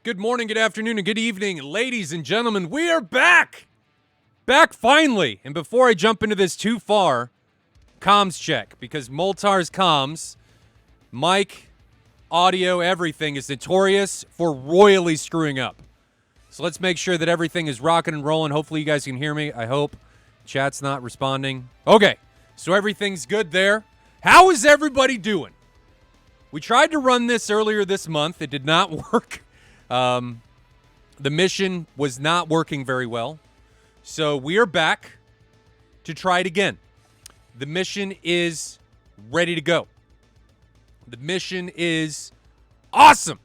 Good morning, good afternoon, and good evening, ladies and gentlemen. We are back! Back finally! And before I jump into this too far, comms check. Because Moltar's comms, mic, audio, everything is notorious for royally screwing up. So let's make sure that everything is rocking and rolling. Hopefully you guys can hear me. I hope. Chat's not responding. Okay, so everything's good there. How is everybody doing? We tried to run this earlier this month. It did not work. The mission was not working very well. So we are back to try it again. The mission is ready to go. The mission is awesome.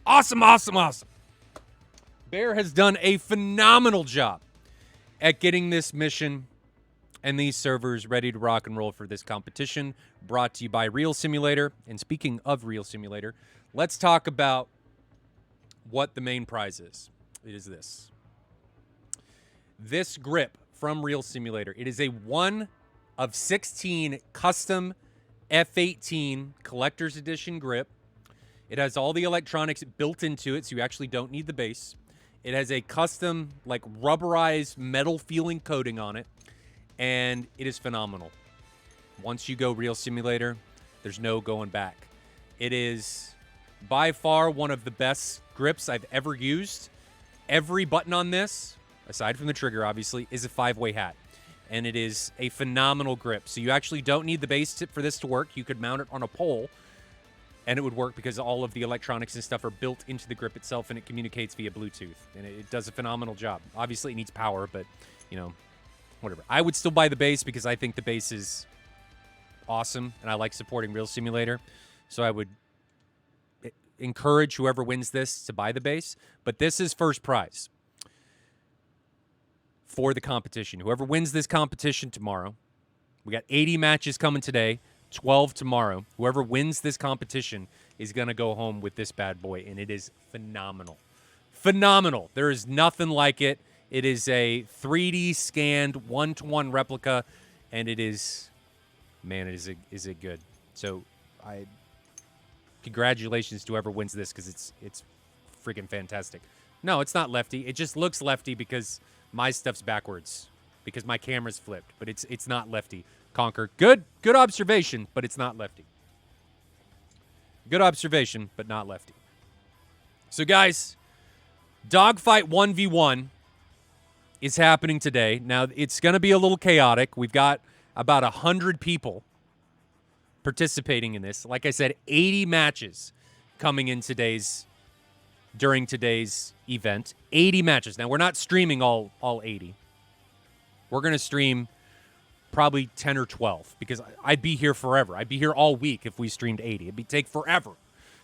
Awesome, awesome, awesome. Bear has done a phenomenal job at getting this mission and these servers ready to rock and roll for this competition, brought to you by Real Simulator. And speaking of Real Simulator, let's talk about what the main prize is. It is this. This grip from Real Simulator. It is a 1 of 16 custom F18 collector's edition grip. It has all the electronics built into it, so you actually don't need the base. It has a custom, like, rubberized metal feeling coating on it, and it is phenomenal. Once you go Real Simulator, there's no going back. It is by far one of the best grips I've ever used. Every button on this, aside from the trigger, obviously, is a 5-way hat. And it is a phenomenal grip. So you actually don't need the base tip for this to work. You could mount it on a pole, and it would work because all of the electronics and stuff are built into the grip itself, and it communicates via Bluetooth. And it does a phenomenal job. Obviously, it needs power, but, you know, whatever. I would still buy the base because I think the base is awesome, and I like supporting Real Simulator. So I would encourage whoever wins this to buy the base. But this is first prize for the competition. Whoever wins this competition tomorrow, we got 80 matches coming today, 12 tomorrow. Whoever wins this competition is going to go home with this bad boy, and it is phenomenal. Phenomenal. There is nothing like it. It is a 3D scanned 1-to-1 replica, and it is, man, is it good. So congratulations to whoever wins this, because it's freaking fantastic. No, it's not lefty. It just looks lefty because my stuff's backwards, because my camera's flipped. But it's not lefty. Conquer. Good observation, but it's not lefty. Good observation, but not lefty. So, guys, Dogfight 1v1 is happening today. Now, it's going to be a little chaotic. We've got about 100 people participating in this. Like I said, 80 matches coming in during today's event. 80 matches. Now, we're not streaming all 80. We're going to stream probably 10 or 12 because I'd be here forever. I'd be here all week if we streamed 80. It'd take forever.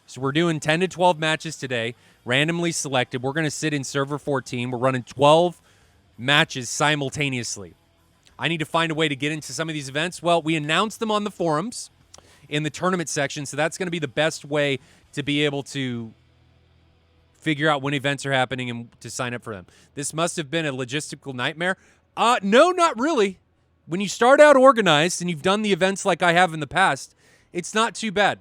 So we're doing 10 to 12 matches today, randomly selected. We're going to sit in server 14. We're running 12 matches simultaneously. I need to find a way to get into some of these events. Well, we announced them on the forums in the tournament section, so that's going to be the best way to be able to figure out when events are happening and to sign up for them. This must have been a logistical nightmare. No, not really. When you start out organized and you've done the events like I have in the past, it's not too bad.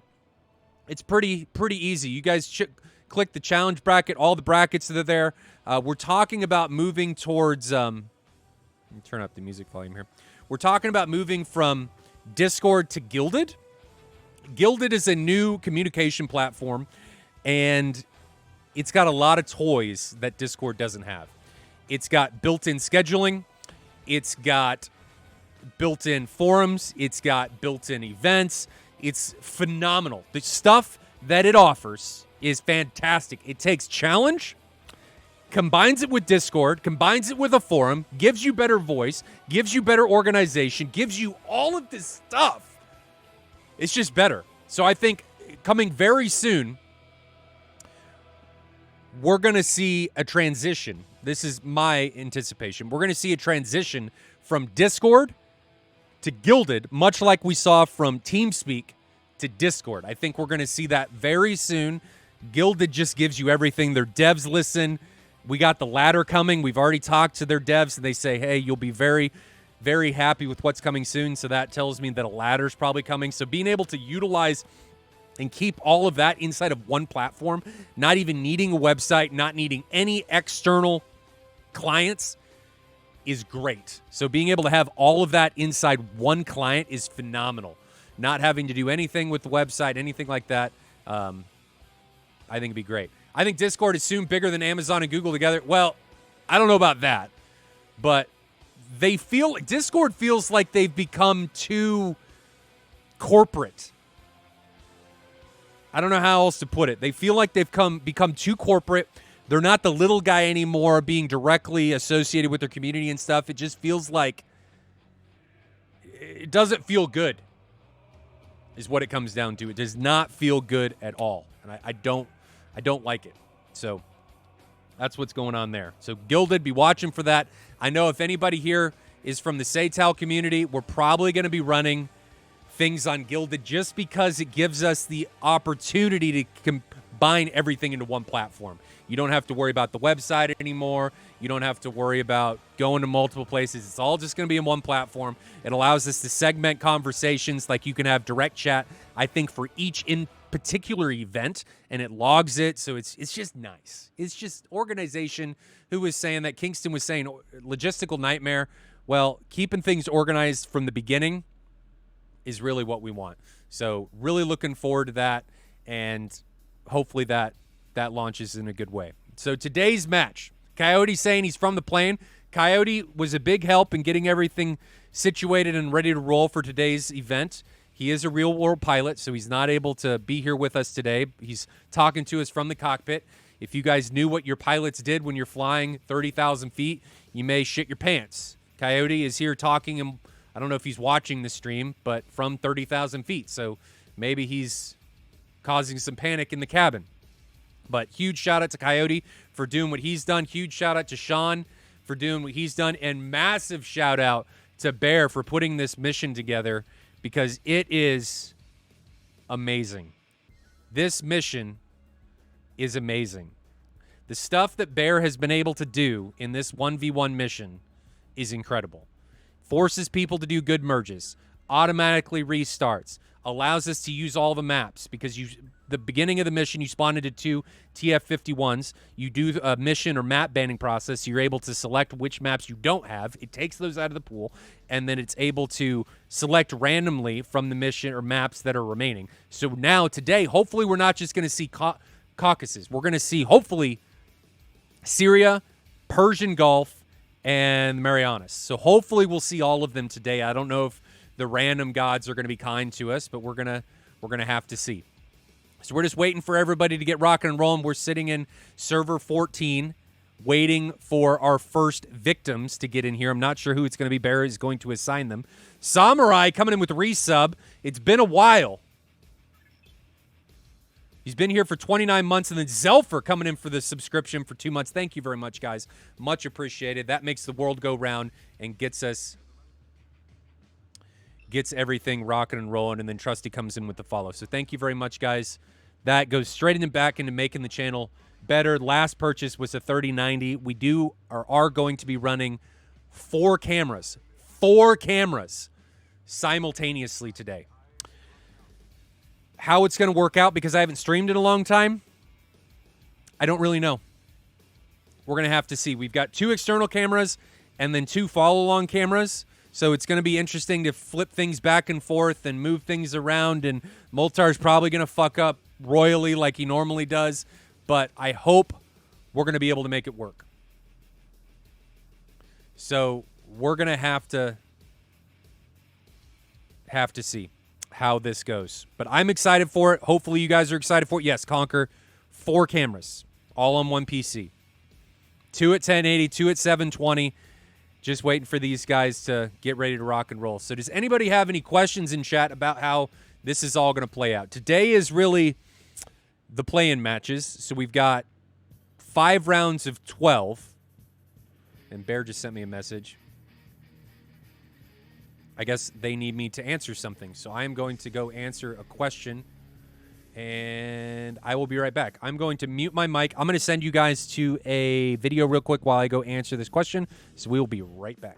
It's pretty easy. You guys click the challenge bracket, all the brackets that are there. We're talking about moving towards... let me turn up the music volume here. We're talking about moving from Discord to Guilded. Guilded is a new communication platform, and it's got a lot of toys that Discord doesn't have. It's got built-in scheduling. It's got built-in forums. It's got built-in events. It's phenomenal. The stuff that it offers is fantastic. It takes challenge, combines it with Discord, combines it with a forum, gives you better voice, gives you better organization, gives you all of this stuff. It's just better. So I think coming very soon, we're going to see a transition. This is my anticipation. We're going to see a transition from Discord to Guilded, much like we saw from TeamSpeak to Discord. I think we're going to see that very soon. Guilded just gives you everything. Their devs listen. We got the ladder coming. We've already talked to their devs, and they say, hey, you'll be very, very happy with what's coming soon. So that tells me that a ladder's probably coming. So being able to utilize and keep all of that inside of one platform, not even needing a website, not needing any external clients, is great. So being able to have all of that inside one client is phenomenal. Not having to do anything with the website, anything like that, I think it'd be great. I think Discord is soon bigger than Amazon and Google together. Well, I don't know about that, but Discord feels like they've become too corporate. I don't know how else to put it. They feel like they've become too corporate. They're not the little guy anymore being directly associated with their community and stuff. It just feels like it doesn't feel good is what it comes down to. It does not feel good at all. And I don't like it. So that's what's going on there. So Gilded, be watching for that. I know if anybody here is from the Saytal community, we're probably going to be running things on Gilded just because it gives us the opportunity to combine everything into one platform. You don't have to worry about the website anymore. You don't have to worry about going to multiple places. It's all just going to be in one platform. It allows us to segment conversations, like you can have direct chat, I think, for each in particular event, and it logs it, so it's just nice. It's just organization. Who was saying that? Kingston was saying logistical nightmare. Well, keeping things organized from the beginning is really what we want. So really looking forward to that, and hopefully that launches in a good way. So today's match, Coyote saying he's from the plane. Coyote was a big help in getting everything situated and ready to roll for today's event. He is a real-world pilot, so he's not able to be here with us today. He's talking to us from the cockpit. If you guys knew what your pilots did when you're flying 30,000 feet, you may shit your pants. Coyote is here talking, and I don't know if he's watching the stream, but from 30,000 feet, so maybe he's causing some panic in the cabin. But huge shout-out to Coyote for doing what he's done. Huge shout-out to Sean for doing what he's done. And massive shout-out to Bear for putting this mission together, because it is amazing. This mission is amazing. The stuff that Bear has been able to do in this 1v1 mission is incredible. Forces people to do good merges, automatically restarts, allows us to use all the maps, because the beginning of the mission, you spawn into 2 TF-51s. You do a mission or map banning process. You're able to select which maps you don't have. It takes those out of the pool, and then it's able to select randomly from the mission or maps that are remaining. So now, today, hopefully we're not just going to see Caucasus. We're going to see, hopefully, Syria, Persian Gulf, and Marianas. So hopefully we'll see all of them today. I don't know if the random gods are going to be kind to us, but we're gonna have to see. So we're just waiting for everybody to get rocking and rolling. We're sitting in server 14, waiting for our first victims to get in here. I'm not sure who it's going to be. Barry is going to assign them. Samurai coming in with resub. It's been a while. He's been here for 29 months. And then Zelfer coming in for the subscription for 2 months. Thank you very much, guys. Much appreciated. That makes the world go round and gets everything rocking and rolling. And then Trusty comes in with the follow. So thank you very much, guys. That goes straight in the back into making the channel better. Last purchase was a 3090. We are going to be running 4 cameras simultaneously today. How it's going to work out, because I haven't streamed in a long time, I don't really know. We're going to have to see. We've got 2 external cameras and then 2 follow-along cameras. So it's going to be interesting to flip things back and forth and move things around. And Moltar's probably going to fuck up royally like he normally does. But I hope we're going to be able to make it work. So we're going to have to see how this goes. But I'm excited for it. Hopefully you guys are excited for it. Yes, Conquer, 4 cameras, all on one PC. 2 at 1080, 2 at 720. Just waiting for these guys to get ready to rock and roll. So does anybody have any questions in chat about how this is all going to play out? Today is really the play-in matches. So we've got 5 rounds of 12. And Bear just sent me a message. I guess they need me to answer something. So I am going to go answer a question. And I will be right back. I'm going to mute my mic. I'm going to send you guys to a video real quick while I go answer this question. So we will be right back.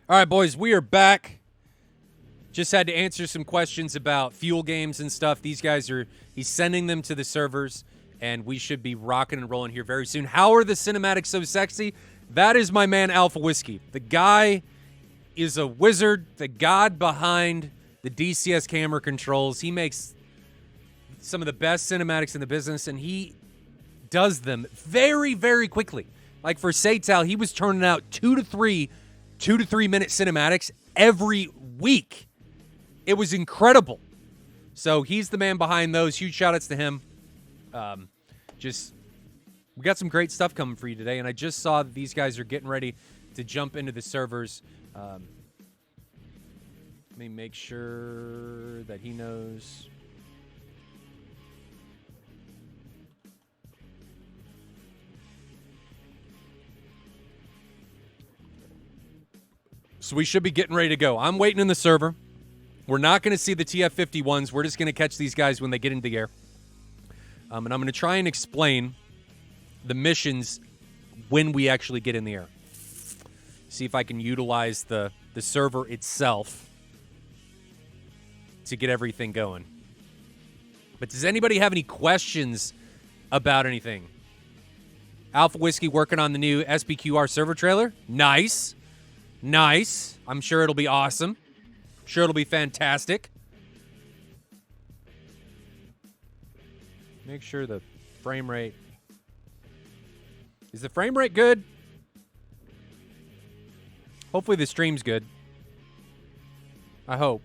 All right, boys, we are back. Just had to answer some questions about fuel games and stuff. These guys he's sending them to the servers, and we should be rocking and rolling here very soon. How are the cinematics so sexy? That is my man, Alpha Whiskey. The guy is a wizard, the god behind the DCS camera controls. He makes some of the best cinematics in the business, and he does them very, very quickly. Like for Satal, he was turning out 2 to 3 minute cinematics every week. It was incredible. So he's the man behind those. Huge shout outs to him. We got some great stuff coming for you today, and I just saw that these guys are getting ready to jump into the servers. Let me make sure that he knows. So we should be getting ready to go. I'm waiting in the server. We're not going to see the TF-51s. We're just going to catch these guys when they get into the air. And I'm going to try and explain the missions when we actually get in the air. See if I can utilize the server itself to get everything going. But does anybody have any questions about anything? Alpha Whiskey working on the new SBQR server trailer. Nice. Nice. I'm sure it'll be awesome. I'm sure it'll be fantastic. Make sure the frame rate. Is the frame rate good? Hopefully the stream's good. I hope.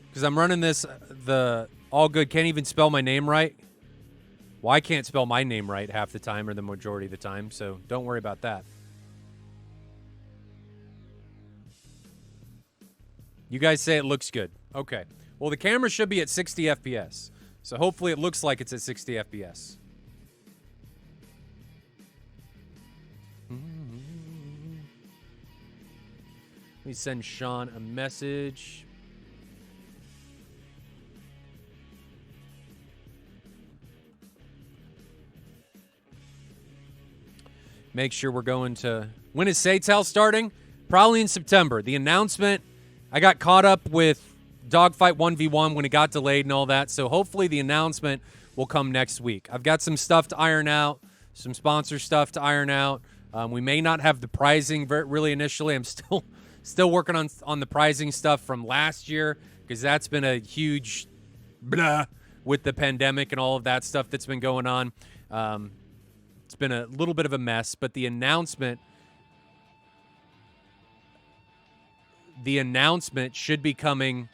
Because I'm running this, the all good, can't even spell my name right. Well, I can't spell my name right half the time or the majority of the time, so don't worry about that. You guys say it looks good. Okay. Well, the camera should be at 60 FPS, so hopefully it looks like it's at 60 FPS. Let me send Sean a message. Make sure we're going to... When is Satal starting? Probably in September. The announcement, I got caught up with Dogfight 1v1 when it got delayed and all that, so hopefully the announcement will come next week. I've got some stuff to iron out, some sponsor stuff to iron out. We may not have the pricing really initially. I'm still working on the pricing stuff from last year because that's been a huge blah with the pandemic and all of that stuff that's been going on. It's been a little bit of a mess, but the announcement should be coming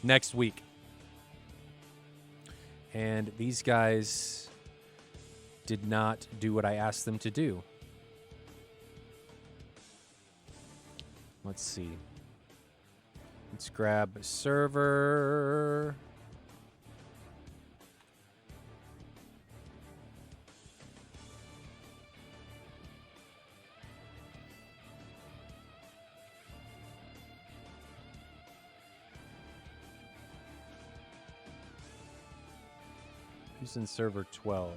next week. And these guys did not do what I asked them to do. Let's see. Let's grab a server. Who's in server 12?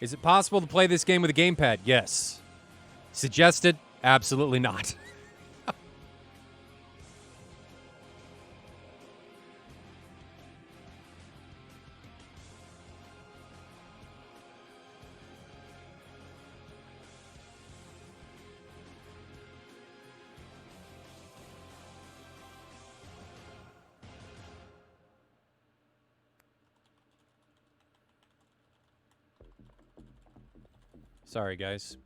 Is it possible to play this game with a gamepad? Yes. Suggested? Absolutely not. Sorry, guys.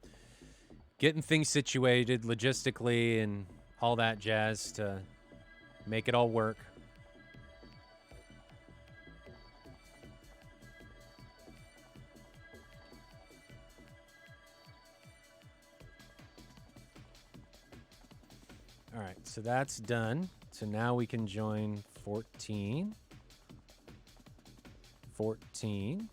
Getting things situated logistically and all that jazz to make it all work. All right, so that's done. So now we can join 14. 14.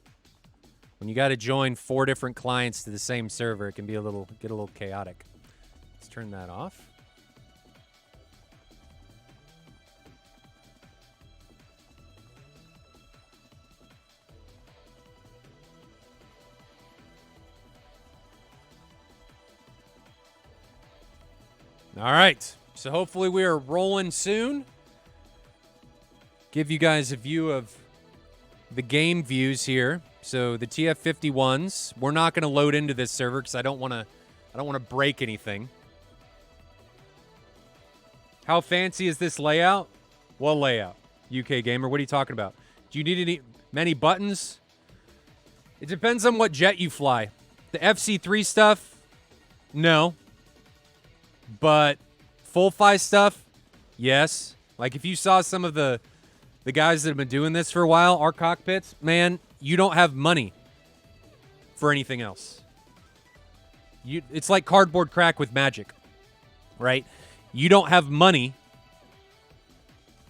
When you got to join 4 different clients to the same server, it can be get a little chaotic. Let's turn that off. All right. So hopefully we are rolling soon. Give you guys a view of the game views here. So the TF51s, we're not going to load into this server because I don't want to break anything. How fancy is this layout? What layout? UK Gamer, what are you talking about? Do you need many buttons? It depends on what jet you fly. The FC3 stuff, no. But full fly stuff, yes. Like if you saw some of the guys that have been doing this for a while, our cockpits, man, you don't have money for anything else. It's like cardboard crack with magic, right? You don't have money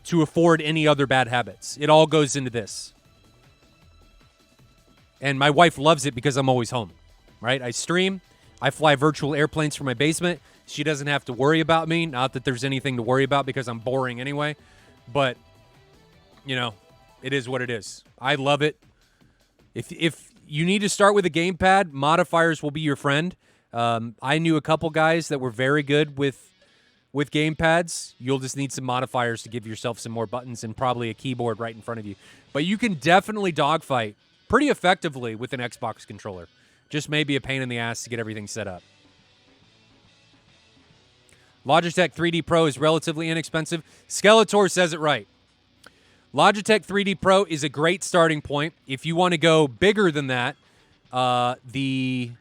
to afford any other bad habits. It all goes into this. And my wife loves it because I'm always home, right? I stream. I fly virtual airplanes from my basement. She doesn't have to worry about me. Not that there's anything to worry about because I'm boring anyway. But, you know, it is what it is. I love it. If you need to start with a gamepad, modifiers will be your friend. I knew a couple guys that were very good with gamepads. You'll just need some modifiers to give yourself some more buttons and probably a keyboard right in front of you. But you can definitely dogfight pretty effectively with an Xbox controller. Just maybe a pain in the ass to get everything set up. Logitech 3D Pro is relatively inexpensive. Skeletor says it right. Logitech 3D Pro is a great starting point. If you want to go bigger than that, the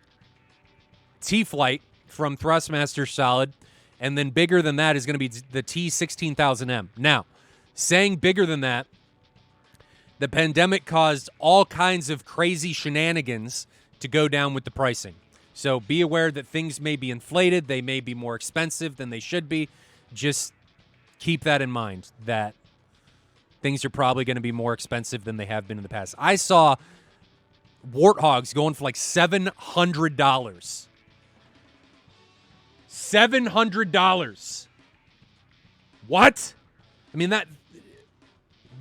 T-Flight from Thrustmaster Solid, and then bigger than that is going to be the T16000M. Now, saying bigger than that, the pandemic caused all kinds of crazy shenanigans to go down with the pricing. So be aware that things may be inflated. They may be more expensive than they should be. Just keep that in mind, that things are probably going to be more expensive than they have been in the past. I saw Warthogs going for like $700. $700. What? I mean,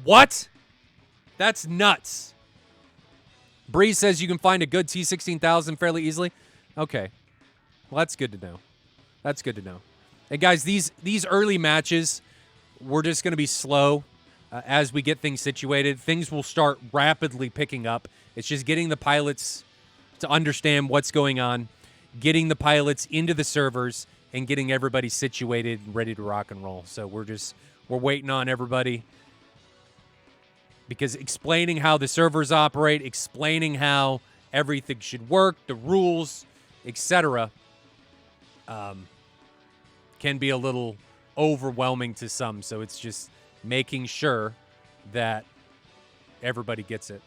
what? That's nuts. Breeze says you can find a good T16000 fairly easily. Okay. Well, that's good to know. That's good to know. And guys, these early matches, we're just going to be slow as we get things situated. Things will start rapidly picking up. It's just getting the pilots to understand what's going on, getting the pilots into the servers, and getting everybody situated and ready to rock and roll. So we're waiting on everybody, because explaining how the servers operate, explaining how everything should work, the rules, etc., can be a little overwhelming to some. So it's just making sure that everybody gets it.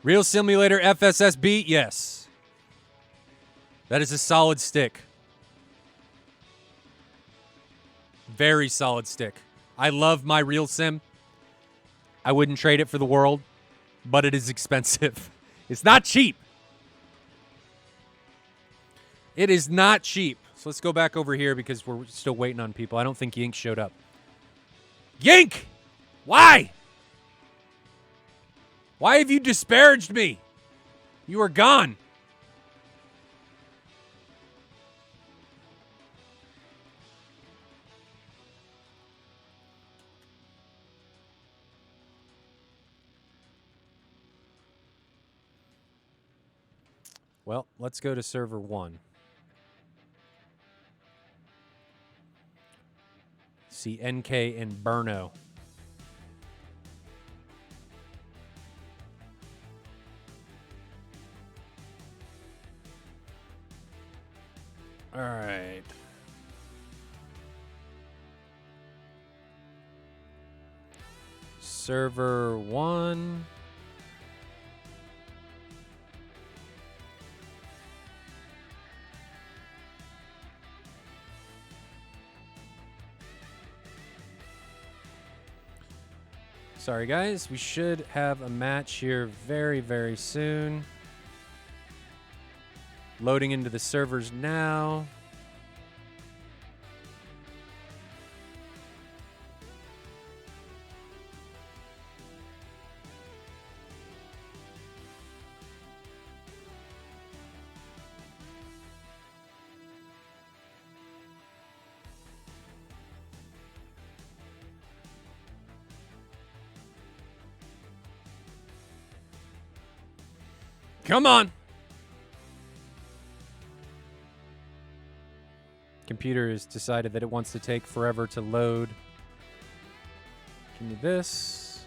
Real Simulator FSSB, yes. That is a solid stick. Very solid stick. I love my Real Sim. I wouldn't trade it for the world, but it is expensive. It's not cheap. It is not cheap. So let's go back over here because we're still waiting on people. I don't think Yink showed up. Yink! Why? Why have you disparaged me? You are gone. Well, let's go to server 1. See NK and Burno. All right. Server 1. Sorry, guys. We should have a match here very, very soon. Loading into the servers now. Come on. Computer has decided that it wants to take forever to load. Give me this.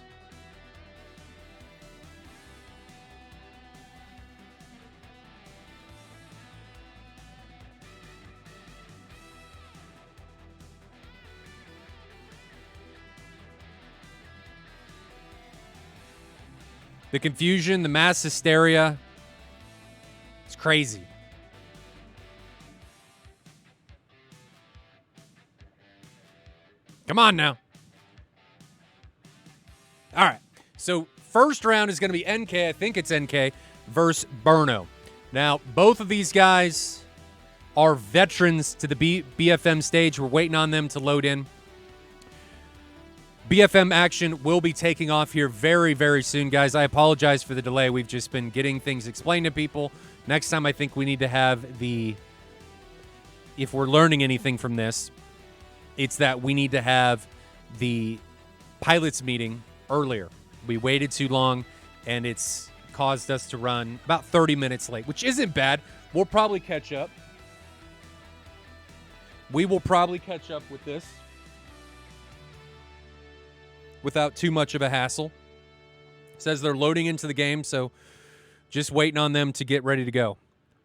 The confusion, the mass hysteria. It's crazy. Come on now. All right. So first round is going to be NK. I think it's NK versus Burno. Now, both of these guys are veterans to the BFM stage. We're waiting on them to load in. BFM action will be taking off here very, very soon, guys. I apologize for the delay. We've just been getting things explained to people. Next time, I think we need to have the... If we're learning anything from this, it's that we need to have the pilots meeting earlier. We waited too long, and it's caused us to run about 30 minutes late, which isn't bad. We'll probably catch up. We will probably catch up with this without too much of a hassle. It says they're loading into the game, so just waiting on them to get ready to go.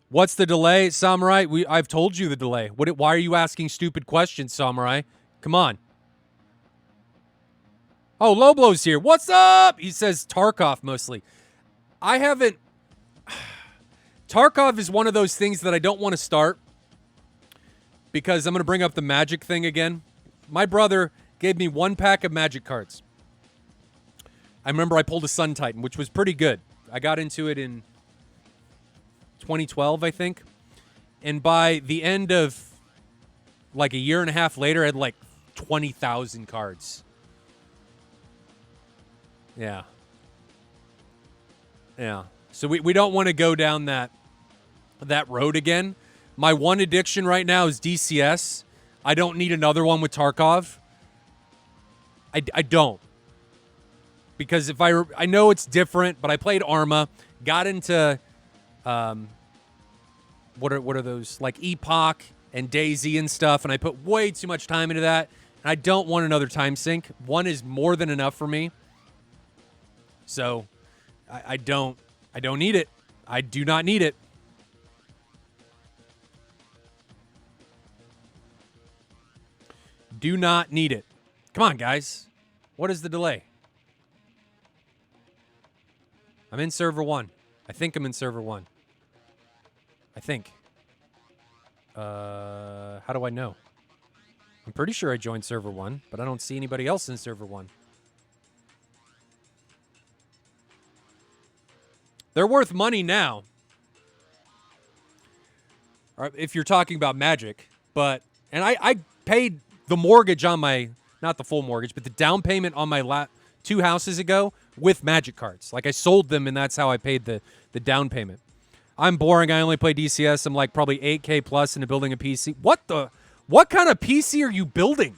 What's the delay, Samurai? I've told you the delay. Why are you asking stupid questions, Samurai? Come on. Oh, Loblo's here. What's up? He says Tarkov mostly. I haven't... Tarkov is one of those things that I don't want to start because I'm going to bring up the magic thing again. My brother gave me 1 pack of magic cards. I remember I pulled a Sun Titan, which was pretty good. I got into it in 2012, I think. And by the end of like a year and a half later, I had like 20,000 cards. Yeah. Yeah. So we don't want to go down that road again. My one addiction right now is DCS. I don't need another one with Tarkov. I don't. Because if I know it's different, but I played Arma, got into what are those, like Epoch and DayZ and stuff, and I put way too much time into that, and I don't want another time sink. One is more than enough for me. So I don't need it. I do not need it. Do not need it. Come on, guys. What is the delay? I'm in server 1. I think I'm in server 1. I think. How do I know? I'm pretty sure I joined server 1, but I don't see anybody else in server 1. They're worth money now. If you're talking about Magic, but... And I paid the mortgage on my... Not the full mortgage, but the down payment on my 2 houses ago with Magic cards. Like, I sold them, and that's how I paid the down payment. I'm boring. I only play DCS. I'm like probably 8K plus into building a PC. What kind of PC are you building?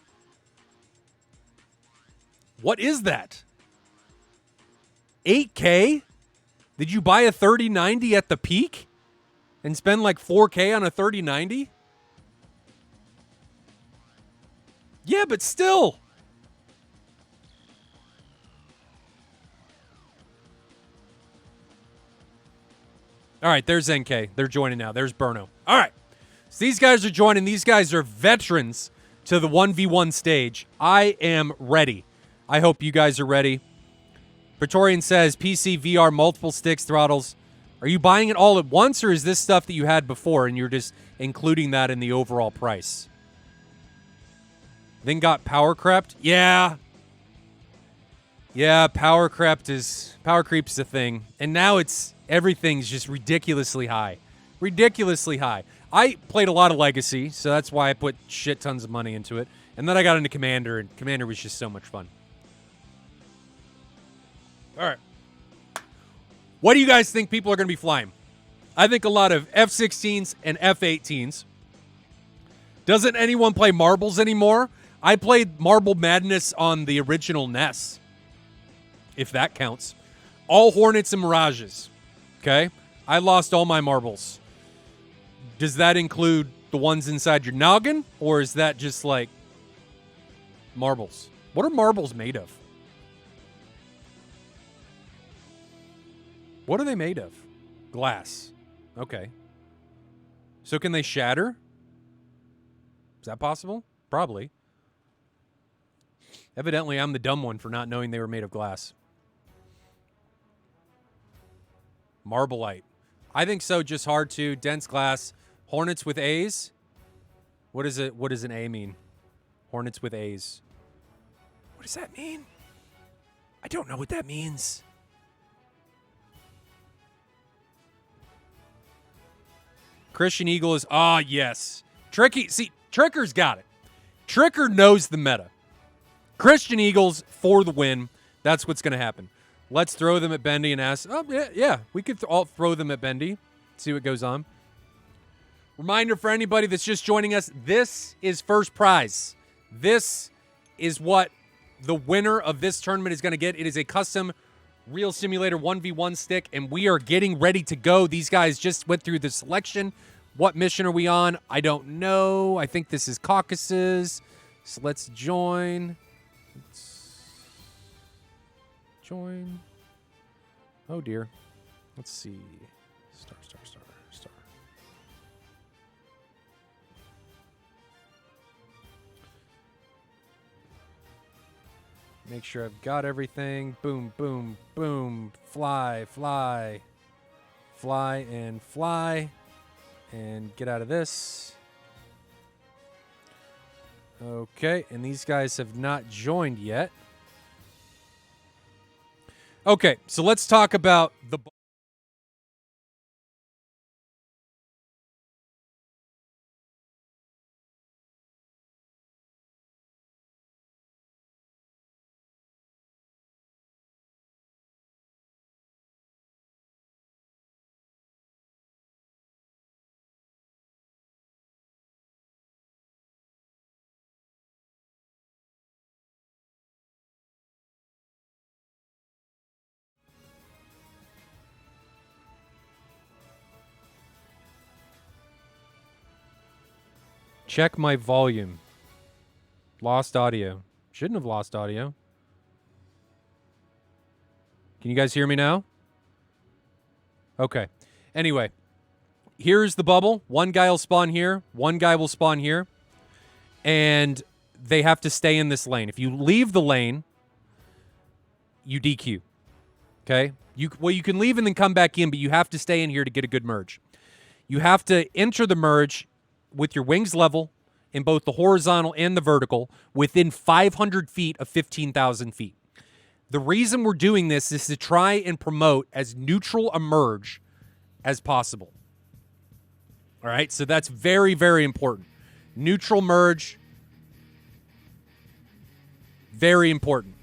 What is that? 8K? Did you buy a 3090 at the peak and spend like 4K on a 3090? Yeah, but still. All right, there's NK. They're joining now. There's Burno. All right. So these guys are joining. These guys are veterans to the 1v1 stage. I am ready. I hope you guys are ready. Praetorian says, PC, VR, multiple sticks, throttles. Are you buying it all at once, or is this stuff that you had before and you're just including that in the overall price? Then got power crept? Yeah. Yeah, power creep's a thing. And now everything's just ridiculously high. Ridiculously high. I played a lot of Legacy, so that's why I put shit tons of money into it. And then I got into Commander, and Commander was just so much fun. All right. What do you guys think people are going to be flying? I think a lot of F-16s and F-18s. Doesn't anyone play marbles anymore? I played Marble Madness on the original NES, if that counts. All Hornets and Mirages, okay? I lost all my marbles. Does that include the ones inside your noggin, or is that just like marbles? What are marbles made of? What are they made of? Glass. Okay. So can they shatter? Is that possible? Probably. Evidently, I'm the dumb one for not knowing they were made of glass. Marblite. I think so, just hard to. Dense glass. Hornets with A's? What is it? What does an A mean? Hornets with A's. What does that mean? I don't know what that means. Christian Eagle is, yes. Tricky. See, Tricker's got it. Tricker knows the meta. Christian Eagles for the win. That's what's going to happen. Let's throw them at Bendy and ask. Oh, yeah. We could all throw them at Bendy. See what goes on. Reminder for anybody that's just joining us, this is first prize. This is what the winner of this tournament is going to get. It is a custom Real Simulator 1v1 stick, and we are getting ready to go. These guys just went through the selection. What mission are we on? I don't know. I think this is Caucasus. So let's join. Join. Oh, dear. Let's see. Star. Make sure I've got everything. Boom, boom, boom. Fly. Fly and fly. And get out of this. Okay, and these guys have not joined yet. Okay, so let's talk about the... Check my volume. Lost audio. Shouldn't have lost audio. Can you guys hear me now? Okay. Anyway, here's the bubble. One guy will spawn here. One guy will spawn here. And they have to stay in this lane. If you leave the lane, you DQ. Okay? You can leave and then come back in, but you have to stay in here to get a good merge. You have to enter the merge with your wings level in both the horizontal and the vertical within 500 feet of 15,000 feet. The reason we're doing this is to try and promote as neutral a merge as possible. All right, so that's very, very important. Neutral merge, very important.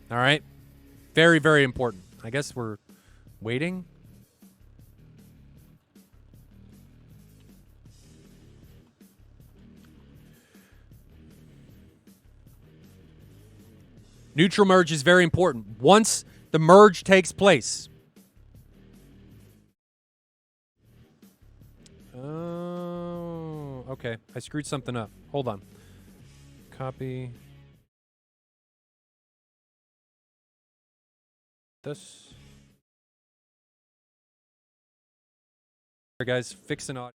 All right, very, very important. I guess we're waiting. Neutral merge is very important. Once the merge takes place. Oh, okay. I screwed something up. Hold on. Copy. This. All right, guys. Fixing audio.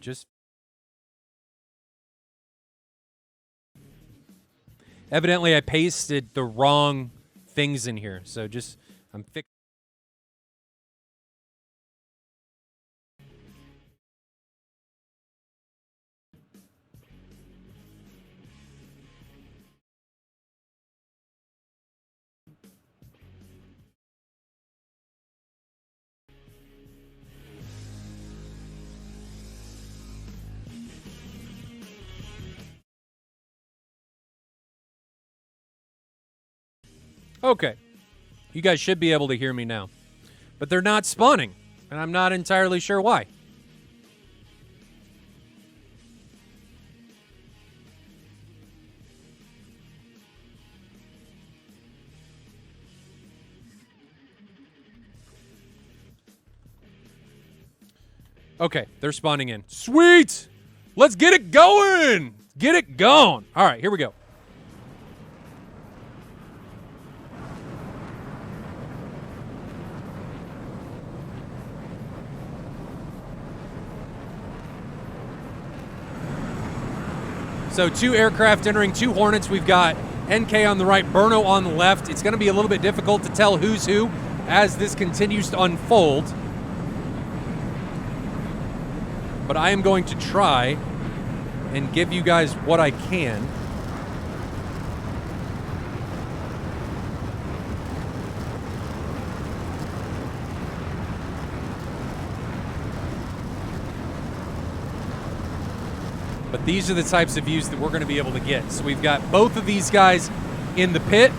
Just evidently I pasted the wrong things in here. So just I'm fixing. Okay. You guys should be able to hear me now. But they're not spawning, and I'm not entirely sure why. Okay, they're spawning in. Sweet! Let's get it going! Get it going! All right, here we go. So 2 aircraft entering, 2 Hornets. We've got NK on the right, Burno on the left. It's going to be a little bit difficult to tell who's who as this continues to unfold. But I am going to try and give you guys what I can. But these are the types of views that we're going to be able to get. So we've got both of these guys in the pit.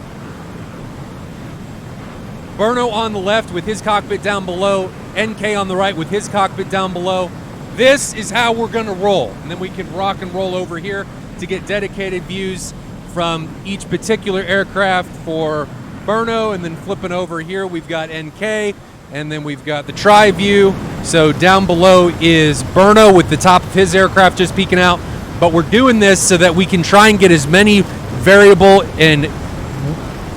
Burno on the left with his cockpit down below. NK on the right with his cockpit down below. This is how we're going to roll. And then we can rock and roll over here to get dedicated views from each particular aircraft for Burno. And then flipping over here, we've got NK. And then we've got the tri-view. So down below is Burno with the top of his aircraft just peeking out. But we're doing this so that we can try and get as many variable and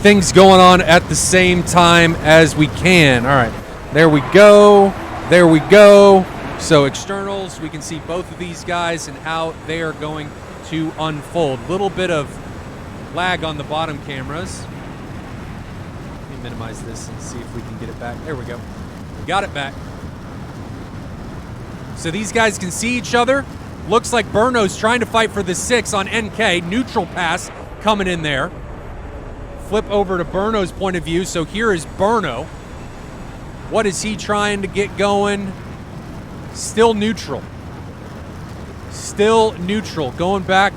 things going on at the same time as we can. All right, there we go. There we go. So externals, we can see both of these guys and how they are going to unfold. Little bit of lag on the bottom cameras. Let me minimize this and see if we can get it back. There we go. We got it back. So these guys can see each other. Looks like Burno's trying to fight for the 6 on NK. Neutral pass coming in there. Flip over to Burno's point of view. So here is Burno. What is he trying to get going? Still neutral. Still neutral. Going back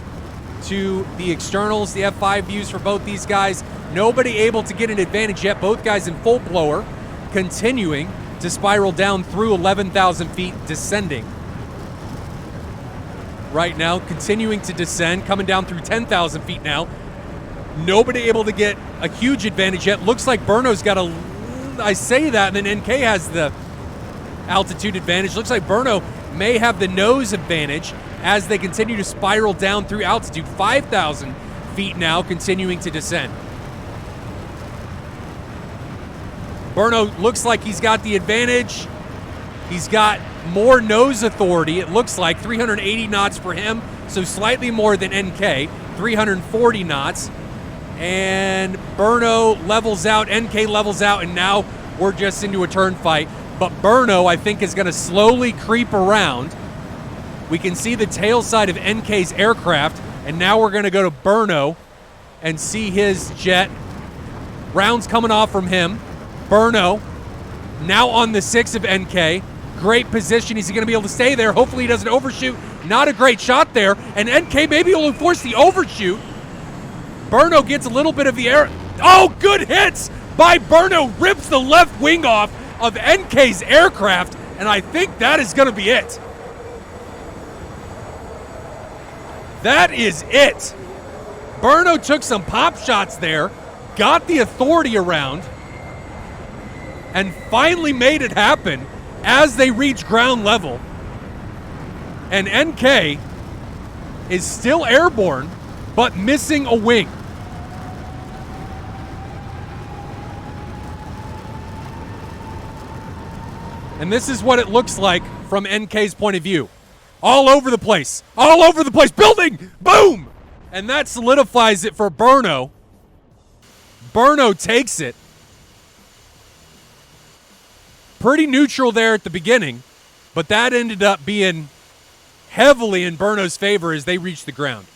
to the externals, the F5 views for both these guys. Nobody able to get an advantage yet. Both guys in full blower. Continuing to spiral down through 11,000 feet, descending. Right now, continuing to descend, coming down through 10,000 feet now. Nobody able to get a huge advantage yet. Looks like Burno's got a, I say that, and then NK has the altitude advantage. Looks like Burno may have the nose advantage as they continue to spiral down through altitude. 5,000 feet now, continuing to descend. Burno looks like he's got the advantage. He's got more nose authority, it looks like. 380 knots for him, so slightly more than NK. 340 knots. And Burno levels out, NK levels out, and now we're just into a turn fight. But Burno, I think, is going to slowly creep around. We can see the tail side of NK's aircraft, and now we're going to go to Burno and see his jet. Rounds coming off from him. Burno now on the 6 of NK. Great position. He's going to be able to stay there. Hopefully he doesn't overshoot. Not a great shot there. And NK maybe will force the overshoot. Burno gets a little bit of the air. Oh, good hits by Burno. Rips the left wing off of NK's aircraft. And I think that is going to be it. That is it. Burno took some pop shots there. Got the authority around. And finally made it happen as they reach ground level. And NK is still airborne, but missing a wing. And this is what it looks like from NK's point of view. All over the place. All over the place. Building! Boom! And that solidifies it for Burno. Burno takes it. Pretty neutral there at the beginning, but that ended up being heavily in Burno's favor as they reached the ground.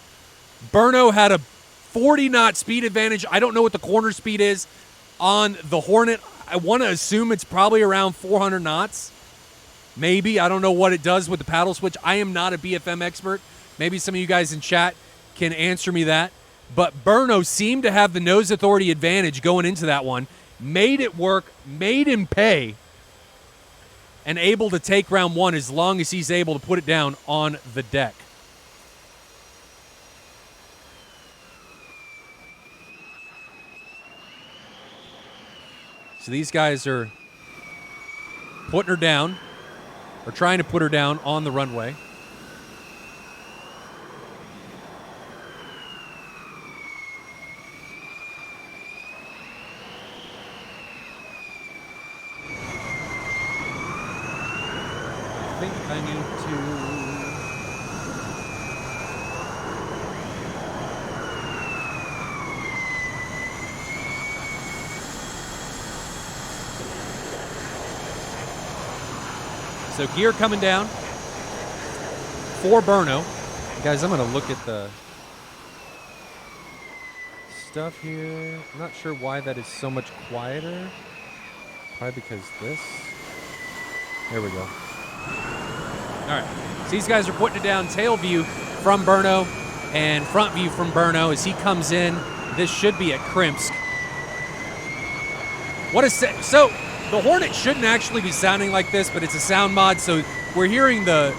Burno had a 40-knot speed advantage. I don't know what the corner speed is on the Hornet. I want to assume it's probably around 400 knots. Maybe. I don't know what it does with the paddle switch. I am not a BFM expert. Maybe some of you guys in chat can answer me that. But Burno seemed to have the nose authority advantage going into that one. Made it work, made him pay, and able to take round one as long as he's able to put it down on the deck. So these guys are putting her down, or trying to put her down on the runway. I think I need to... So gear coming down for Burno. Guys, I'm going to look at the stuff here. I'm not sure why that is so much quieter. Probably because this. There we go. All right. So these guys are putting it down. Tail view from Burno and front view from Burno as he comes in. This should be at Krimsk. What a so the Hornet shouldn't actually be sounding like this, but it's a sound mod, so we're hearing the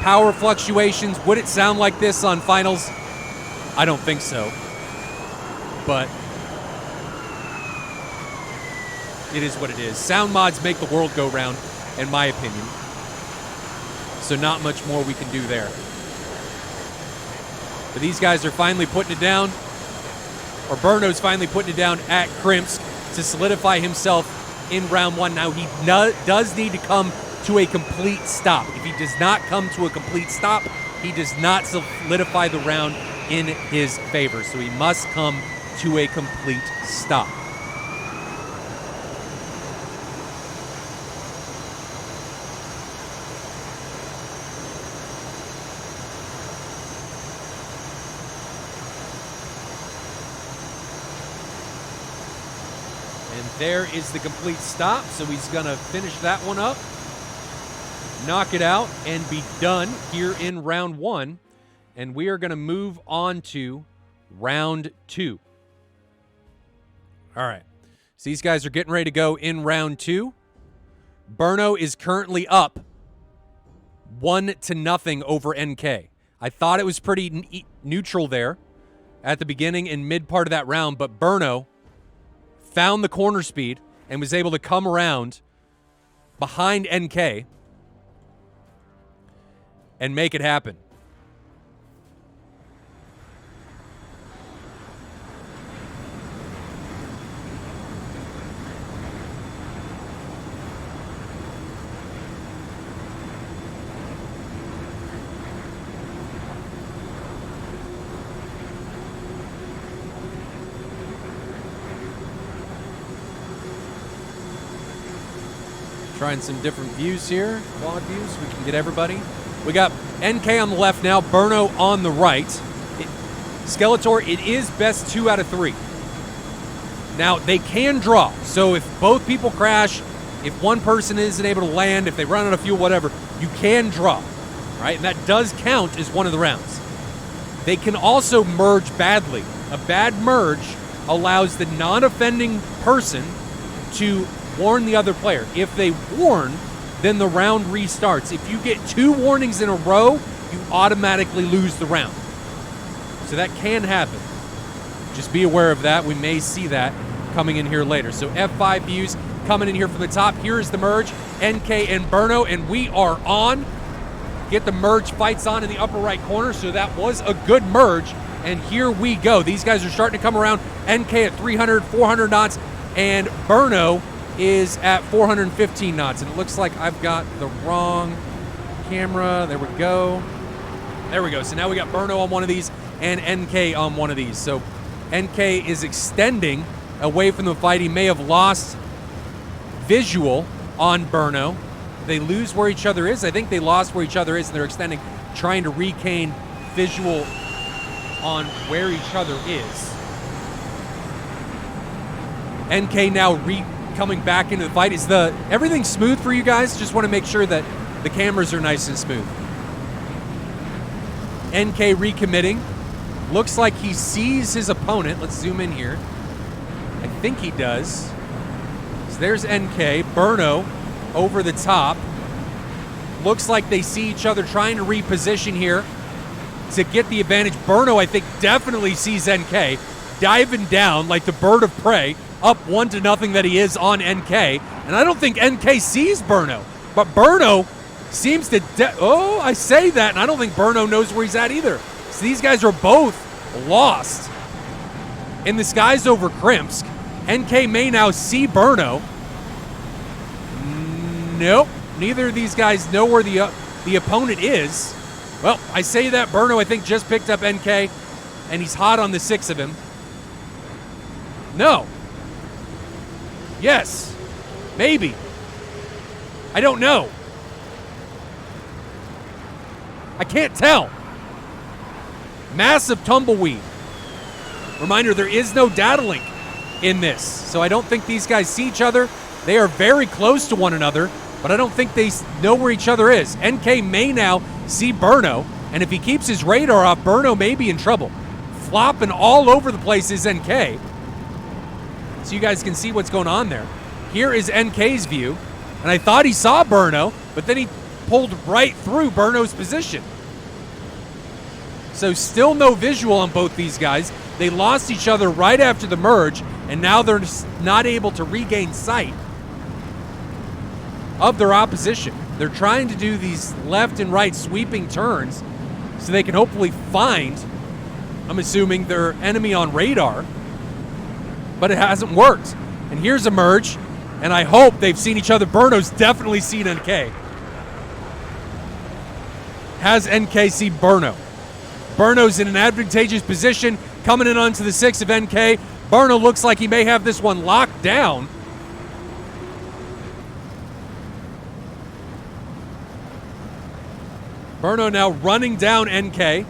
power fluctuations. Would it sound like this on finals? I don't think so. But it is what it is. Sound mods make the world go round, in my opinion. So not much more we can do there. But these guys are finally putting it down, or Burno's finally putting it down at Krimsk to solidify himself in round one. Now he does need to come to a complete stop. If he does not come to a complete stop, he does not solidify the round in his favor. So he must come to a complete stop. There is the complete stop, so he's going to finish that one up, knock it out, and be done here in round one. And we are going to move on to round two. All right. So these guys are getting ready to go in round two. Burno is currently up 1-0 over NK. I thought it was pretty neutral there at the beginning and mid part of that round, but Burno found the corner speed and was able to come around behind NK and make it happen. Trying some different views here, quad views. We can get everybody. We got NK on the left now, Burno on the right. Skeletor, it is best 2 out of 3. Now, they can draw. So if both people crash, if one person isn't able to land, if they run out of fuel, whatever, you can draw, right? And that does count as one of the rounds. They can also merge badly. A bad merge allows the non-offending person to warn the other player. If they warn, then the round restarts. If you get 2 warnings in a row, you automatically lose the round. So that can happen. Just be aware of that. We may see that coming in here later. So F5 views coming in here from the top. Here's the merge, NK and Burno, and we are on. Get the merge fights on in the upper right corner. So that was a good merge, and here we go. These guys are starting to come around. NK at 300, 400 knots, and Burno is at 415 knots, and it looks like I've got the wrong camera. There we go. There we go. So now we got Burno on one of these and NK on one of these. So NK is extending away from the fight. He may have lost visual on Burno. They lose where each other is. I think they lost where each other is, and they're extending, trying to regain visual on where each other is. NK now coming back into the fight. Is everything smooth for you guys? Just want to make sure that the cameras are nice and smooth. NK recommitting. Looks like he sees his opponent. Let's zoom in here. I think he does. So there's NK. Burno over the top. Looks like they see each other trying to reposition here to get the advantage. Burno, I think, definitely sees NK diving down like the bird of prey, up 1-0 that he is on NK. And I don't think NK sees Burno, but Burno seems to I say that, and I don't think Burno knows where he's at either. So these guys are both lost in the skies over Krimsk. NK may now see Burno. Nope. Neither of these guys know where the opponent is. Well, I say that. Burno, I think, just picked up NK, and he's hot on the 6 of him. No. Yes. Maybe. I don't know. I can't tell. Massive tumbleweed. Reminder, there is no data link in this, so I don't think these guys see each other. They are very close to one another, but I don't think they know where each other is. NK may now see Burno, and if he keeps his radar off, Burno may be in trouble. Flopping all over the place is NK, so you guys can see what's going on there. Here is NK's view, and I thought he saw Burno, but then he pulled right through Burno's position. So still no visual on both these guys. They lost each other right after the merge, and now they're not able to regain sight of their opposition. They're trying to do these left and right sweeping turns so they can hopefully find, I'm assuming, their enemy on radar, but it hasn't worked. And here's a merge, and I hope they've seen each other. Burno's definitely seen NK. Has NK seen Burno? Burno's in an advantageous position, coming in onto the 6 of NK. Burno looks like he may have this one locked down. Burno now running down NK.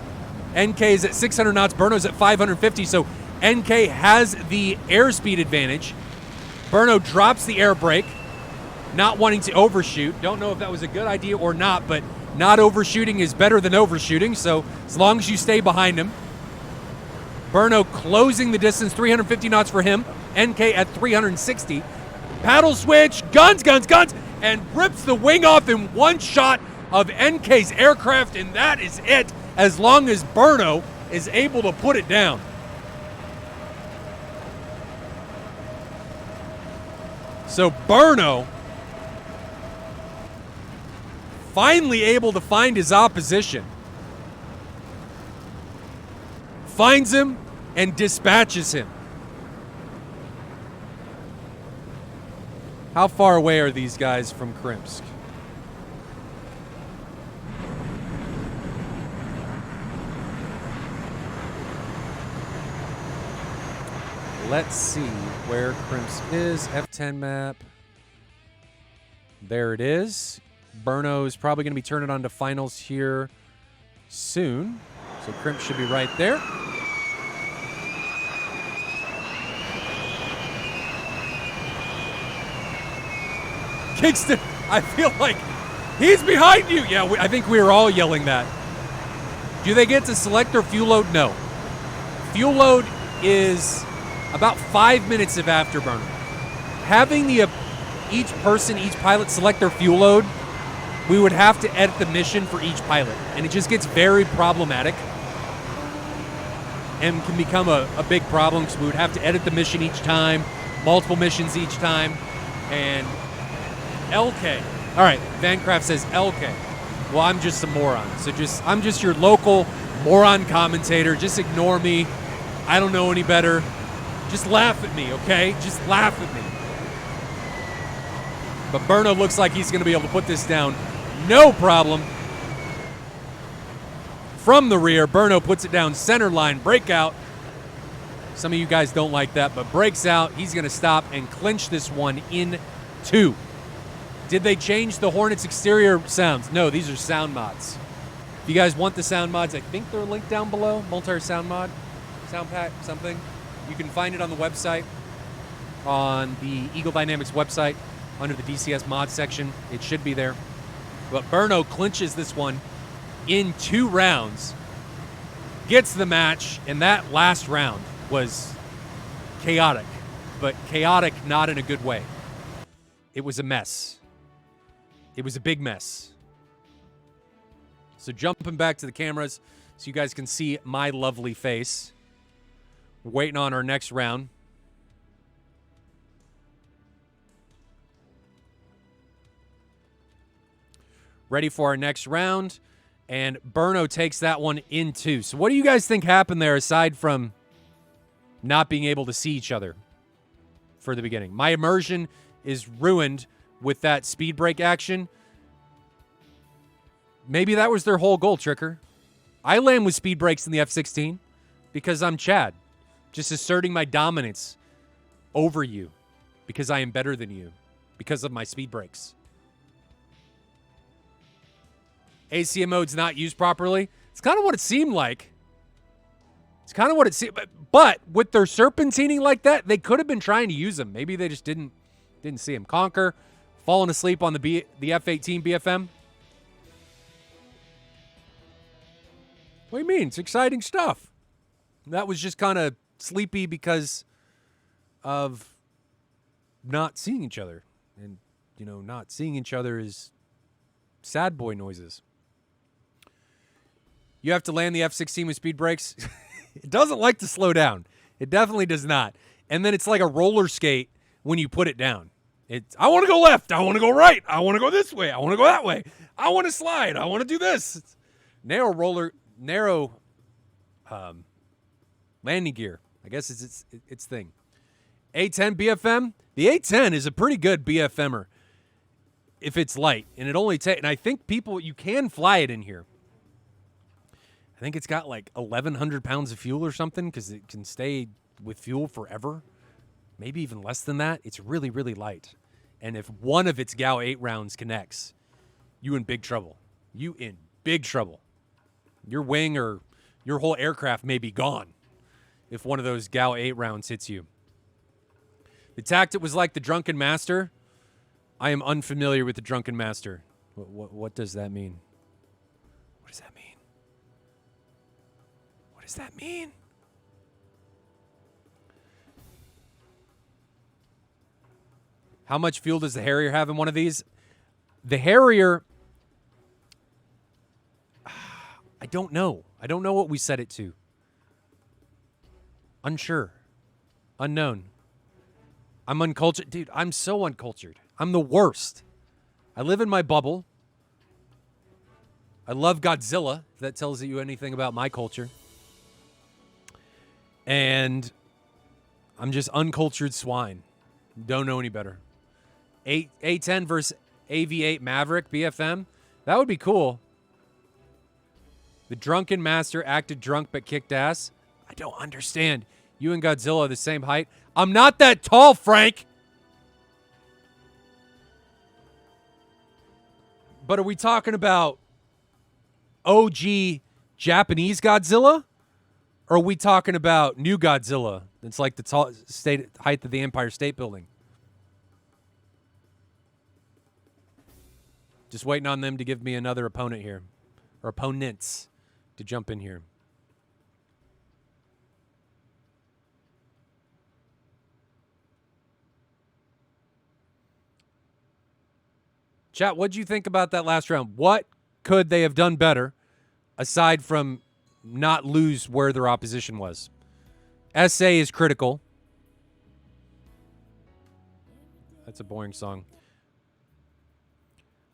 NK is at 600 knots. Burno's at 550, so NK has the airspeed advantage. Burno drops the air brake, not wanting to overshoot. Don't know if that was a good idea or not, but not overshooting is better than overshooting, so as long as you stay behind him. Burno closing the distance, 350 knots for him. NK at 360. Paddle switch, guns, and rips the wing off in one shot of NK's aircraft, and that is it, as long as Burno is able to put it down. So Burno finally able to find his opposition. Finds him and dispatches him. How far away are these guys from Krimsk? Let's see where Krimsk is. F10 map. There it is. Burno is probably going to be turning on to finals here soon. So Krimsk should be right there. Kingston, I feel like he's behind you. Yeah, I think we were all yelling that. Do they get to select their fuel load? No. Fuel load is about 5 minutes of afterburner. Having each pilot select their fuel load, we would have to edit the mission for each pilot, and it just gets very problematic and can become a big problem because we would have to edit the mission each time, multiple missions each time, and LK. All right, Vancraft says LK. Well, I'm just a moron, so I'm just your local moron commentator. Just ignore me. I don't know any better. Just laugh at me, okay? Just laugh at me. But Burno looks like he's going to be able to put this down. No problem. From the rear, Burno puts it down center line, breakout. Some of you guys don't like that, but breaks out. He's going to stop and clinch this one in 2. Did they change the Hornets exterior sounds? No, these are sound mods. If you guys want the sound mods, I think they're linked down below. Multi sound mod, sound pack, something. You can find it on the website, on the Eagle Dynamics website, under the DCS mod section. It should be there. But Burno clinches this one in 2 rounds. gets the match, and that last round was chaotic, but chaotic not in a good way. It was a mess. It was a big mess. So jumping back to the cameras so you guys can see my lovely face. We're waiting on our next round. Ready for our next round. And Burno takes that one in 2. So what do you guys think happened there aside from not being able to see each other for the beginning? My immersion is ruined with that speed break action. Maybe that was their whole goal, Tricker. I land with speed breaks in the F-16 because I'm Chad, just asserting my dominance over you because I am better than you because of my speed breaks. ACM mode's not used properly. It's kind of what it seemed like. It's kind of what it seemed. But with their serpentining like that, they could have been trying to use them. Maybe they just didn't see him. Conquer, falling asleep on the F-18 BFM. What do you mean? It's exciting stuff. That was just kind of sleepy because of not seeing each other. And, not seeing each other is sad boy noises. You have to land the F-16 with speed brakes. It doesn't like to slow down. It definitely does not. And then it's like a roller skate when you put it down. I want to go left. I want to go right. I want to go this way. I want to go that way. I want to slide. I want to do this. It's narrow landing gear. I guess it's its thing. A10 BFM. The A10 is a pretty good BFMer if it's light. And it only takes, and I think you can fly it in here. I think it's got like 1,100 pounds of fuel or something because it can stay with fuel forever. Maybe even less than that. It's really, really light. And if one of its GAU 8 rounds connects, you in big trouble. You in big trouble. Your wing or your whole aircraft may be gone if one of those GAU 8 rounds hits you. The tactic was like the Drunken Master. I am unfamiliar with the Drunken Master. What does that mean? What does that mean? What does that mean? How much fuel does the Harrier have in one of these? The Harrier, I don't know. I don't know what we set it to. Unsure. Unknown. I'm uncultured. Dude, I'm so uncultured. I'm the worst. I live in my bubble. I love Godzilla, if that tells you anything about my culture. And I'm just uncultured swine. Don't know any better. A10 versus AV8 Maverick BFM. That would be cool. The Drunken Master acted drunk but kicked ass. I don't understand. You and Godzilla are the same height. I'm not that tall, Frank. But are we talking about OG Japanese Godzilla? Or are we talking about new Godzilla? It's like the tall height of the Empire State Building. Just waiting on them to give me another opponent here. Or opponents to jump in here. Chat, what'd you think about that last round? What could they have done better aside from not lose where their opposition was? SA is critical. That's a boring song.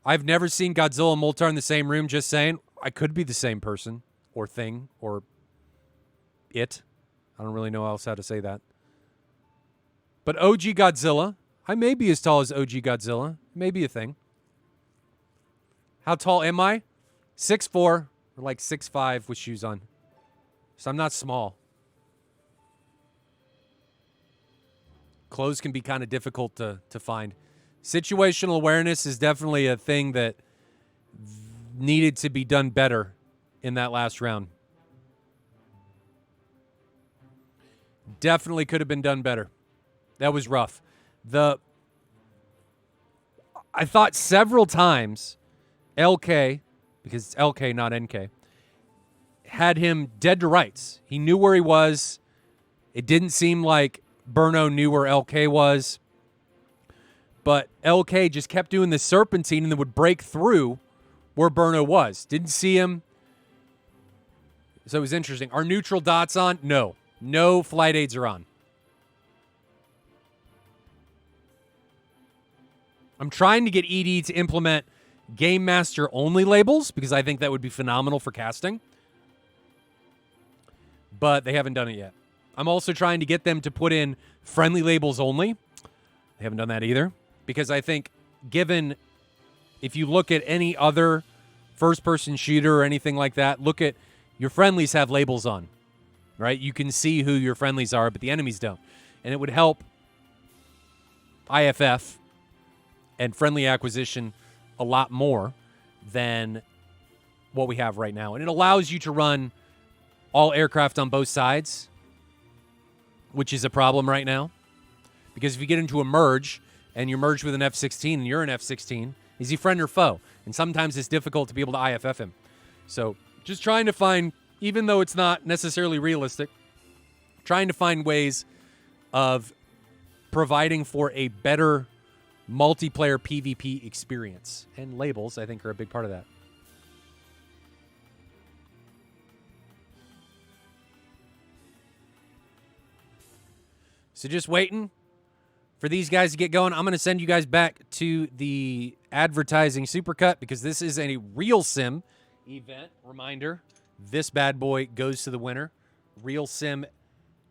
I've never seen Godzilla and Moltar in the same room, just saying. I could be the same person or thing or it. I don't really know else how to say that. But OG Godzilla, I may be as tall as OG Godzilla. Maybe a thing. How tall am I? 6'4", or like 6'5" with shoes on. So I'm not small. Clothes can be kind of difficult to find. Situational awareness is definitely a thing that needed to be done better in that last round. Definitely could have been done better. That was rough. I thought several times LK, because it's LK, not NK, had him dead to rights. He knew where he was. It didn't seem like Burno knew where LK was. But LK just kept doing the serpentine and then would break through where Burno was. Didn't see him. So it was interesting. Are neutral dots on? No. No flight aids are on. I'm trying to get ED to implement Game Master only labels because I think that would be phenomenal for casting. But they haven't done it yet. I'm also trying to get them to put in friendly labels only. They haven't done that either. Because I think given, if you look at any other first-person shooter or anything like that, look at your friendlies have labels on, right? You can see who your friendlies are, but the enemies don't. And it would help IFF and friendly acquisition a lot more than what we have right now. And it allows you to run all aircraft on both sides, which is a problem right now. Because if you get into a merge and you're merged with an F-16 and you're an F-16, is he friend or foe? And sometimes it's difficult to be able to IFF him. So just trying to find, even though it's not necessarily realistic, trying to find ways of providing for a better multiplayer PvP experience. And labels, I think, are a big part of that. So just waiting for these guys to get going. I'm going to send you guys back to the advertising supercut because this is a real sim event. Reminder, this bad boy goes to the winner. Real sim,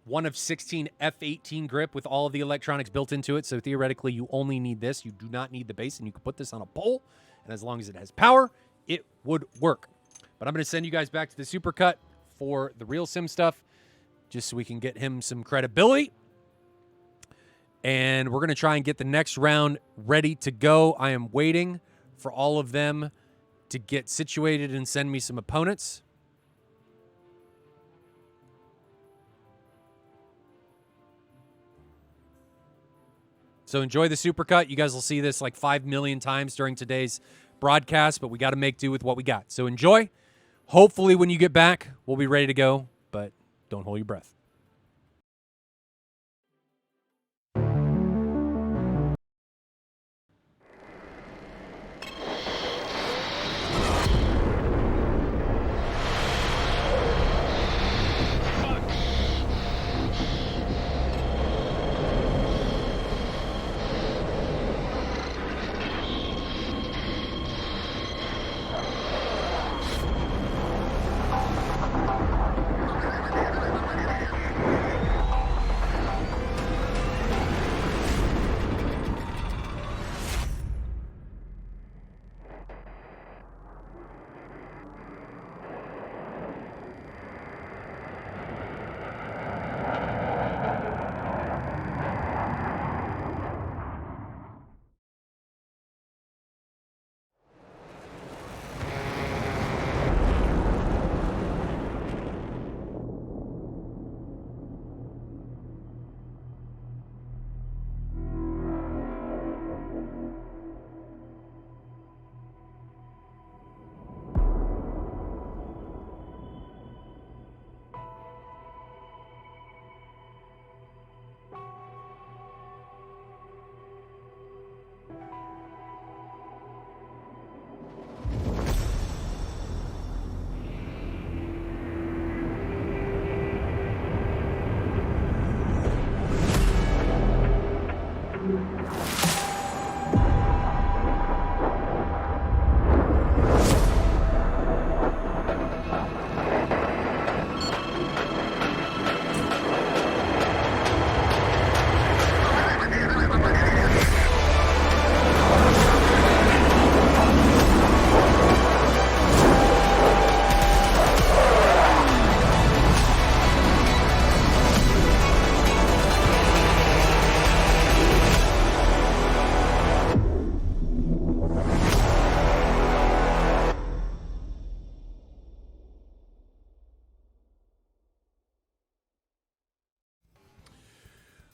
1 of 16 F-18 grip with all of the electronics built into it. So theoretically, you only need this. You do not need the base, and you can put this on a pole. And as long as it has power, it would work. But I'm going to send you guys back to the supercut for the real sim stuff just so we can get him some credibility. And we're going to try and get the next round ready to go. I am waiting for all of them to get situated and send me some opponents. So enjoy the supercut. You guys will see this like 5 million times during today's broadcast, but we got to make do with what we got. So enjoy. Hopefully when you get back, we'll be ready to go, but don't hold your breath.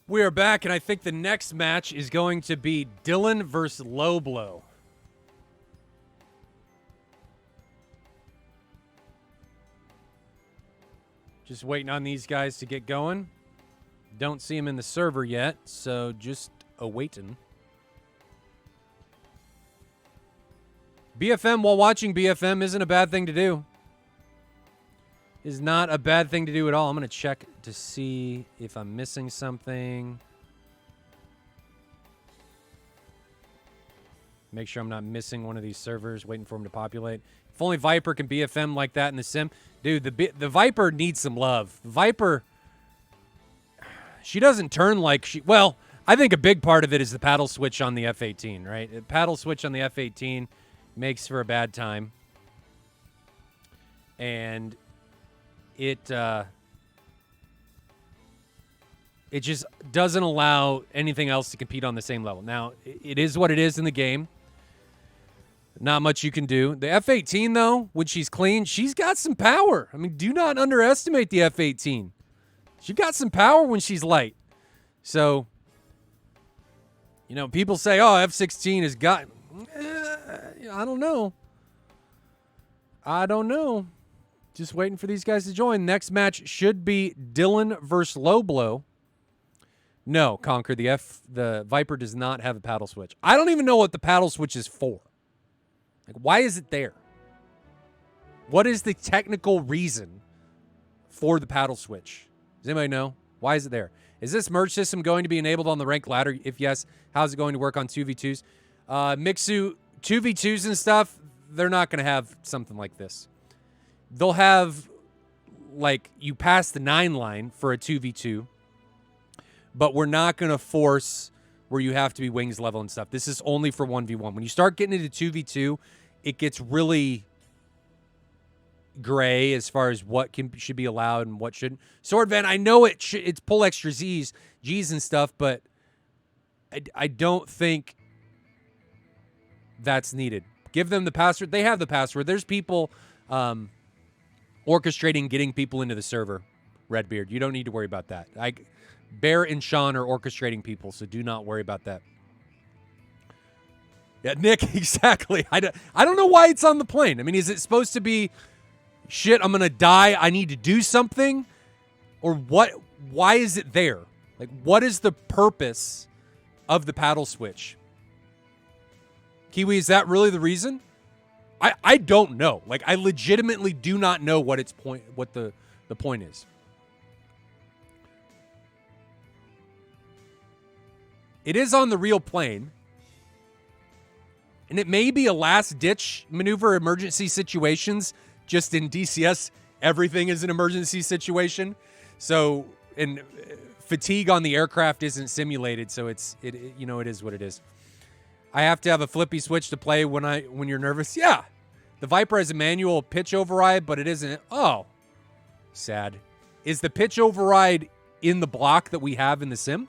We are back, and I think the next match is going to be Dylan versus Low Blow. Just waiting on these guys to get going. Don't see them in the server yet, so just awaiting. BFM while watching BFM isn't a bad thing to do. Is not a bad thing to do at all. I'm going to check to see if I'm missing something. Make sure I'm not missing one of these servers, waiting for them to populate. If only Viper can BFM like that in the sim. Dude, the Viper needs some love. Viper, she doesn't turn like she... Well, I think a big part of it is the paddle switch on the F-18, right? The paddle switch on the F-18 makes for a bad time. And it just doesn't allow anything else to compete on the same level. Now, it is what it is in the game. Not much you can do. The F-18, though, when she's clean, she's got some power. I mean, do not underestimate the F-18. She got some power when she's light. So, you know, people say, oh, F-16 has got... I don't know. I don't know. Just waiting for these guys to join. Next match should be Dylan versus Low Blow. No, Conquer, the Viper does not have a paddle switch. I don't even know what the paddle switch is for. Like, why is it there? What is the technical reason for the paddle switch? Does anybody know? Why is it there? Is this merge system going to be enabled on the rank ladder? If yes, how's it going to work on 2v2s? Mixu 2v2s and stuff, they're not going to have something like this. They'll have, like, you pass the 9 line for a 2v2, but we're not going to force where you have to be wings level and stuff. This is only for 1v1. When you start getting into 2v2, it gets really gray as far as what should be allowed and what shouldn't. Sword Van, I know it's pull extra G's and stuff, but I don't think that's needed. Give them the password. They have the password. There's people orchestrating getting people into the server, Redbeard. You don't need to worry about that. Bear and Sean are orchestrating people, so do not worry about that. Yeah, Nick, exactly. I don't know why it's on the plane. I mean, is it supposed to be, shit, I'm going to die, I need to do something? Or what? Why is it there? Like, what is the purpose of the paddle switch? Kiwi, is that really the reason? I don't know. Like, I legitimately do not know what the point is. It is on the real plane. And it may be a last-ditch maneuver, emergency situations. Just in DCS, everything is an emergency situation. So, and fatigue on the aircraft isn't simulated, so it is what it is. I have to have a flippy switch to play when you're nervous. Yeah. The Viper has a manual pitch override, but it isn't. Oh. Sad. Is the pitch override in the block that we have in the sim?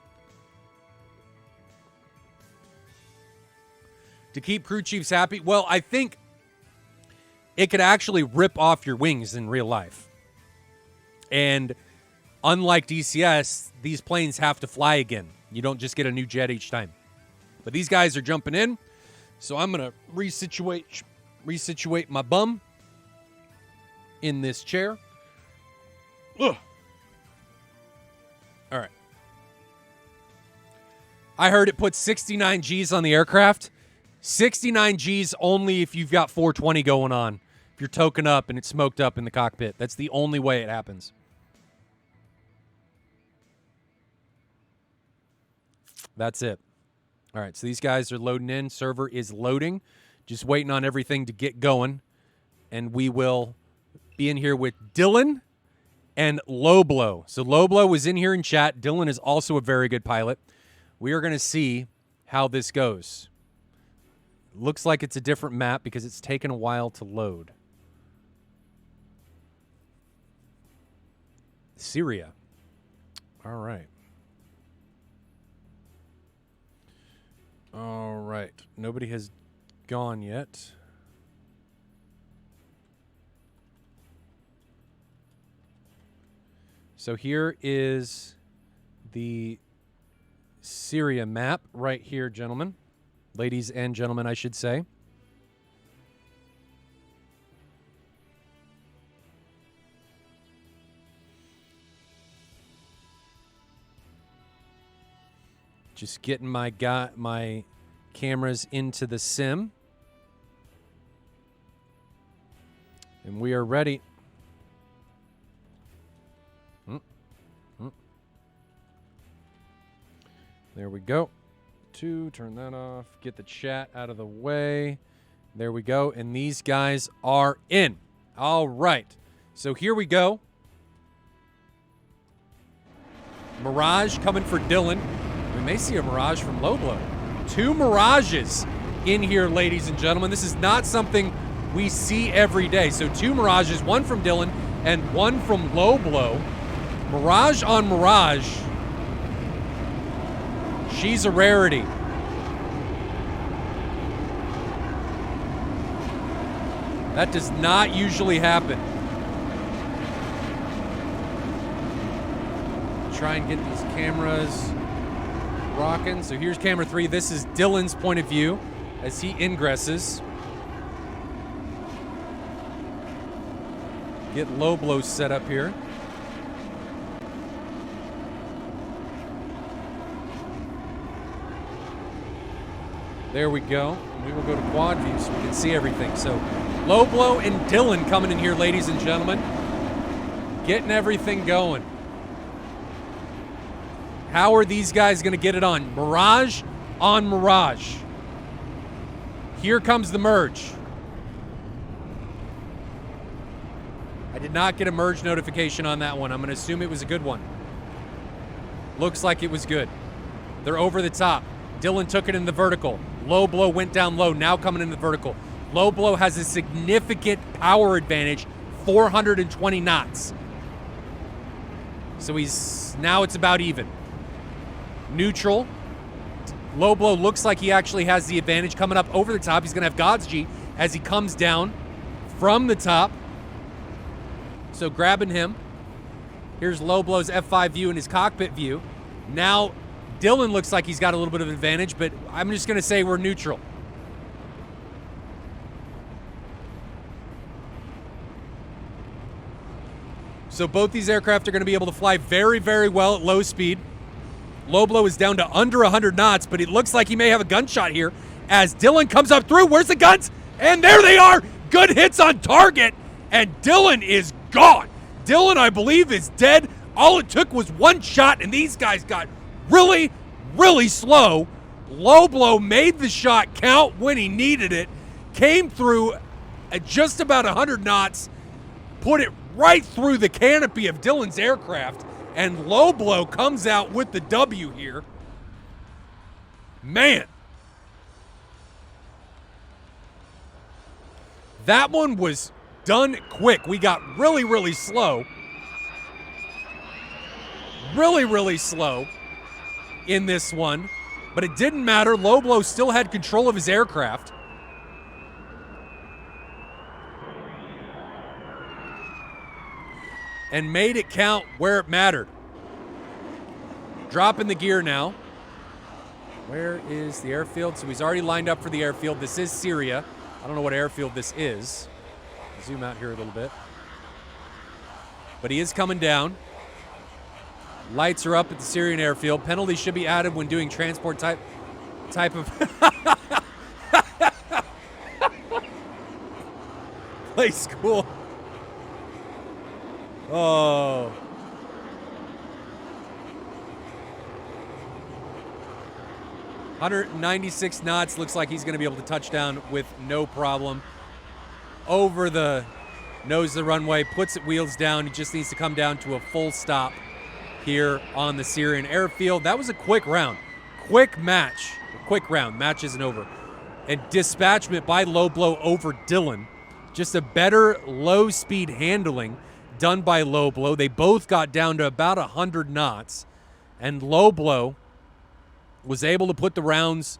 To keep crew chiefs happy? Well, I think it could actually rip off your wings in real life. And unlike DCS, these planes have to fly again. You don't just get a new jet each time. But these guys are jumping in, so I'm going to resituate my bum in this chair. Ugh. All right. I heard it puts 69 Gs on the aircraft. 69 Gs only if you've got 420 going on. If you're token up and it's smoked up in the cockpit. That's the only way it happens. That's it. All right, so these guys are loading in. Server is loading. Just waiting on everything to get going. And we will be in here with Dylan and Low Blow. So Low Blow was in here in chat. Dylan is also a very good pilot. We are going to see how this goes. Looks like it's a different map because it's taken a while to load. Syria. All right. All right. Nobody has gone yet. So here is the Syria map right here, gentlemen. Ladies and gentlemen, I should say. Just getting my cameras into the sim. And we are ready. There we go. Turn that off. Get the chat out of the way. There we go. And these guys are in. All right. So here we go. Mirage coming for Dylan. We may see a Mirage from Low Blow. 2 Mirages in here, ladies and gentlemen. This is not something we see every day. So 2 Mirages, 1 from Dylan and 1 from Low Blow. Mirage on Mirage. She's a rarity. That does not usually happen. Try and get these cameras rocking. So here's camera 3. This is Dylan's point of view as he ingresses. Get Low Blow set up here. There we go. And we will go to quad view so we can see everything. So Low Blow and Dylan coming in here, ladies and gentlemen. Getting everything going. How are these guys going to get it on? Mirage on Mirage. Here comes the merge. I did not get a merge notification on that one. I'm going to assume it was a good one. Looks like it was good. They're over the top. Dylan took it in the vertical. Low Blow went down low, now coming in the vertical. Low Blow has a significant power advantage, 420 knots. So now it's about even. Neutral. Low Blow looks like he actually has the advantage coming up over the top. He's going to have God's G as he comes down from the top. So grabbing him. Here's Low Blow's F5 view and his cockpit view. Now Dylan looks like he's got a little bit of advantage, but I'm just going to say we're neutral. So both these aircraft are going to be able to fly very, very well at low speed. Low Blow is down to under 100 knots, but it looks like he may have a gunshot here as Dylan comes up through. Where's the guns? And there they are. Good hits on target, and Dylan is gone. Dylan, I believe, is dead. All it took was one shot, and these guys got really, really slow. Low Blow made the shot count when he needed it, came through at just about 100 knots, put it right through the canopy of Dylan's aircraft, and Low Blow comes out with the W here. Man. That one was done quick. We got really, really slow. Really, really slow in this one. But it didn't matter. Low Blow still had control of his aircraft. And made it count where it mattered. Dropping the gear now. Where is the airfield? So he's already lined up for the airfield. This is Syria. I don't know what airfield this is. Zoom out here a little bit. But he is coming down. Lights are up at the Syrian airfield. Penalty should be added when doing transport type of play school. Oh. $196 knots. Looks like he's going to be able to touch down with no problem. Over the nose of the runway, puts it wheels down. He just needs to come down to a full stop here on the Syrian airfield. That was a quick round. Quick match. A quick round. Match isn't over. And dispatchment by Low Blow over Dylan. Just a better low-speed handling done by Low Blow. They both got down to about 100 knots. And Low Blow was able to put the rounds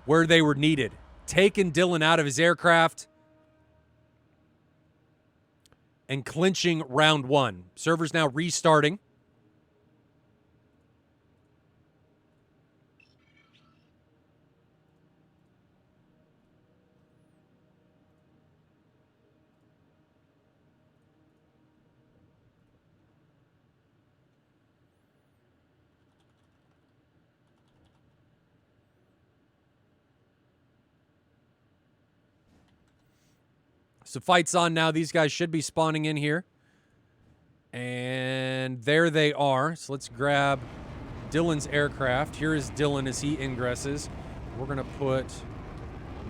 where they were needed. Taking Dylan out of his aircraft and clinching round one. Server's now restarting. So fight's on now. These guys should be spawning in here. And there they are. So let's grab Dylan's aircraft. Here is Dylan as he ingresses. We're going to put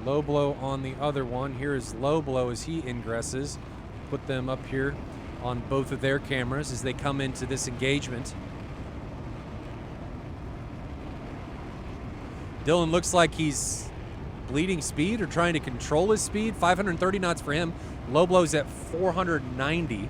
Low Blow on the other one. Here is Low Blow as he ingresses. Put them up here on both of their cameras as they come into this engagement. Dylan looks like he's bleeding speed or trying to control his speed. 530 knots for him. Low Blow's at 490.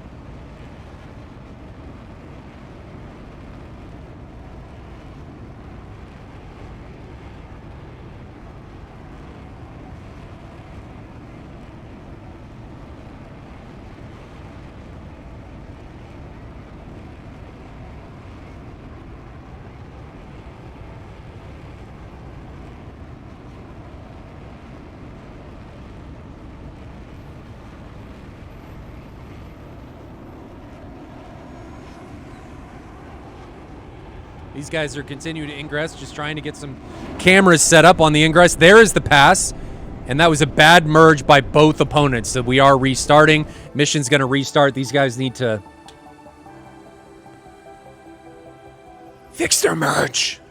These guys are continuing to ingress, just trying to get some cameras set up on the ingress. There is the pass, and that was a bad merge by both opponents. So we are restarting. Mission's going to restart. These guys need to fix their merge.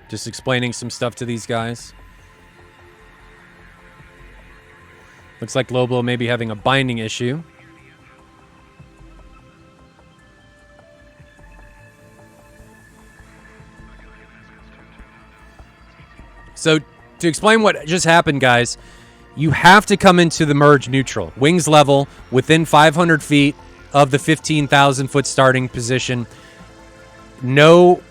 Just explaining some stuff to these guys. Looks like Low Blow may be having a binding issue. So to explain what just happened, guys, you have to come into the merge neutral. Wings level within 500 feet of the 15,000 foot starting position. No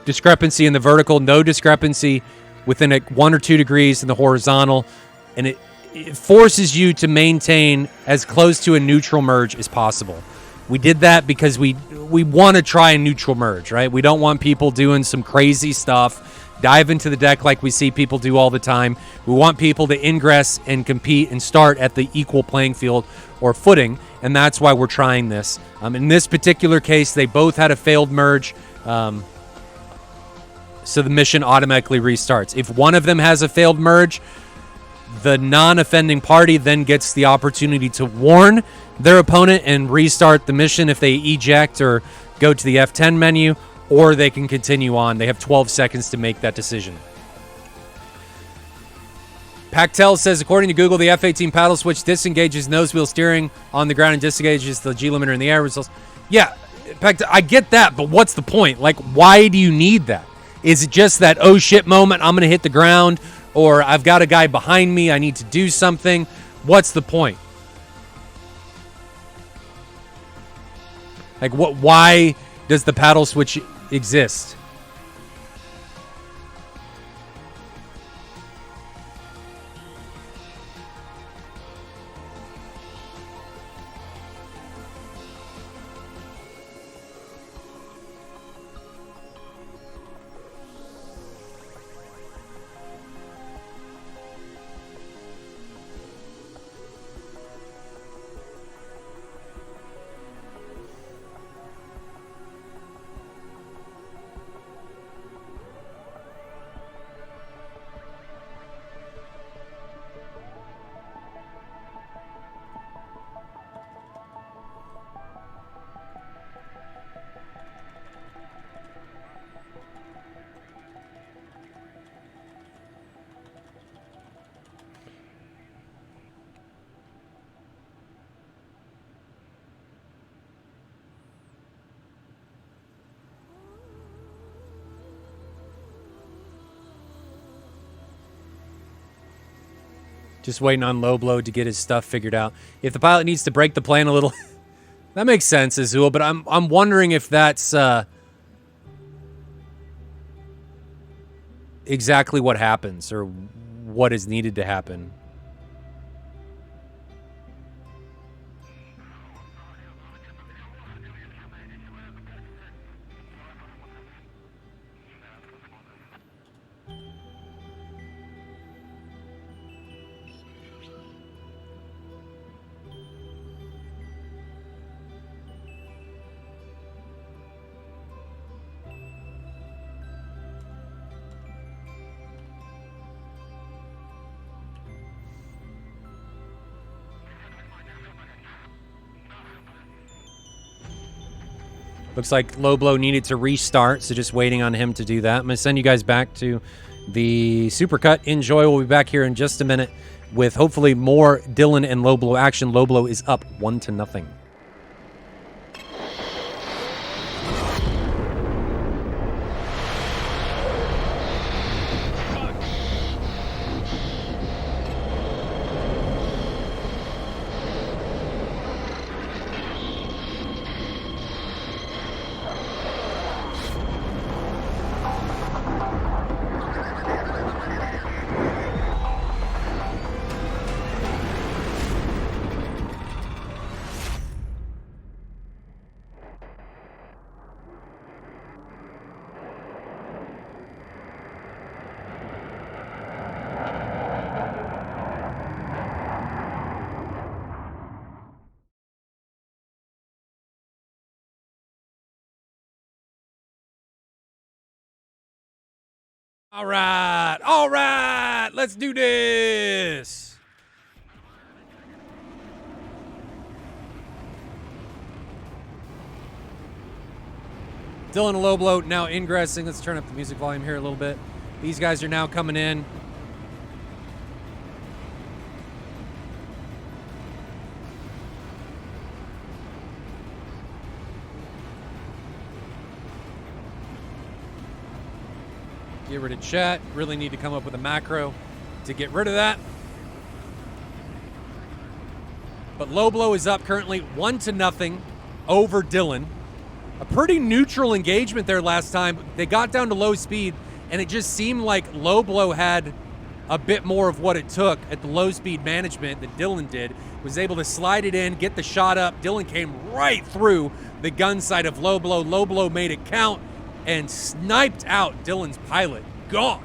discrepancy in the vertical, no discrepancy within 1 or 2 degrees in the horizontal, and it forces you to maintain as close to a neutral merge as possible. We did that because we want to try a neutral merge, right? We don't want people doing some crazy stuff, dive into the deck like we see people do all the time. We want people to ingress and compete and start at the equal playing field or footing, and that's why we're trying this. In this particular case, they both had a failed merge, so the mission automatically restarts. If one of them has a failed merge, the non-offending party then gets the opportunity to warn their opponent and restart the mission if they eject or go to the F10 menu, or they can continue on. They have 12 seconds to make that decision. Pactel says, according to Google, the F-18 paddle switch disengages nose wheel steering on the ground and disengages the G limiter in the air. Results. Yeah, Pactel, I get that, but what's the point? Like, why do you need that? Is it just that, oh shit moment, I'm going to hit the ground, or I've got a guy behind me, I need to do something? What's the point? Like, why does the paddle switch exist? Just waiting on Low Blow to get his stuff figured out. If the pilot needs to break the plane a little, that makes sense, Azul. But I'm wondering if that's exactly what happens or what is needed to happen. Looks like Low Blow needed to restart, so just waiting on him to do that. I'm going to send you guys back to the Supercut. Enjoy. We'll be back here in just a minute with hopefully more Dylan and Low Blow action. Low Blow is up 1-0. All right, let's do this. Dylan and Low Blow now ingressing. Let's turn up the music volume here a little bit. These guys are now coming in. Get rid of chat. Really need to come up with a macro to get rid of that. But Low Blow is up currently 1-0 over Dylan. A pretty neutral engagement there last time. They got down to low speed, and it just seemed like Low Blow had a bit more of what it took at the low speed management that Dylan did. Was able to slide it in, get the shot up. Dylan came right through the gun sight of Low Blow. Low Blow made it count and sniped out Dylan's pilot. Gone.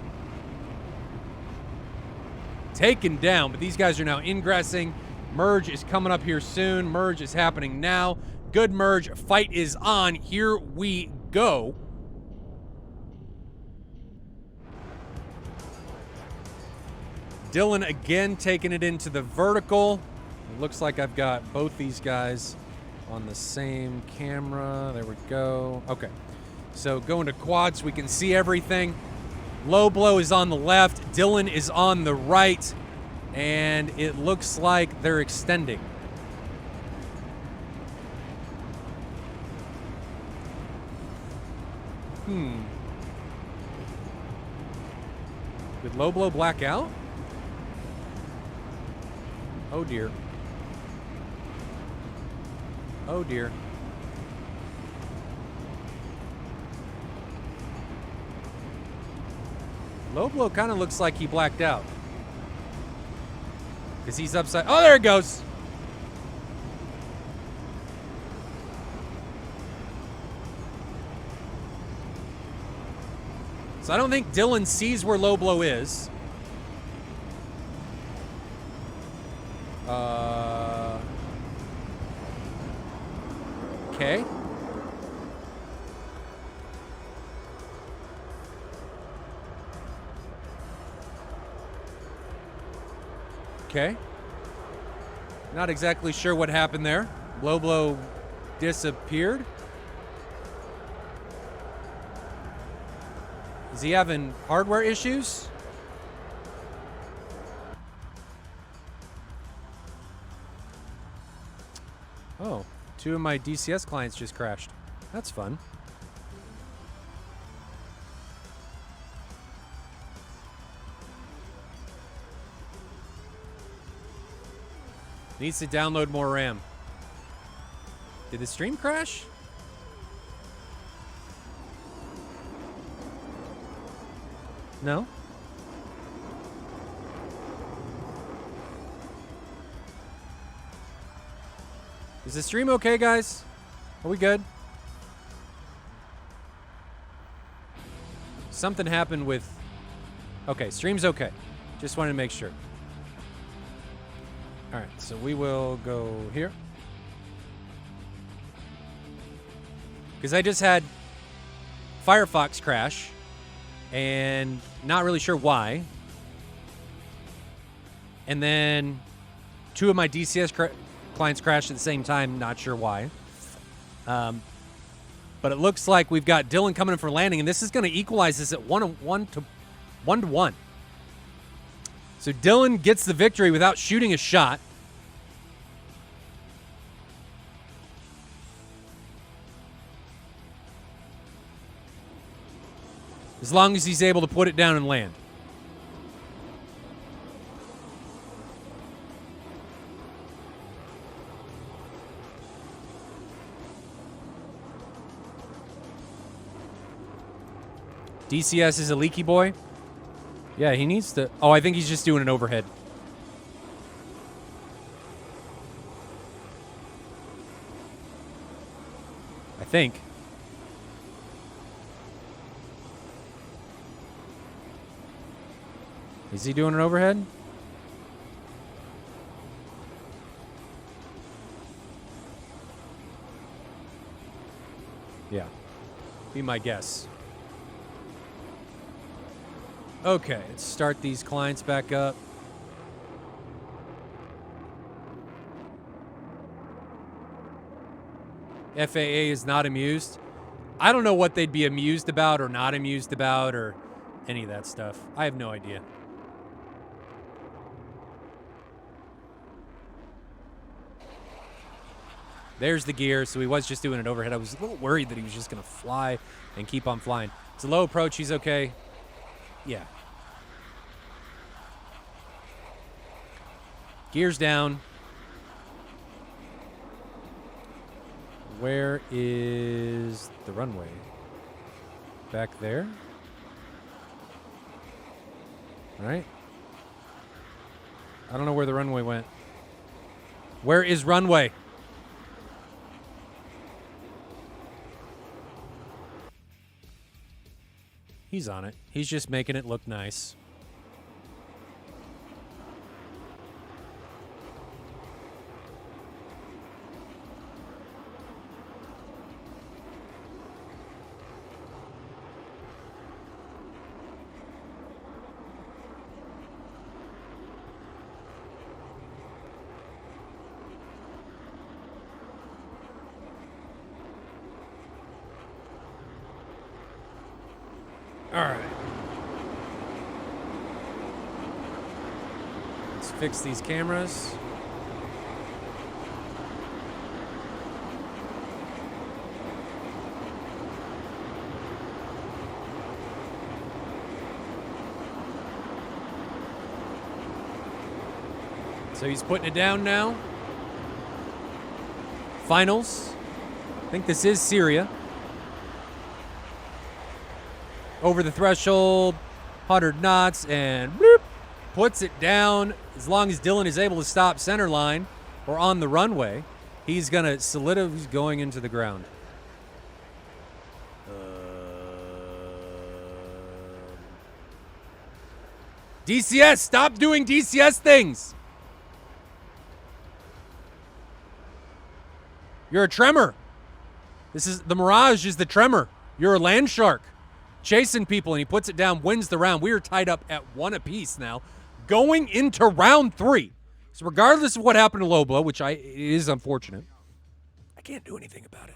Taken down, but these guys are now ingressing. Merge is coming up here soon. Merge is happening now. Good merge. Fight is on. Here we go. Dylan again taking it into the vertical. It looks like I've got both these guys on the same camera. There we go. Okay. So going to quad so we can see everything. Low Blow is on the left. Dylan is on the right. And it looks like they're extending. Did Low Blow black out? Oh dear. Oh dear. Low Blow kind of looks like he blacked out. Because he's upside. Oh, there it goes. So I don't think Dylan sees where Low Blow is. Okay. Okay. Not exactly sure what happened there. Low Blow disappeared. Is he having hardware issues? Oh, 2 of my DCS clients just crashed. That's fun. Needs to download more RAM. Did the stream crash? No? Is the stream okay, guys? Are we good? Something happened with... Okay, stream's okay. Just wanted to make sure. All right, so we will go here. Because I just had Firefox crash, and not really sure why. And then 2 of my DCS clients crashed at the same time, not sure why. But it looks like we've got Dylan coming in for landing, and this is going to equalize this at 1 to 1. So Dylan gets the victory without shooting a shot. As long as he's able to put it down and land. DCS is a leaky boy. Yeah, he needs to... Oh, I think he's just doing an overhead. I think. Is he doing an overhead? Yeah. Be my guess. Okay, let's start these clients back up. FAA is not amused. I don't know what they'd be amused about or not amused about or any of that stuff. I have no idea. There's the gear, so he was just doing an overhead. I was a little worried that he was just going to fly and keep on flying. It's a low approach. He's okay. Yeah. Gears down. Where is the runway? Back there? All right. I don't know where the runway went. Where is runway? He's on it. He's just making it look nice. All right. Let's fix these cameras. So he's putting it down now. Finals. I think this is Syria. Over the threshold, 100 knots, and bloop, puts it down. As long as Dylan is able to stop center line or on the runway, he's going to solidify. He's going into the ground. DCS, stop doing DCS things. You're a tremor. This is the Mirage is the tremor. You're a land shark. Chasing people, and he puts it down, wins the round. We are tied up at 1 apiece now, going into round 3. So regardless of what happened to Low Blow, which it is unfortunate, I can't do anything about it.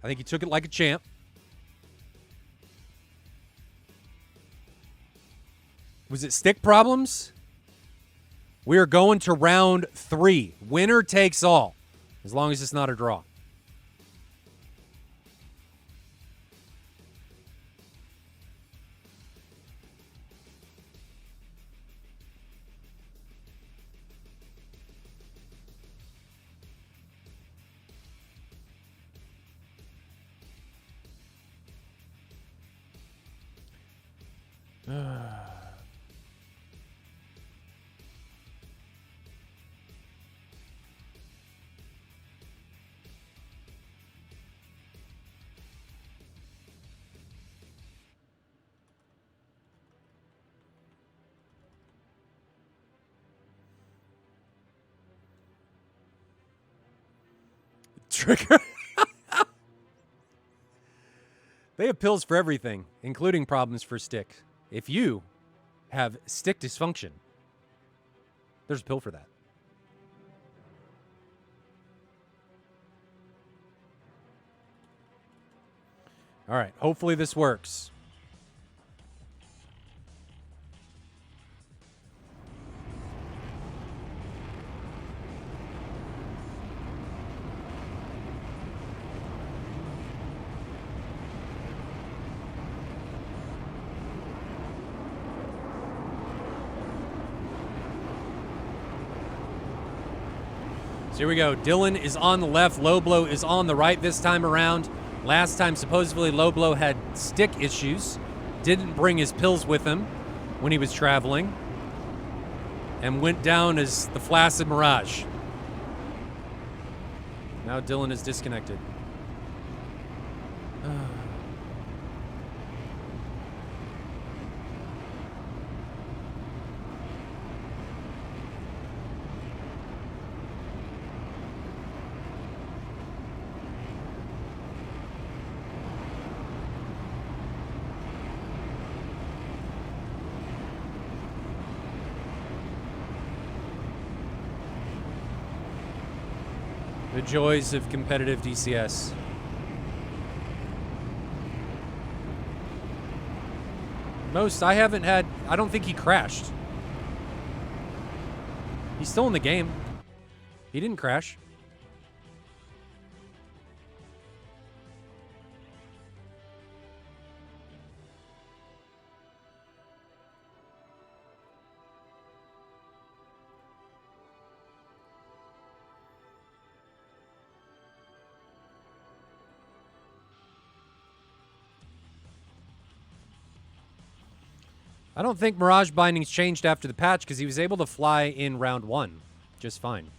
I think he took it like a champ. Was it stick problems? We are going to round 3. Winner takes all, as long as it's not a draw. trigger. They have pills for everything, including problems for stick. If you have stick dysfunction, there's a pill for that. All right, hopefully this works. So here we go. Dylan is on the left. Low Blow is on the right this time around. Last time, supposedly, Low Blow had stick issues. Didn't bring his pills with him when he was traveling. And went down as the Flaccid Mirage. Now Dylan is disconnected. The joys of competitive DCS. I don't think he crashed. He's still in the game. He didn't crash. I don't think Mirage bindings changed after the patch because he was able to fly in round 1 just fine.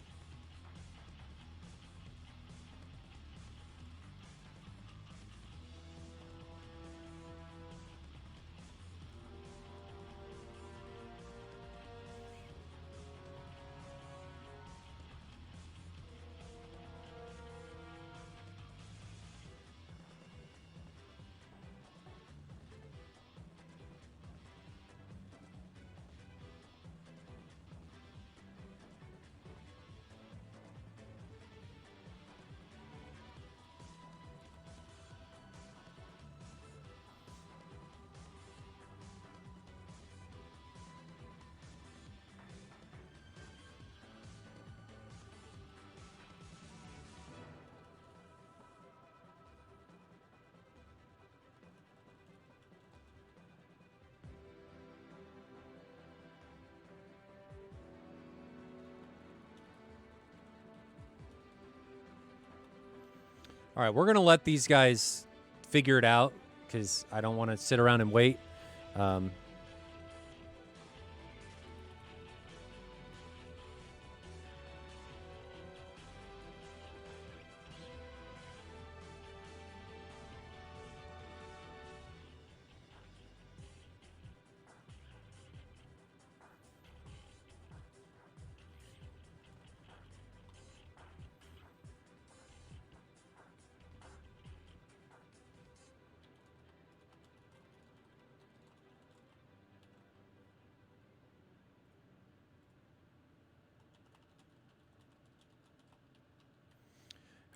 All right, we're going to let these guys figure it out because I don't want to sit around and wait.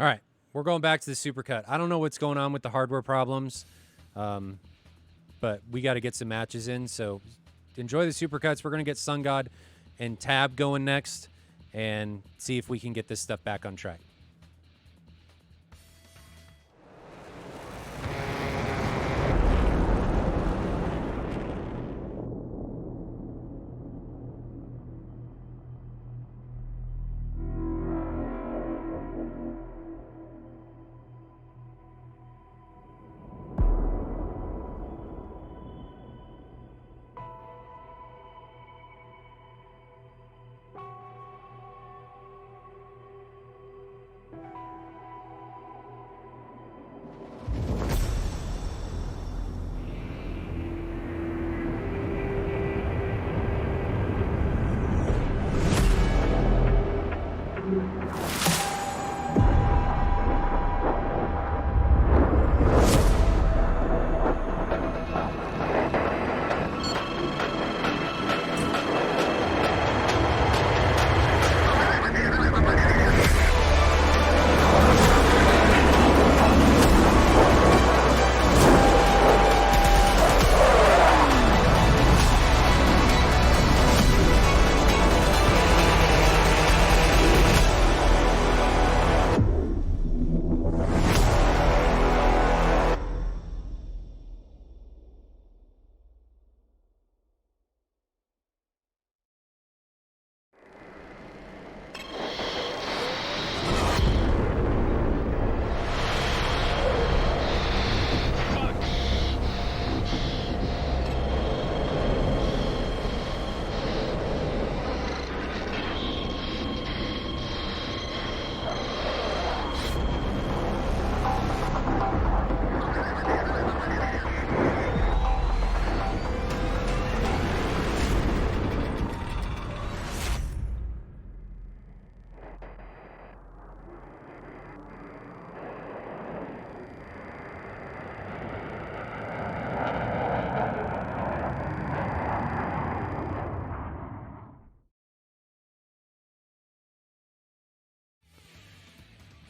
All right, we're going back to the supercut. I don't know what's going on with the hardware problems, but we got to get some matches in. So enjoy the supercuts. We're going to get Sun God and Tab going next and see if we can get this stuff back on track.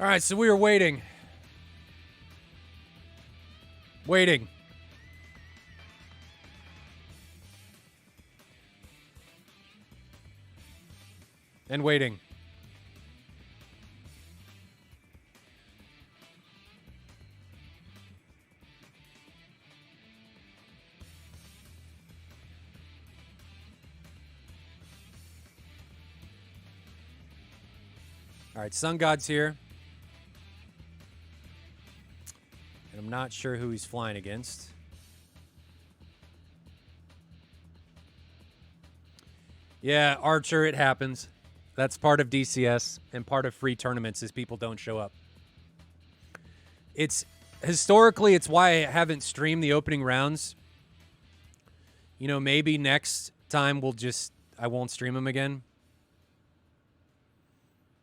All right, so we were waiting. Waiting. And waiting. All right, Sun God's here. And I'm not sure who he's flying against. Yeah, Archer, it happens. That's part of DCS and part of free tournaments is people don't show up. It's historically, it's why I haven't streamed the opening rounds. You know, maybe next time I won't stream them again.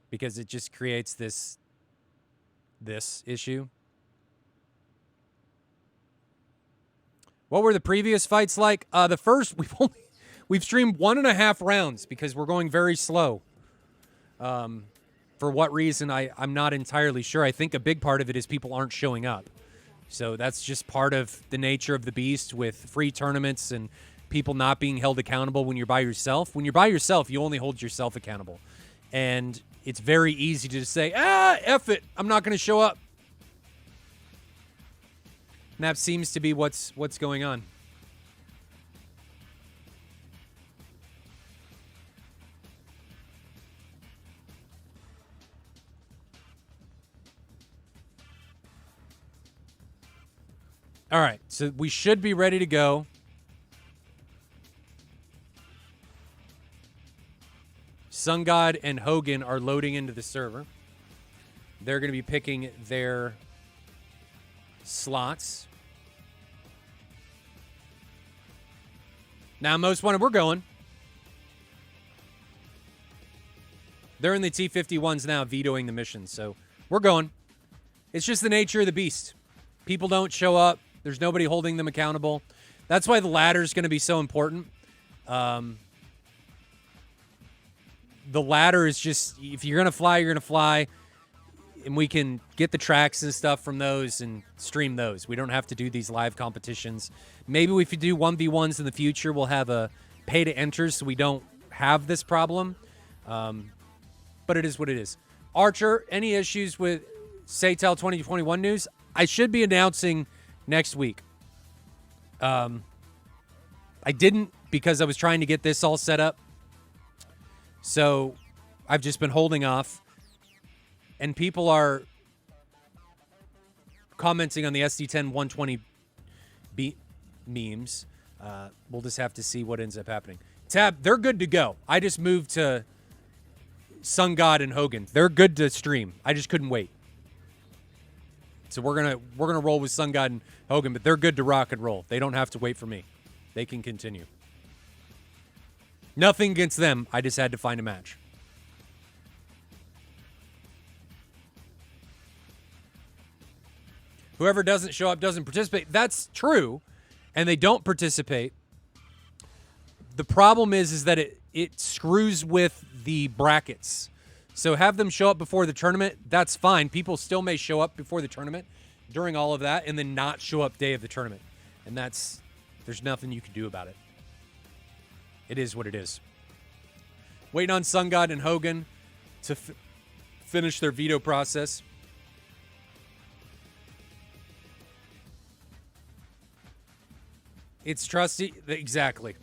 Because it just creates this issue. What were the previous fights like? The first, we've streamed 1.5 rounds because we're going very slow. For what reason, I'm not entirely sure. I think a big part of it is people aren't showing up. So that's just part of the nature of the beast with free tournaments and people not being held accountable when you're by yourself. When you're by yourself, you only hold yourself accountable. And it's very easy to just say, F it, I'm not going to show up. And that seems to be what's going on. All right, so we should be ready to go. Sun God and Hogan are loading into the server. They're going to be picking their slots. Now, most wanted, we're going. They're in the T-51s now, vetoing the mission, so we're going. It's just the nature of the beast. People don't show up. There's nobody holding them accountable. That's why the ladder is going to be so important. The ladder is just, if you're going to fly, you're going to fly. And we can get the tracks and stuff from those and stream those. We don't have to do these live competitions. Maybe if you do 1v1s in the future, we'll have a pay to enter so we don't have this problem. But it is what it is. Archer, any issues with Saytel 2021 news? I should be announcing next week. I didn't because I was trying to get this all set up. So I've just been holding off. And people are commenting on the SD10 120 memes. We'll just have to see what ends up happening. Tab, they're good to go. I just moved to Sun God and Hogan. They're good to stream. I just couldn't wait. So we're gonna roll with Sun God and Hogan, but they're good to rock and roll. They don't have to wait for me. They can continue. Nothing against them. I just had to find a match. Whoever doesn't show up doesn't participate. That's true, and they don't participate. The problem is that it screws with the brackets. So have them show up before the tournament. That's fine. People still may show up before the tournament during all of that and then not show up day of the tournament. And there's nothing you can do about it. It is what it is. Waiting on Sun God and Hogan to finish their veto process. It's trusty. Exactly.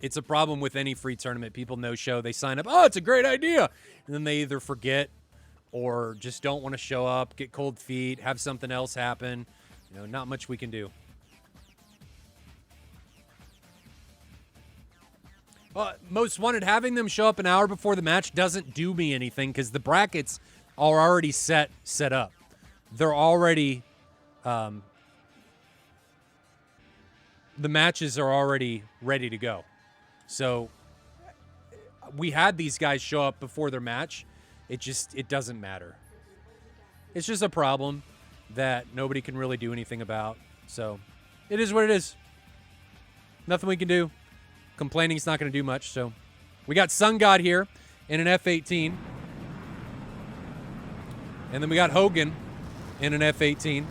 It's a problem with any free tournament. People no-show. They sign up. Oh, it's a great idea. And then they either forget or just don't want to show up, get cold feet, have something else happen. You know, not much we can do. Most wanted, having them show up an hour before the match doesn't do me anything because the brackets are already set up. They're already... the matches are already ready to go. So we had these guys show up before their match. It doesn't matter. It's just a problem that nobody can really do anything about. So it is what it is. Nothing we can do. Complaining's not going to do much. So we got Sun God here in an F-18. And then we got Hogan in an F-18.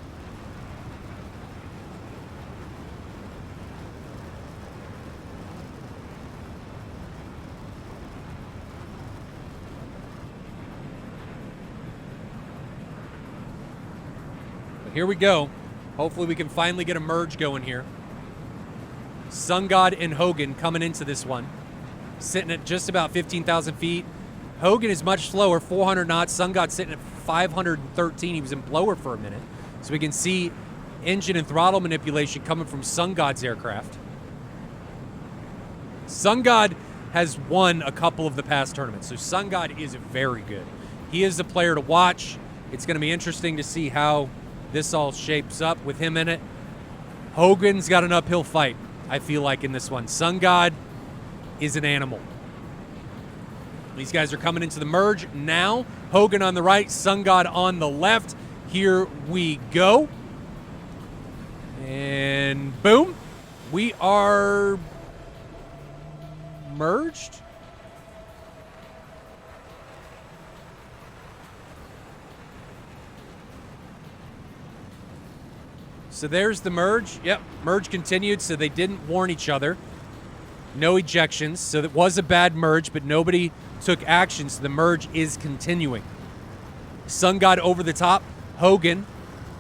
But here we go. Hopefully we can finally get a merge going here. Sun God and Hogan coming into this one. Sitting at just about 15,000 feet. Hogan is much slower, 400 knots. Sun God sitting at 513. He was in blower for a minute. So we can see engine and throttle manipulation coming from Sun God's aircraft. Sun God has won a couple of the past tournaments. So Sun God is very good. He is the player to watch. It's going to be interesting to see how this all shapes up with him in it. Hogan's got an uphill fight, I feel like, in this one. Sun God is an animal. These guys are coming into the merge now. Hogan on the right, Sun God on the left. Here we go. And boom. We are merged. So there's the merge. Yep, merge continued, so they didn't warn each other. No ejections, so it was a bad merge, but nobody took action, so the merge is continuing. Sun God over the top. Hogan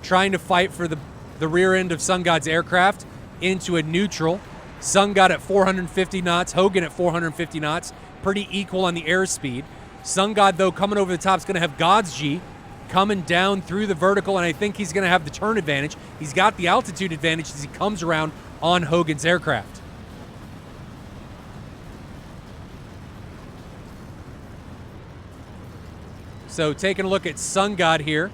trying to fight for the rear end of Sun God's aircraft into a neutral. Sun God at 450 knots. Hogan at 450 knots. Pretty equal on the airspeed. Sun God, though, coming over the top is going to have God's G coming down through the vertical, and I think he's going to have the turn advantage. He's got the altitude advantage as he comes around on Hogan's aircraft. So taking a look at Sun God here.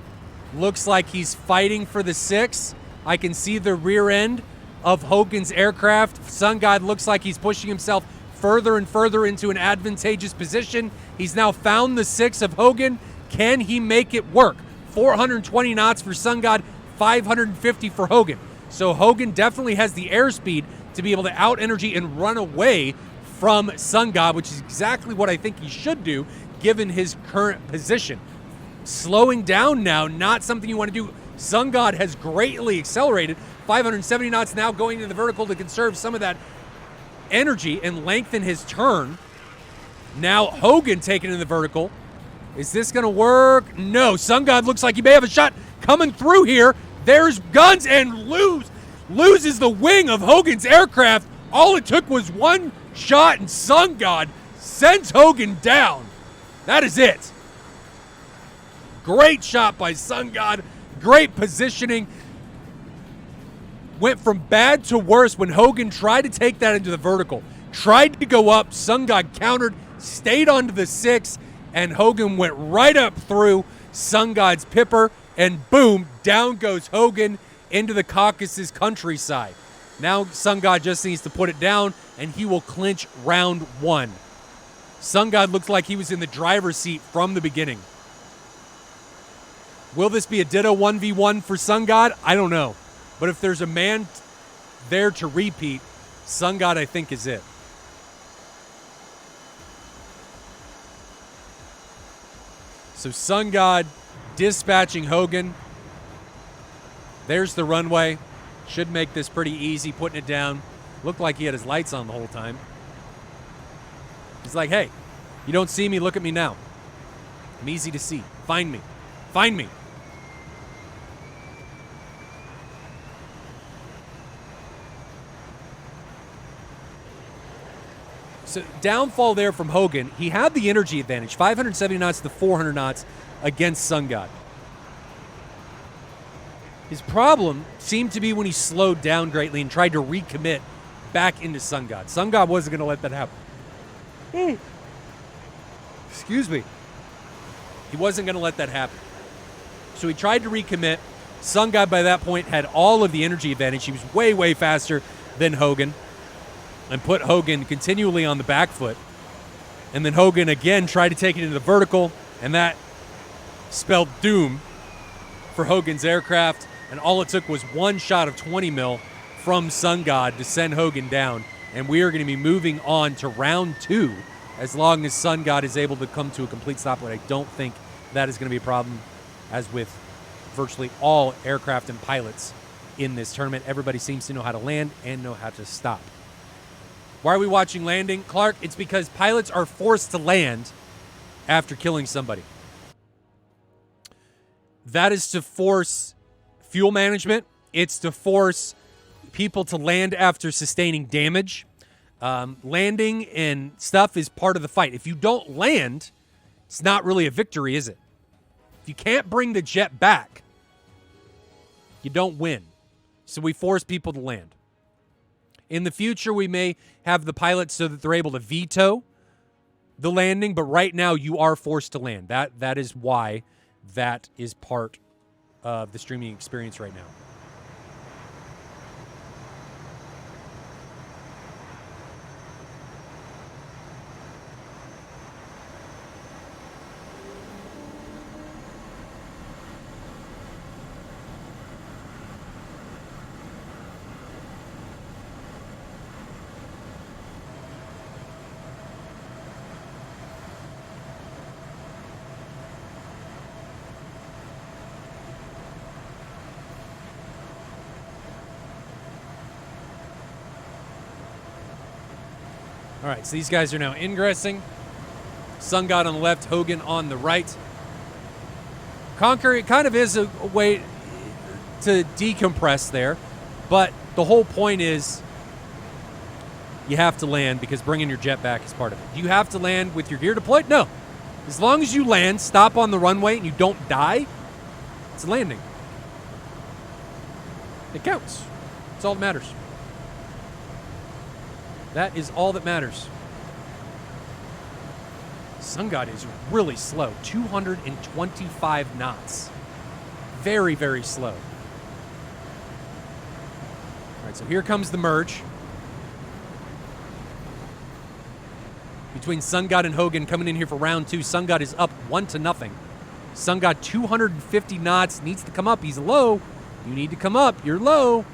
Looks like he's fighting for the 6. I can see the rear end of Hogan's aircraft. Sun God looks like he's pushing himself further and further into an advantageous position. He's now found the 6 of Hogan. Can he make it work? 420 knots for Sun God, 550 for Hogan. So Hogan definitely has the airspeed to be able to out-energy and run away from Sun God, which is exactly what I think he should do given his current position. Slowing down now, not something you want to do. Sun God has greatly accelerated. 570 knots now going into the vertical to conserve some of that energy and lengthen his turn. Now Hogan taking in the vertical. Is this going to work? No. Sun God looks like he may have a shot coming through here. There's guns and loses the wing of Hogan's aircraft. All it took was one shot and Sun God sends Hogan down. That is it. Great shot by Sun God. Great positioning. Went from bad to worse when Hogan tried to take that into the vertical. Tried to go up. Sun God countered. Stayed onto the 6. And Hogan went right up through Sun God's pipper. And boom, down goes Hogan into the Caucasus countryside. Now Sun God just needs to put it down, and he will clinch round 1. Sun God looks like he was in the driver's seat from the beginning. Will this be a ditto 1v1 for Sun God? I don't know. But if there's a man there to repeat, Sun God, I think, is it. So Sun God dispatching Hogan. There's the runway. Should make this pretty easy, putting it down. Looked like he had his lights on the whole time. He's like, hey, you don't see me, look at me now. I'm easy to see. Find me. Find me. So downfall there from Hogan. He had the energy advantage, 570 knots to 400 knots against Sun God. His problem seemed to be when he slowed down greatly and tried to recommit back into Sun God. Sun God wasn't going to let that happen. Excuse me. He wasn't going to let that happen. So he tried to recommit. Sun God by that point had all of the energy advantage. He was way, way faster than Hogan and put Hogan continually on the back foot. And then Hogan again tried to take it into the vertical, and that spelled doom for Hogan's aircraft. And all it took was one shot of 20 mil from Sun God to send Hogan down. And we are going to be moving on to round 2 as long as Sun God is able to come to a complete stop. But I don't think that is going to be a problem. as with virtually all aircraft and pilots in this tournament. Everybody seems to know how to land and know how to stop. Why are we watching landing, Clark? It's because pilots are forced to land after killing somebody. That is to force fuel management. It's to force people to land after sustaining damage. Landing and stuff is part of the fight. If you don't land, it's not really a victory, is it? If you can't bring the jet back, you don't win. So we force people to land. In the future, we may have the pilots so that they're able to veto the landing, but right now you are forced to land. That is why that is part of the streaming experience right now. All right, so these guys are now ingressing. Sun God on the left, Hogan on the right. Conquer, it kind of is a way to decompress there, but the whole point is you have to land because bringing your jet back is part of it. Do you have to land with your gear deployed? No. As long as you land, stop on the runway, and you don't die, it's a landing. It counts. That's all that matters. That is all that matters. Sun God is really slow. 225 knots. Very, very slow. All right, so here comes the merge between Sun God and Hogan coming in here for round two. Sun God is up 1-0. Sun God 250 knots, needs to come up. He's low. You need to come up. You're low.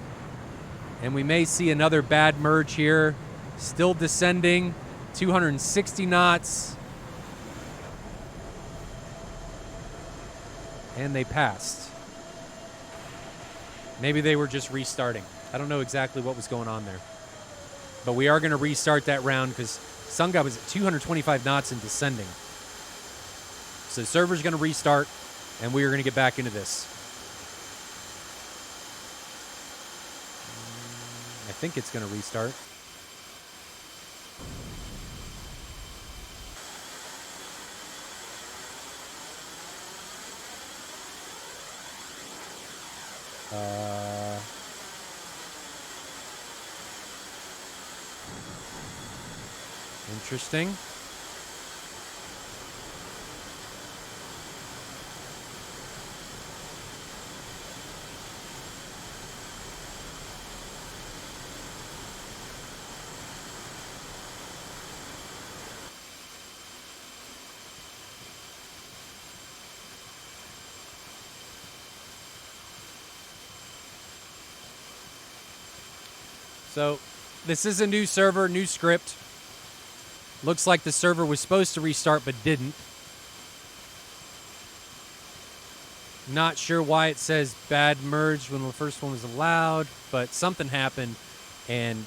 And we may see another bad merge here. Still descending, 260 knots. And they passed. Maybe they were just restarting. I don't know exactly what was going on there. But we are going to restart that round because Sun God was at 225 knots and descending. So the server's going to restart, and we are going to get back into this. I think it's going to restart. Interesting. So this is a new server, new script. Looks like the server was supposed to restart but didn't. Not sure why it says bad merge when the first one was allowed, but something happened and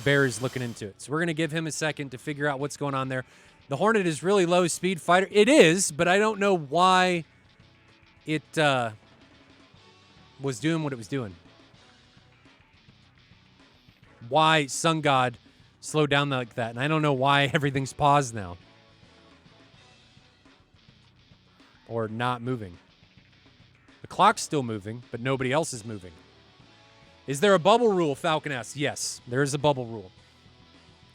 Bear is looking into it. So we're going to give him a second to figure out what's going on there. The Hornet is really low speed fighter. It is, but I don't know why it was doing what it was doing. Why Sun God slowed down like that. And I don't know why everything's paused now. Or not moving. The clock's still moving, but nobody else is moving. Is there a bubble rule, Falcon asks? Yes, there is a bubble rule.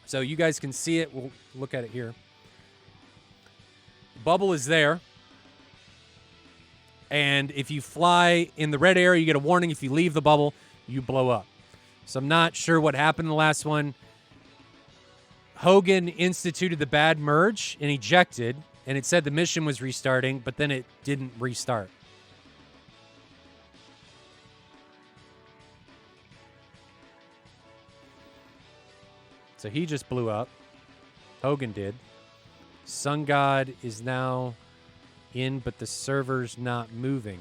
So you guys can see it. We'll look at it here. Bubble is there. And if you fly in the red area, you get a warning. If you leave the bubble, you blow up. So I'm not sure what happened in the last one. Hogan instituted the bad merge and ejected, and it said the mission was restarting, but then it didn't restart. So he just blew up. Hogan did. Sun God is now In, but the server's not moving.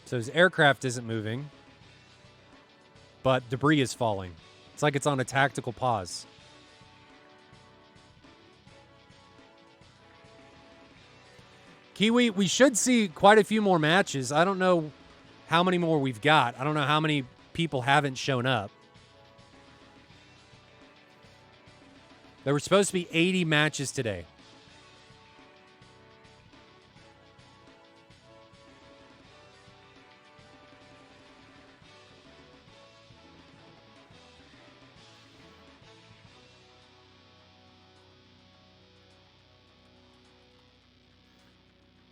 So his aircraft isn't moving, but debris is falling. It's like it's on a tactical pause. Kiwi, we should see quite a few more matches. I don't know how many more we've got. I don't know how many people haven't shown up. There were supposed to be 80 matches today.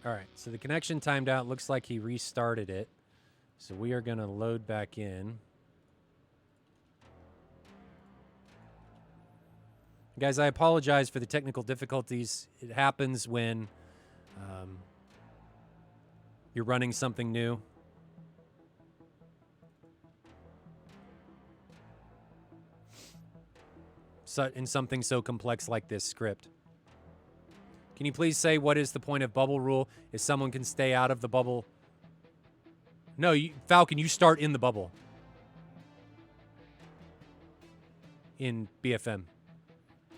All right, so the connection timed out. Looks like he restarted it. So we are going to load back in. Guys, I apologize for the technical difficulties. It happens when you're running something new. So, in something so complex like this script. Can you please say what is the point of bubble rule? If someone can stay out of the bubble. No, Falcon, you start in the bubble. In BFM.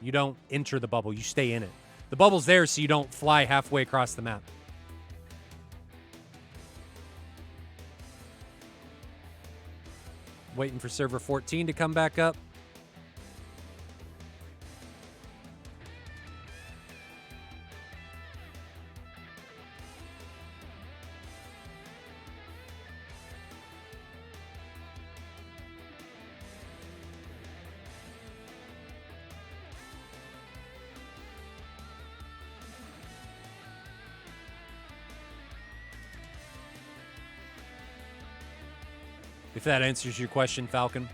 You don't enter the bubble, you stay in it. The bubble's there so you don't fly halfway across the map. Waiting for server 14 to come back up. If that answers your question, Falcon.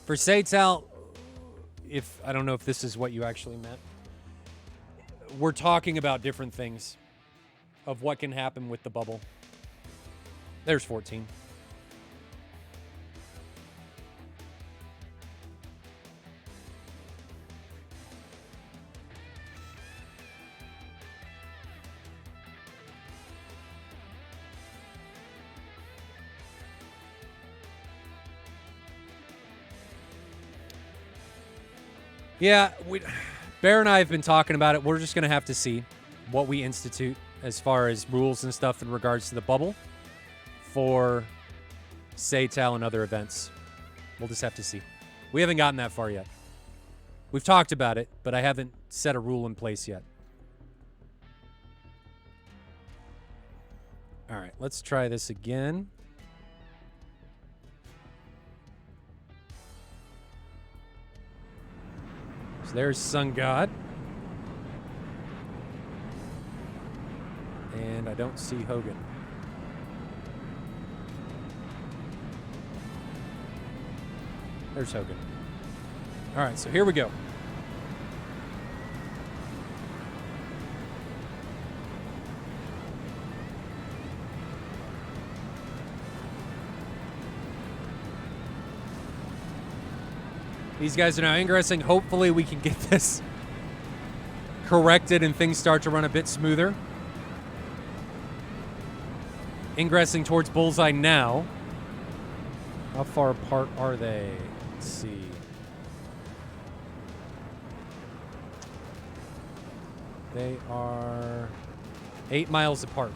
For Saytal, I don't know if this is what you actually meant. We're talking about different things of what can happen with the bubble. There's 14. Yeah, Bear and I have been talking about it. We're just going to have to see what we institute as far as rules and stuff in regards to the bubble for Saytal and other events. We'll just have to see. We haven't gotten that far yet. We've talked about it, but I haven't set a rule in place yet. All right, let's try this again. So there's Sun God. And I don't see Hogan. There's Hogan. All right, so here we go. These guys are now ingressing. Hopefully we can get this corrected and things start to run a bit smoother. Ingressing towards Bullseye now. How far apart are they? Let's see. They are 8 miles apart.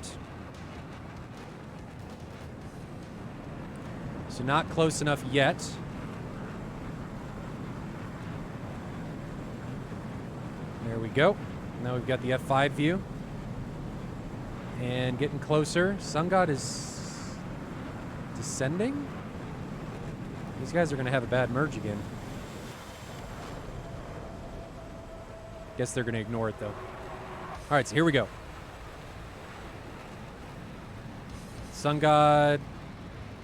So not close enough yet. There we go. Now we've got the F5 view. And getting closer. Sun God is descending. These guys are going to have a bad merge again. Guess they're going to ignore it, though. All right, so here we go. Sun God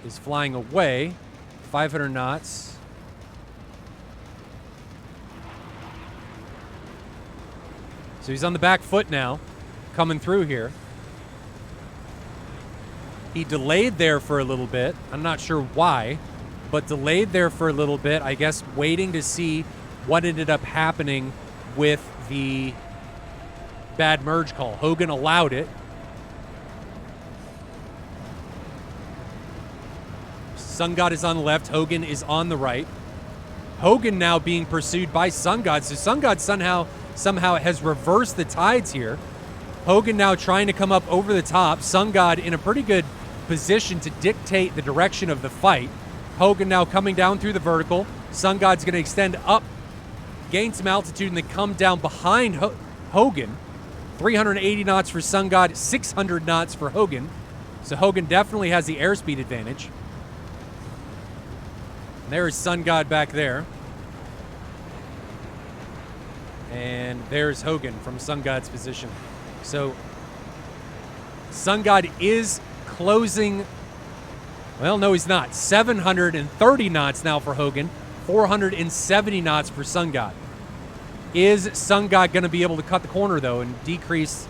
is flying away. 500 knots. So he's on the back foot now, coming through here. He delayed there for a little bit. I'm not sure why, but delayed there for a little bit. I guess waiting to see what ended up happening with the bad merge call. Hogan allowed it. Sun God is on the left. Hogan is on the right. Hogan now being pursued by Sun God. So Sun God somehow has reversed the tides here. Hogan now trying to come up over the top. Sun God in a pretty good position to dictate the direction of the fight. Hogan now coming down through the vertical. Sun God's going to extend up, gain some altitude, and then come down behind Hogan. 380 knots for Sun God, 600 knots for Hogan. So Hogan definitely has the airspeed advantage. There is Sun God back there. And there's Hogan from Sun God's position. So Sun God is closing. Well, no, he's not. 730 knots now for Hogan. 470 knots for Sun God. Is Sun God going to be able to cut the corner, though, and decrease?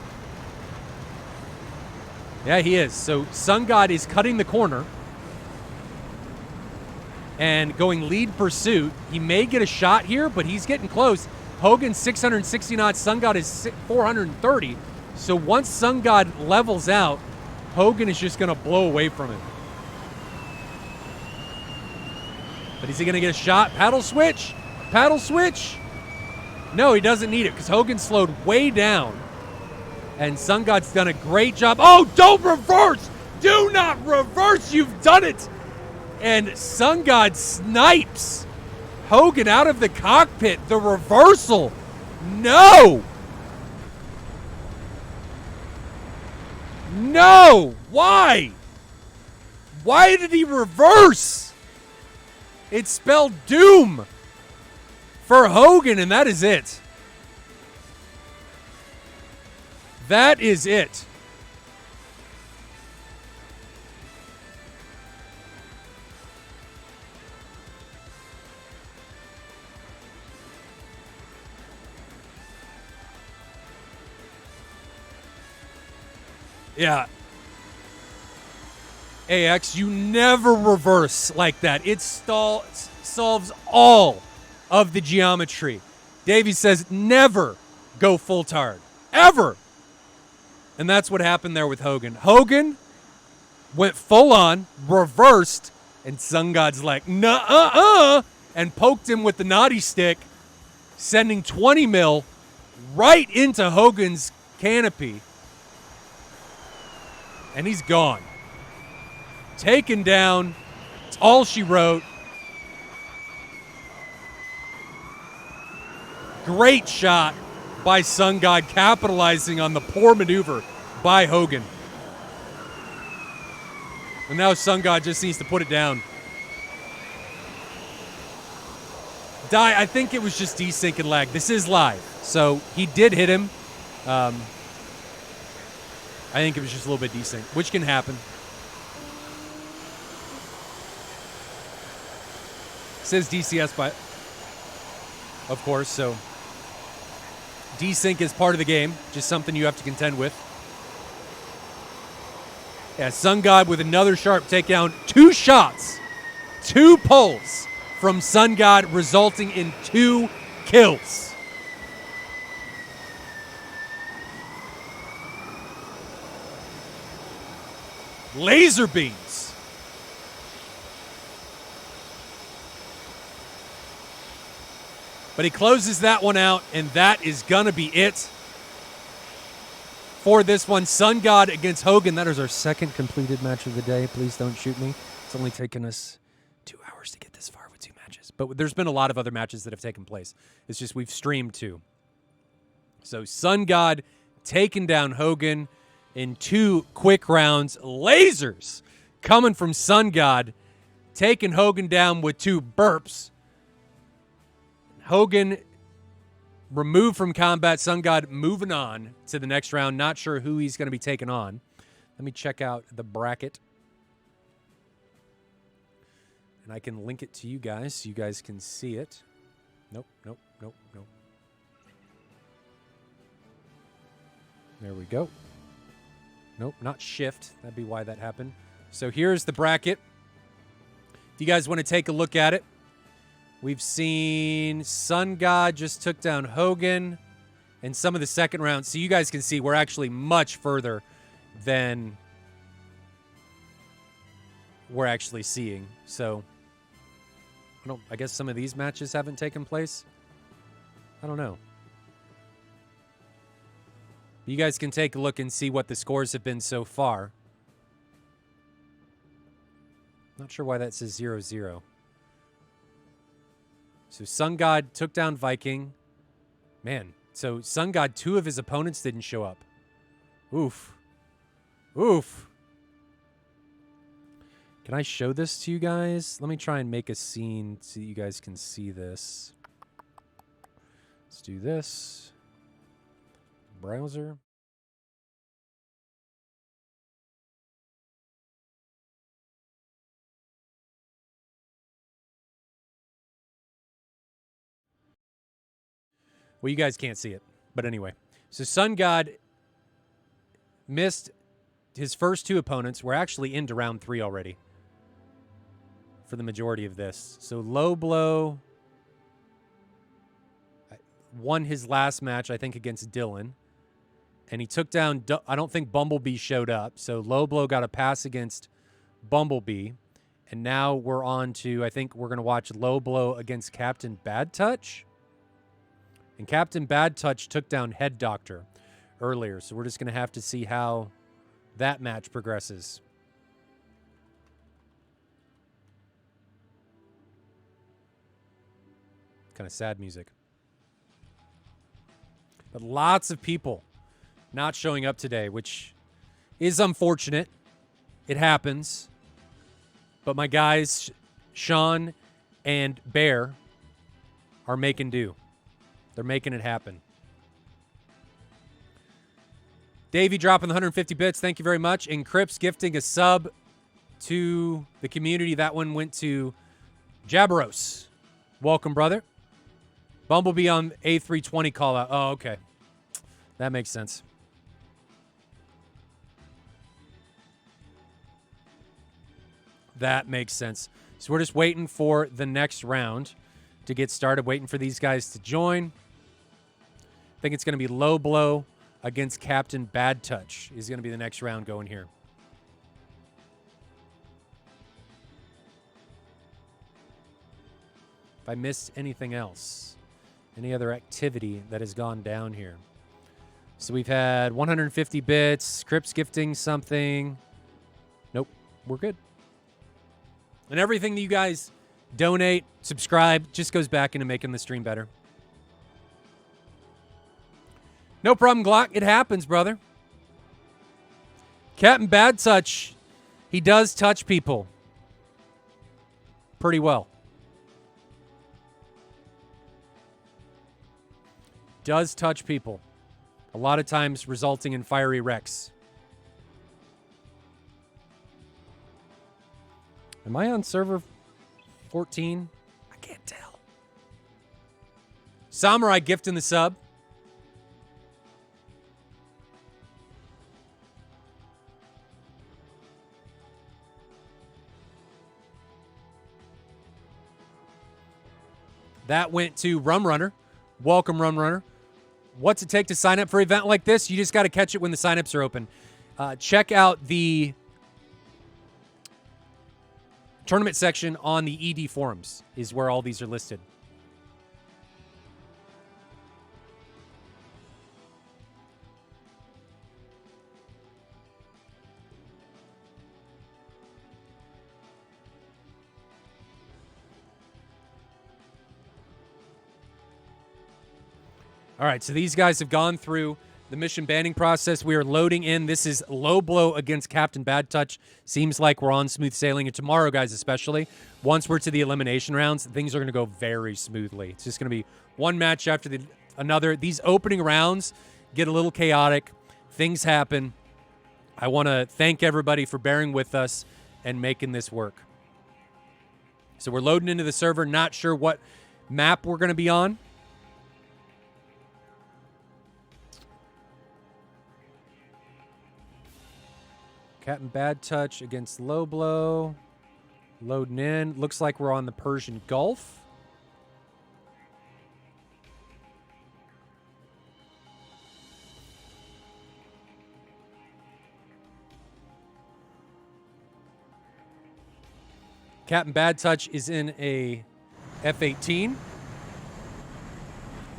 Yeah, he is. So Sun God is cutting the corner and going lead pursuit. He may get a shot here, but he's getting close. Hogan 660 knots. Sun God is 430. So once Sun God levels out, Hogan is just going to blow away from him. But is he going to get a shot? Paddle switch? Paddle switch? No, he doesn't need it because Hogan slowed way down. And Sun God's done a great job. Oh, don't reverse! Do not reverse! You've done it! And Sun God snipes Hogan out of the cockpit. The reversal. No! No! Why? Why did he reverse? It spelled doom for Hogan, and that is it. That is it. Yeah. AX, you never reverse like that. It solves all of the geometry. Davey says never go full tard. Ever. And that's what happened there with Hogan. Hogan went full on, reversed, and Sun God's like, nuh-uh-uh, and poked him with the naughty stick, sending 20 mil right into Hogan's canopy. And he's gone. Taken down. It's all she wrote. Great shot by Sun God, capitalizing on the poor maneuver by Hogan. And now Sun God just needs to put it down. I think it was just desync and lag. This is live. So he did hit him. I think it was just a little bit desync, which can happen. It says DCS, but of course, so desync is part of the game, just something you have to contend with. Yeah, Sun God with another sharp takedown. 2 shots, 2 pulls from Sun God, resulting in 2 kills. Laser beams. But he closes that one out, and that is going to be it for this one. Sun God against Hogan. That is our second completed match of the day. Please don't shoot me. It's only taken us 2 hours to get this far with 2 matches. But there's been a lot of other matches that have taken place. It's just we've streamed 2. So Sun God taking down Hogan in 2 quick rounds. Lasers coming from Sun God, taking Hogan down with 2 burps. Hogan removed from combat. Sun God moving on to the next round. Not sure who he's going to be taking on. Let me check out the bracket. And I can link it to you guys so you guys can see it. Nope, nope, nope, nope. There we go. Nope, not shift. That'd be why that happened. So here's the bracket. If you guys want to take a look at it, we've seen Sun God just took down Hogan in some of the second rounds. So you guys can see we're actually much further than we're actually seeing. So I guess some of these matches haven't taken place. I don't know. You guys can take a look and see what the scores have been so far. Not sure why that says 0-0. So Sun God took down Viking. Man, so Sun God, 2 of his opponents didn't show up. Oof. Oof. Can I show this to you guys? Let me try and make a scene so you guys can see this. Let's do this. Browser. Well, you guys can't see it, but anyway. So Sun God missed his first 2 opponents. We're actually into round 3 already for the majority of this. So Low Blow won his last match, I think, against Dylan. And he took down, I don't think Bumblebee showed up. So Low Blow got a pass against Bumblebee. And now we're on to, I think we're going to watch Low Blow against Captain Bad Touch. And Captain Bad Touch took down Head Doctor earlier. So we're just going to have to see how that match progresses. Kind of sad music. But lots of people not showing up today, which is unfortunate. It happens. But my guys, Sean and Bear, are making do. They're making it happen. Davey dropping the 150 bits. Thank you very much. And Crips gifting a sub to the community. That one went to Jabberos. Welcome, brother. Bumblebee on A320 call out. Oh, okay. That makes sense. That makes sense. So we're just waiting for the next round to get started, waiting for these guys to join. I think it's going to be Low Blow against Captain Bad Touch is going to be the next round going here. If I missed anything else, any other activity that has gone down here. So we've had 150 bits, Crips gifting something. Nope, we're good. And everything that you guys donate, subscribe, just goes back into making the stream better. No problem, Glock. It happens, brother. Captain Bad Touch, he does touch people pretty well. Does touch people. A lot of times resulting in fiery wrecks. Am I on server 14? I can't tell. Samurai gifting the sub. That went to Rum Runner. Welcome, Rum Runner. What's it take to sign up for an event like this? You just got to catch it when the signups are open. Check out the tournament section on the ED forums is where all these are listed. All right, so these guys have gone through the mission banning process. We are loading in. This is Low Blow against Captain Bad Touch. Seems like we're on smooth sailing. And tomorrow, guys, especially, once we're to the elimination rounds, things are going to go very smoothly. It's just going to be one match after another. These opening rounds get a little chaotic. Things happen. I want to thank everybody for bearing with us and making this work. So we're loading into the server. Not sure what map we're going to be on. Captain Bad Touch against Low Blow. Loading in. Looks like we're on the Persian Gulf. Captain Bad Touch is in a F-18.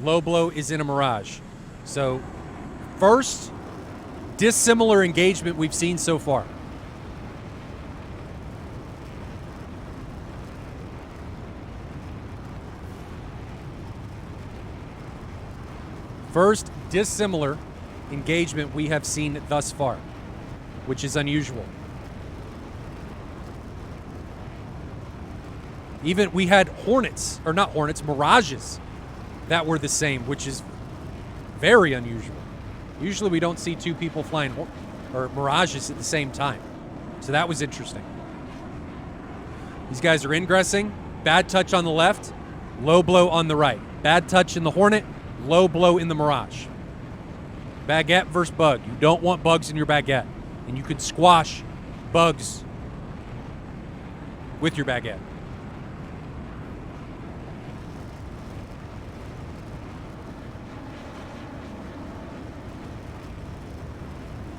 Low Blow is in a Mirage. So, first dissimilar engagement we've seen so far. First dissimilar engagement we have seen thus far, which is unusual. Even we had Hornets, or not Hornets, Mirages that were the same, which is very unusual. Usually we don't see two people flying or Mirages at the same time. So that was interesting. These guys are ingressing. Bad Touch on the left, Low Blow on the right. Bad Touch in the Hornet, Low Blow in the Mirage. Baguette versus Bug. You don't want bugs in your baguette. And you can squash bugs with your baguette.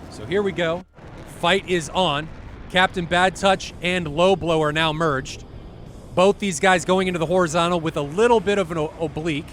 So here we go. Fight is on. Captain Bad Touch and Low Blow are now merged. Both these guys going into the horizontal with a little bit of an oblique.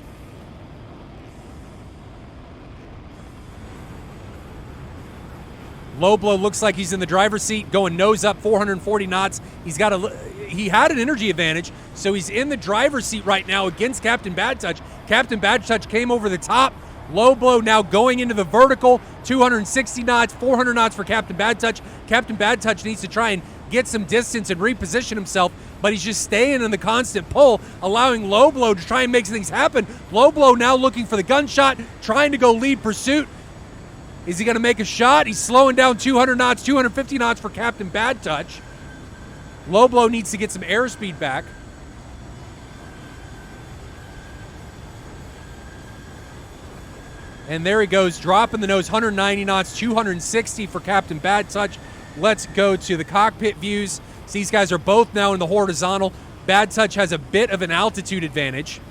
Low Blow looks like he's in the driver's seat, going nose up, 440 knots. He had an energy advantage, so he's in the driver's seat right now against Captain Bad Touch. Captain Bad Touch came over the top. Low Blow now going into the vertical, 260 knots, 400 knots for Captain Bad Touch. Captain Bad Touch needs to try and get some distance and reposition himself, but he's just staying in the constant pull, allowing Low Blow to try and make things happen. Low Blow now looking for the gunshot, trying to go lead pursuit. Is he going to make a shot? He's slowing down 200 knots, 250 knots for Captain Bad Touch. Low Blow needs to get some airspeed back. And there he goes, dropping the nose, 190 knots, 260 for Captain Bad Touch. Let's go to the cockpit views. So these guys are both now in the horizontal. Bad Touch has a bit of an altitude advantage.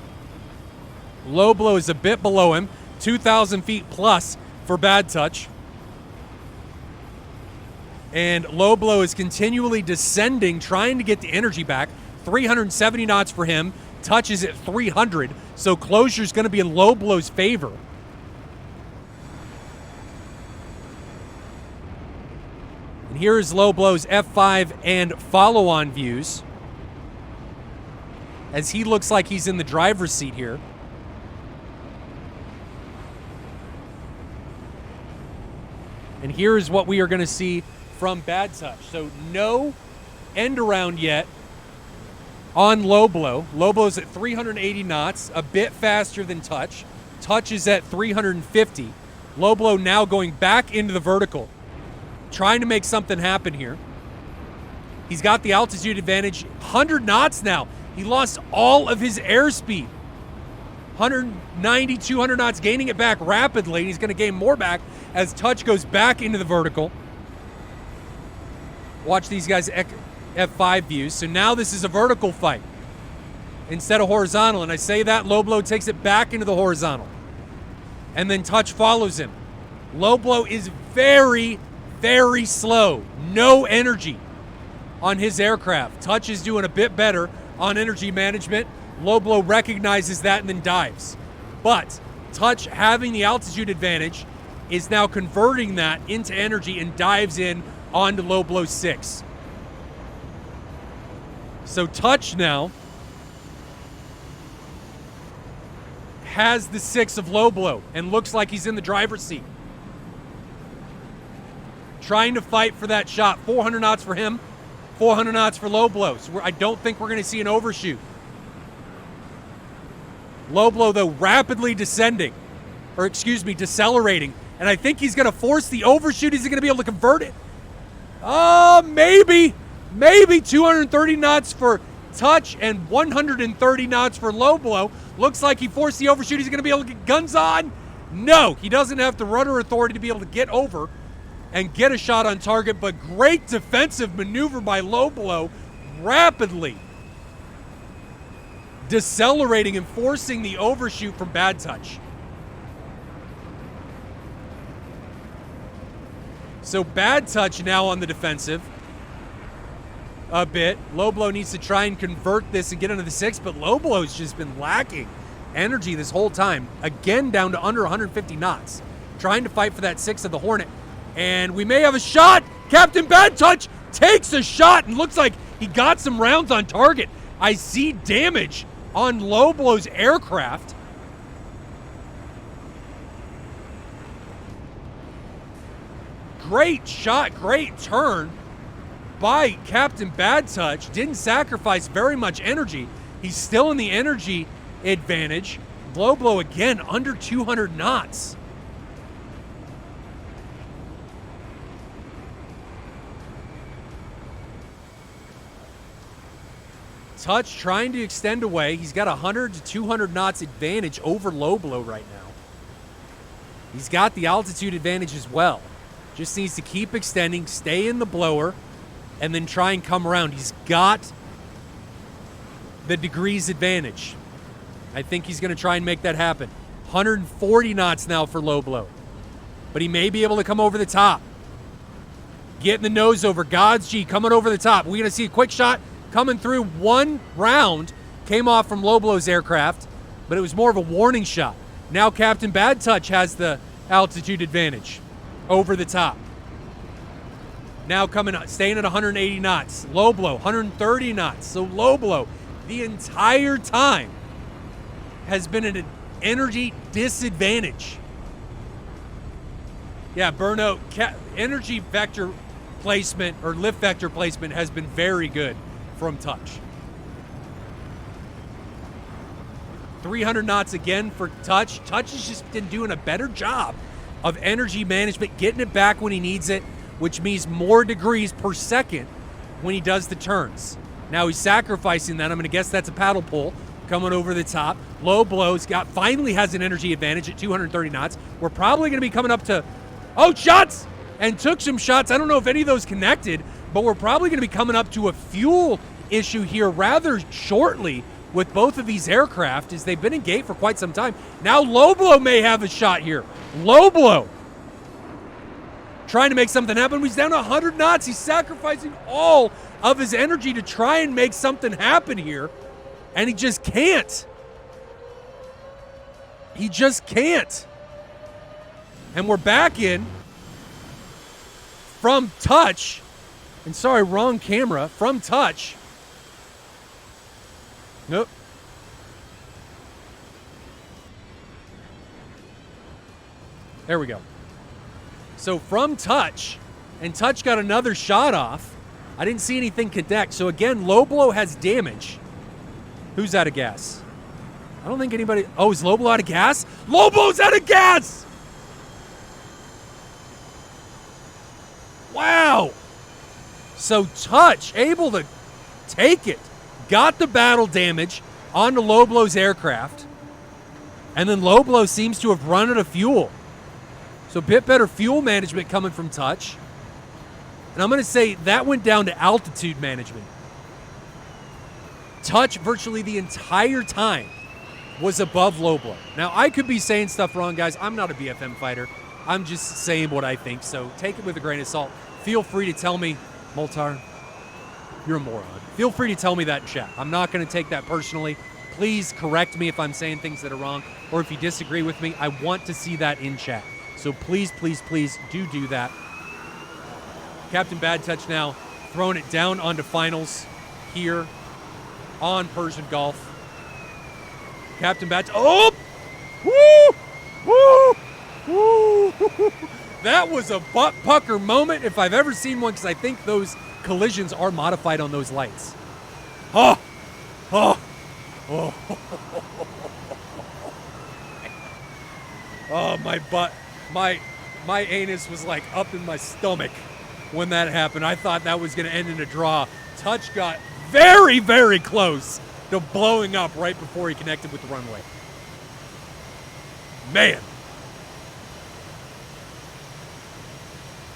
Low Blow is a bit below him, 2,000 feet plus for Bad Touch. And Low Blow is continually descending, trying to get the energy back. 370 knots for him. Touch is at 300, so closure is going to be in Low Blow's favor. And here is Low Blow's F5 and follow-on views, as he looks like he's in the driver's seat here. And here is what we are going to see from Bad Touch. So no end around yet on Low Blow. Low Blow's at 380 knots, a bit faster than Touch. Touch is at 350. Low Blow now going back into the vertical, trying to make something happen here. He's got the altitude advantage, 100 knots now. He lost all of his airspeed. 190, 200 knots, gaining it back rapidly. He's going to gain more back as Touch goes back into the vertical. Watch these guys F5 views. So now this is a vertical fight instead of horizontal. And I say that, Low Blow takes it back into the horizontal. And then Touch follows him. Low Blow is very, very slow. No energy on his aircraft. Touch is doing a bit better on energy management. Low Blow recognizes that and then dives. But Touch, having the altitude advantage, is now converting that into energy and dives in onto Low Blow 6. So Touch now has the 6 of Low Blow and looks like he's in the driver's seat, trying to fight for that shot. 400 knots for him, 400 knots for Low Blow. So I don't think we're going to see an overshoot. Low Blow, though, rapidly decelerating. And I think he's going to force the overshoot. Is he going to be able to convert it? Maybe 230 knots for Touch and 130 knots for low blow. Looks like he forced the overshoot. He's going to be able to get guns on. No, he doesn't have the rudder authority to be able to get over and get a shot on target, but great defensive maneuver by low blow, rapidly decelerating and forcing the overshoot from Bad Touch. So Bad Touch now on the defensive a bit. Low blow needs to try and convert this and get into the 6, but low blow's just been lacking energy this whole time. Again, down to under 150 knots. Trying to fight for that 6 of the Hornet. And we may have a shot. Captain Bad Touch takes a shot and looks like he got some rounds on target. I see damage on low blow's aircraft. Great shot, great turn by Captain Bad Touch. Didn't sacrifice very much energy. He's still in the energy advantage. Low blow again, under 200 knots. Touch trying to extend away. He's got 100 to 200 knots advantage over low blow right now. He's got the altitude advantage as well. Just needs to keep extending, stay in the blower, and then try and come around. He's got the degrees advantage. I think he's going to try and make that happen. 140 knots now for low blow. But he may be able to come over the top. Getting the nose over. God's G coming over the top. We're going to see a quick shot coming through. One round came off from low blow's aircraft, but it was more of a warning shot. Now Captain Bad Touch has the altitude advantage over the top. Now coming up, staying at 180 knots. Low blow, 130 knots. So low blow, the entire time, has been at an energy disadvantage. Yeah, burnout, energy vector placement or lift vector placement has been very good from Touch. 300 knots again for Touch. Touch has just been doing a better job of energy management, getting it back when he needs it, which means more degrees per second when he does the turns. Now he's sacrificing that. I'm going to guess that's a paddle pull coming over the top. Low blows finally has an energy advantage at 230 knots. We're probably going to be coming up to, shots! And took some shots. I don't know if any of those connected, but we're probably going to be coming up to a fuel issue here rather shortly with both of these aircraft as they've been in gate for quite some time. Now low blow may have a shot here. Low blow trying to make something happen. He's down to 100 knots. He's sacrificing all of his energy to try and make something happen here, and he just can't. He just can't. And we're back in from Touch. And sorry, wrong camera. From Touch. Nope. There we go. So from Touch, and Touch got another shot off. I didn't see anything connect. So again, low blow has damage. Who's out of gas? I don't think anybody. Oh, is low blow out of gas? Low blow's out of gas! Wow. So Touch able to take it. Got the battle damage onto low blow's aircraft. And then low blow seems to have run out of fuel. So a bit better fuel management coming from Touch. And I'm going to say that went down to altitude management. Touch virtually the entire time was above low blow. Now, I could be saying stuff wrong, guys. I'm not a BFM fighter. I'm just saying what I think. So take it with a grain of salt. Feel free to tell me, Moltar, you're a moron. Feel free to tell me that in chat. I'm not going to take that personally. Please correct me if I'm saying things that are wrong, or if you disagree with me. I want to see that in chat. So please, please, please do that. Captain Bad Touch now throwing it down onto finals here on Persian Gulf. Captain Bad Touch. Oh! Woo! Woo! That was a butt pucker moment if I've ever seen one, because I think those collisions are modified on those lights. Oh! Oh! Oh! Oh, my butt. My anus was like up in my stomach when that happened. I thought that was going to end in a draw. Touch got very, very close to blowing up right before he connected with the runway. Man.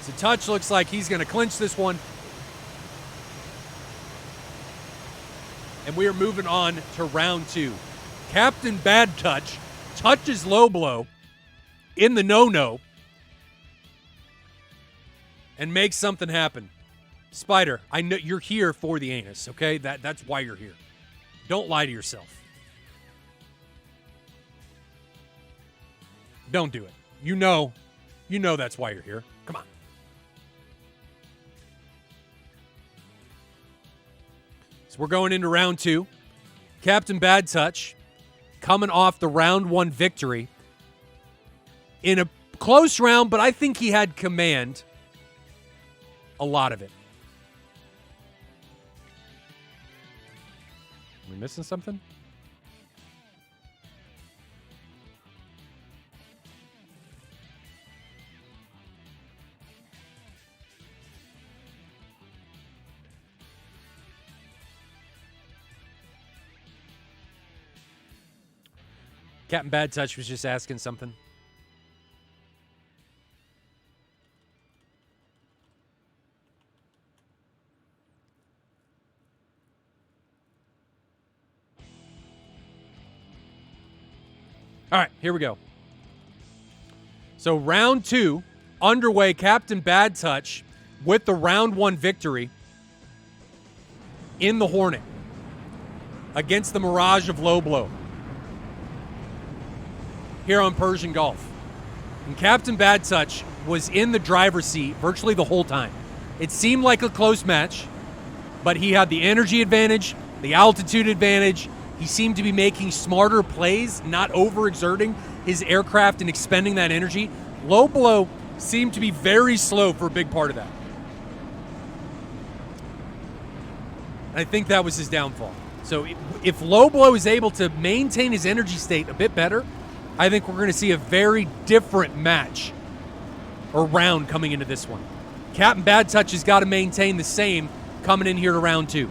So Touch looks like he's going to clinch this one. And we are moving on to round 2. Captain Bad Touch touches Low Blow in the no-no and makes something happen. Spider, I know you're here for the anus, okay? That's why you're here. Don't lie to yourself. Don't do it. You know that's why you're here. Come on. So we're going into round 2. Captain Bad Touch coming off the round 1 victory in a close round, but I think he had command a lot of it. Am I missing something? Captain Bad Touch was just asking something. All right, here we go. So round 2, underway, Captain Bad Touch with the round 1 victory in the Hornet against the Mirage of Low Blow here on Persian Gulf. And Captain Bad Touch was in the driver's seat virtually the whole time. It seemed like a close match, but he had the energy advantage, the altitude advantage. He seemed to be making smarter plays, not overexerting his aircraft and expending that energy. Low Blow seemed to be very slow for a big part of that. And I think that was his downfall. So if Low Blow is able to maintain his energy state a bit better, I think we're going to see a very different match or round coming into this one. Captain Bad Touch has got to maintain the same coming in here to round 2.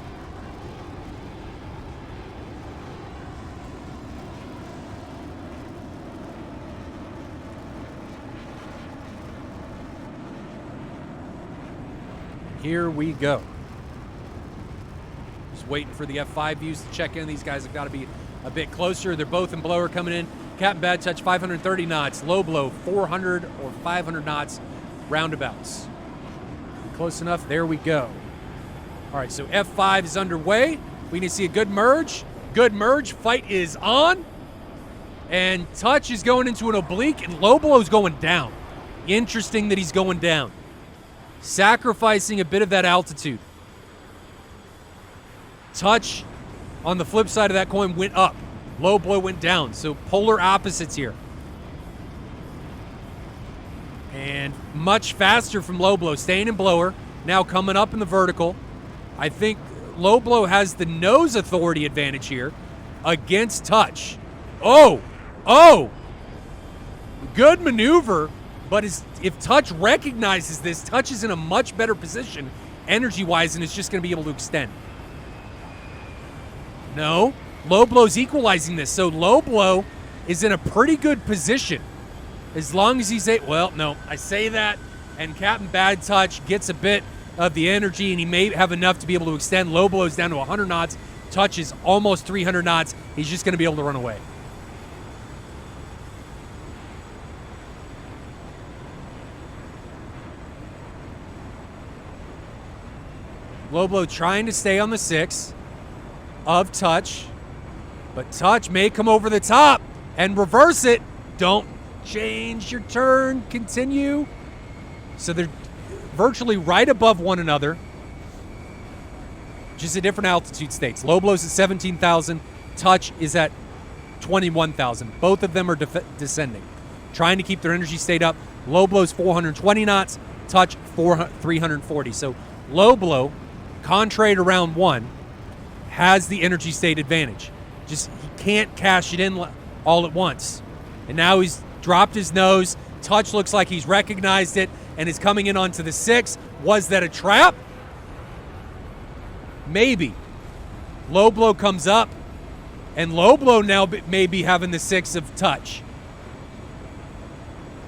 Here we go. Just waiting for the F5 views to check in. These guys have got to be a bit closer. They're both in blower coming in. Captain Bad Touch, 530 knots. Low Blow, 400 or 500 knots roundabouts. Close enough. There we go. All right, so F5 is underway. We need to see a good merge. Good merge. Fight is on. And Touch is going into an oblique, and Low Blow is going down. Interesting that he's going down. Sacrificing a bit of that altitude. Touch, on the flip side of that coin, went up. Low Blow went down. So polar opposites here. And much faster from Low Blow. Staying in blower. Now coming up in the vertical. I think Low Blow has the nose authority advantage here against Touch. Oh! Good maneuver. But if Touch recognizes this, Touch is in a much better position energy-wise and is just going to be able to extend. No. Low Blow's equalizing this. So Low Blow is in a pretty good position. As long as he's well, no, I say that, and Captain Bad Touch gets a bit of the energy, and he may have enough to be able to extend. Low Blow's down to 100 knots. Touch is almost 300 knots. He's just going to be able to run away. Low Blow trying to stay on the 6 of Touch. But Touch may come over the top and reverse it. Don't change your turn. Continue. So they're virtually right above one another. Just at different altitude states. Low Blow's at 17,000. Touch is at 21,000. Both of them are descending. Trying to keep their energy state up. Low Blow's 420 knots. Touch 340. So Low Blow, contrary to round 1, has the energy state advantage. Just he can't cash it in all at once. And now he's dropped his nose. Touch looks like he's recognized it and is coming in onto the 6. Was that a trap? Maybe. Low blow comes up, and low blow now may be having the 6 of touch.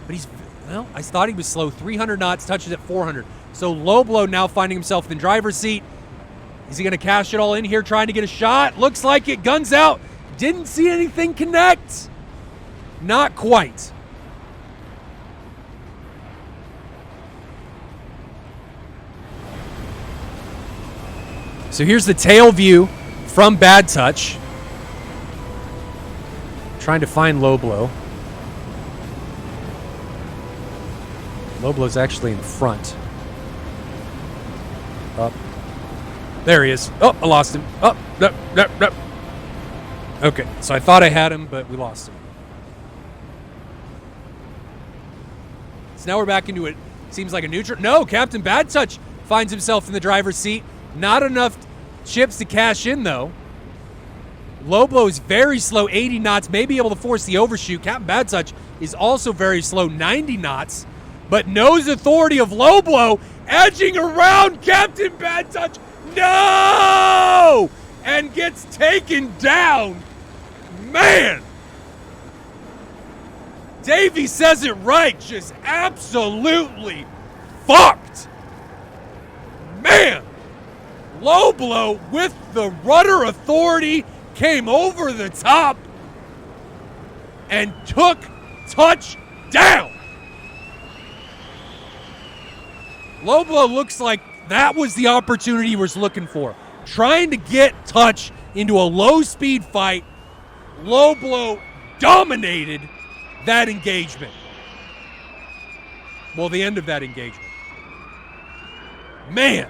But well, I thought he was slow. 300 knots, touches at 400. So low blow now finding himself in the driver's seat. Is he going to cash it all in here, trying to get a shot? Looks like it. Guns out. Didn't see anything connect. Not quite. So here's the tail view from Bad Touch. Trying to find low blow. Low blow's actually in front. Up. There he is. Oh, I lost him. Oh, no. Okay, so I thought I had him, but we lost him. So now we're back into it. Seems like a neutral. No, Captain Bad Touch finds himself in the driver's seat. Not enough chips to cash in, though. Low blow is very slow, 80 knots, may be able to force the overshoot. Captain Bad Touch is also very slow, 90 knots, but knows authority of low blow, edging around Captain Bad Touch. No! And gets taken down. Man! Davey says it right, just absolutely fucked. Man! Low blow with the rudder authority came over the top and took touch down. Low blow looks like that was the opportunity he was looking for. Trying to get touch into a low-speed fight. Low blow dominated that engagement. Well, the end of that engagement. Man.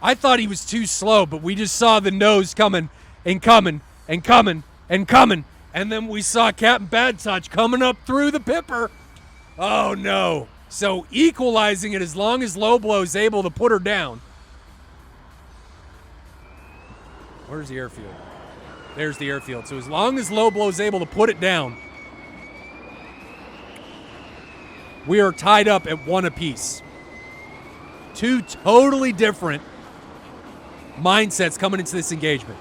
I thought he was too slow, but we just saw the nose coming and coming and coming and coming. And then we saw Captain Bad Touch coming up through the pipper. Oh, no. So equalizing it as long as low blow is able to put her down. Where's the airfield? There's the airfield. So as long as low blow is able to put it down, we are tied up at 1 apiece. Two totally different mindsets coming into this engagement.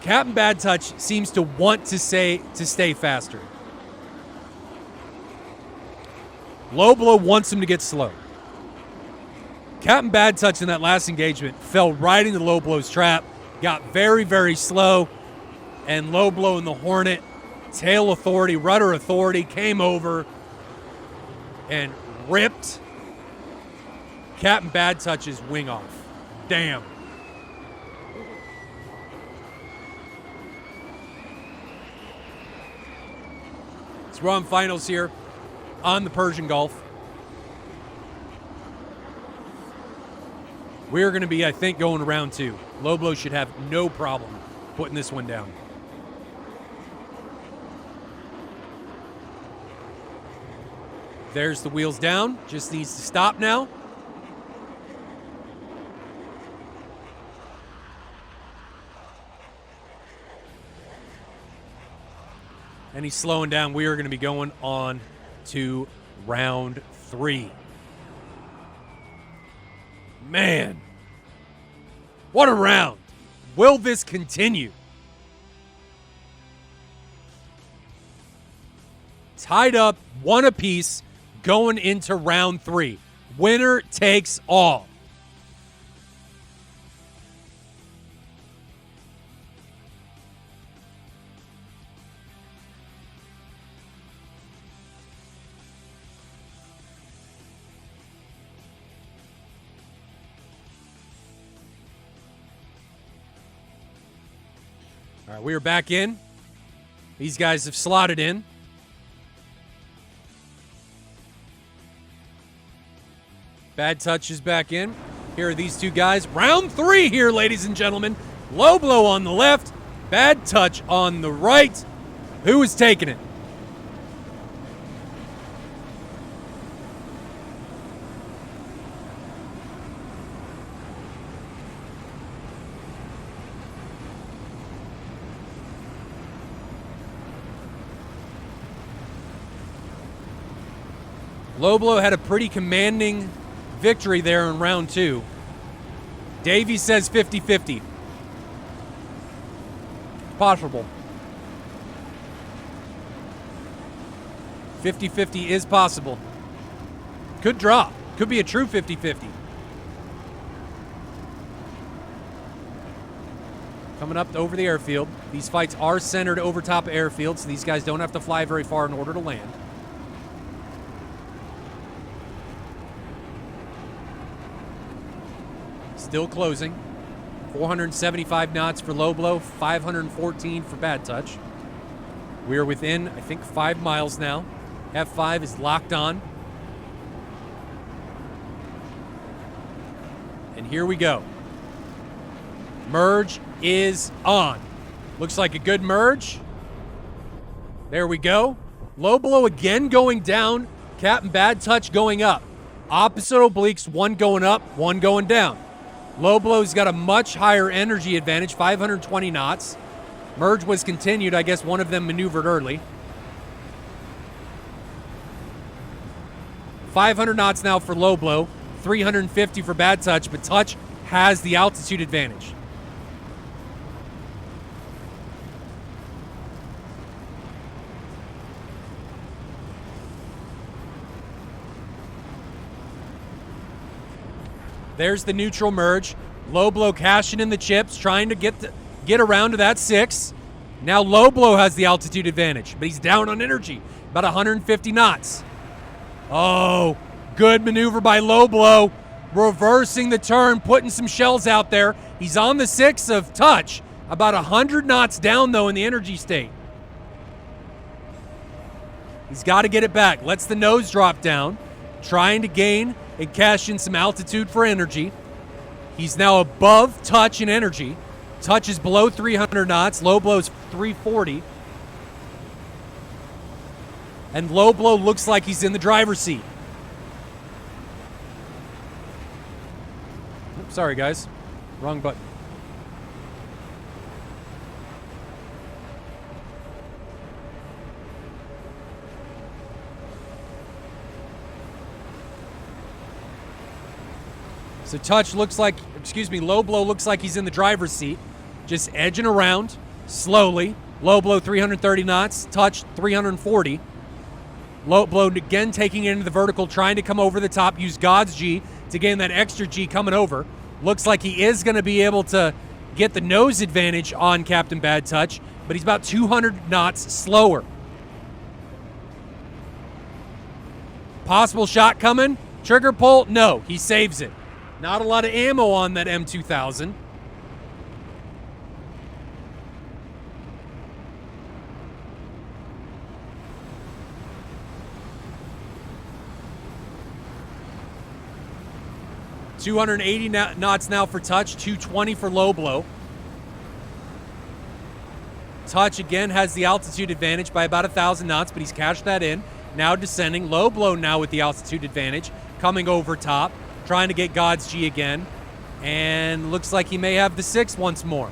Captain Bad Touch seems to want to stay faster. Low blow wants him to get slow. Captain Bad Touch in that last engagement fell right into low blow's trap, got very, very slow, and low blow in the Hornet, tail authority, rudder authority, came over and ripped Captain Bad Touch's wing off. Damn. So we're on finals here on the Persian Gulf. We're going to be, I think, going to round 2. Low blow should have no problem putting this one down. There's the wheels down. Just needs to stop now. And he's slowing down. We are going to be going on to round 3. Man, what a round. Will this continue? Tied up 1 apiece going into round 3. Winner takes all. All right, we are back in. These guys have slotted in. Bad Touch is back in. Here are these two guys. Round 3 here, ladies and gentlemen. Low blow on the left, Bad Touch on the right. Who is taking it? Low blow had a pretty commanding victory there in round 2. Davey says 50-50. Possible. 50-50 is possible. Could drop. Could be a true 50-50. Coming up over the airfield. These fights are centered over top of airfield, so these guys don't have to fly very far in order to land. Still closing. 475 knots for low blow, 514 for bad touch. We are within, I think, 5 miles now. F5 is locked on. And here we go. Merge is on. Looks like a good merge. There we go. Low blow again going down. Captain Bad Touch going up. Opposite obliques, one going up, one going down. Low blow's got a much higher energy advantage, 520 knots. Merge was continued. I guess one of them maneuvered early. 500 knots now for low blow, 350 for bad touch, but touch has the altitude advantage. There's the neutral merge. Low blow cashing in the chips, trying to get around to that 6. Now low blow has the altitude advantage, but he's down on energy, about 150 knots. Oh, good maneuver by low blow, reversing the turn, putting some shells out there. He's on the 6 of touch, about 100 knots down though in the energy state. He's got to get it back. Lets the nose drop down, trying to gain and cash in some altitude for energy. He's now above touch in energy. Touch is below 300 knots. Low blow is 340. And low blow looks like he's in the driver's seat. Oops, sorry, guys. Wrong button. So touch looks like, low blow looks like he's in the driver's seat. Just edging around slowly. Low blow 330 knots, touch 340. Low blow again taking it into the vertical, trying to come over the top, use God's G to gain that extra G coming over. Looks like he is going to be able to get the nose advantage on Captain Bad Touch, but he's about 200 knots slower. Possible shot coming. Trigger pull, no, he saves it. Not a lot of ammo on that M2000. $280 knots now for touch, 220 for low blow. Touch again has the altitude advantage by about 1,000 knots, but he's cashed that in. Now descending. Low blow now with the altitude advantage, coming over top. Trying to get God's G again, and looks like he may have the 6 once more,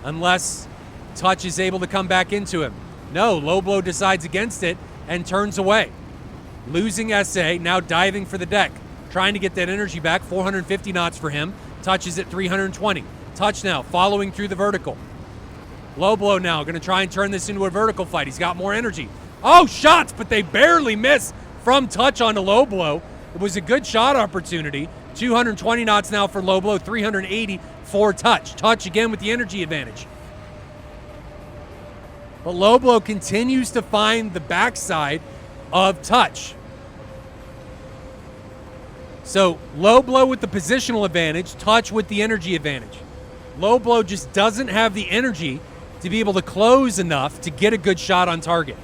unless touch is able to come back into him. No, low blow decides against it and turns away. Losing SA, now diving for the deck, trying to get that energy back, 450 knots for him. Touch is at 320. Touch now, following through the vertical. Low blow now, gonna try and turn this into a vertical fight. He's got more energy. Oh, shots, but they barely miss from touch onto low blow. It was a good shot opportunity. 220 knots now for low blow, 380 for touch. Touch again with the energy advantage. But low blow continues to find the backside of touch. So low blow with the positional advantage, touch with the energy advantage. Low blow just doesn't have the energy to be able to close enough to get a good shot on target.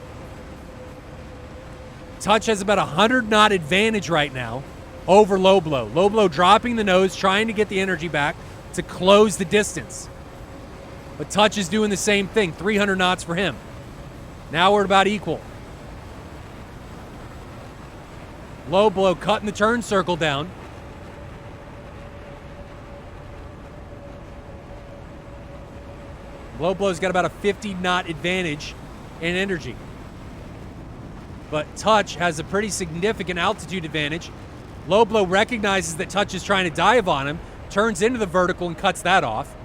Touch has about a 100-knot advantage right now over low blow. Low blow dropping the nose, trying to get the energy back to close the distance. But touch is doing the same thing, 300 knots for him. Now we're about equal. Low blow cutting the turn circle down. Low blow's got about a 50-knot advantage in energy. but Touch has a pretty significant altitude advantage. Low Blow recognizes that Touch is trying to dive on him, turns into the vertical and cuts that off.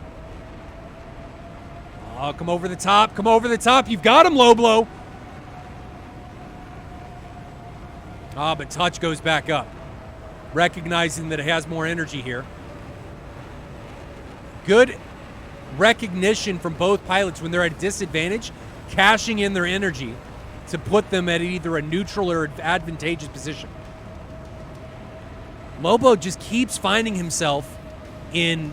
Oh, come over the top. Come over the top. You've got him, Low Blow. Ah, but Touch goes back up, recognizing that it has more energy here. Good recognition from both pilots when they're at a disadvantage, cashing in their energy to put them at either a neutral or advantageous position. Lobo just keeps finding himself in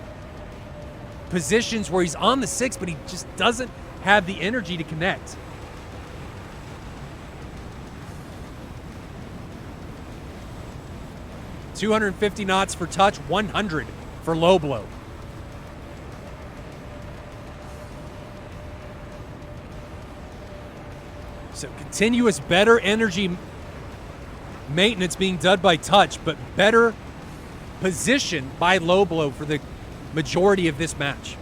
positions where he's on the 6, but he just doesn't have the energy to connect. $250 knots for Touch, 100 for Low Blow. So continuous better energy maintenance being done by Touch, but better position by Low Blow for the majority of this match.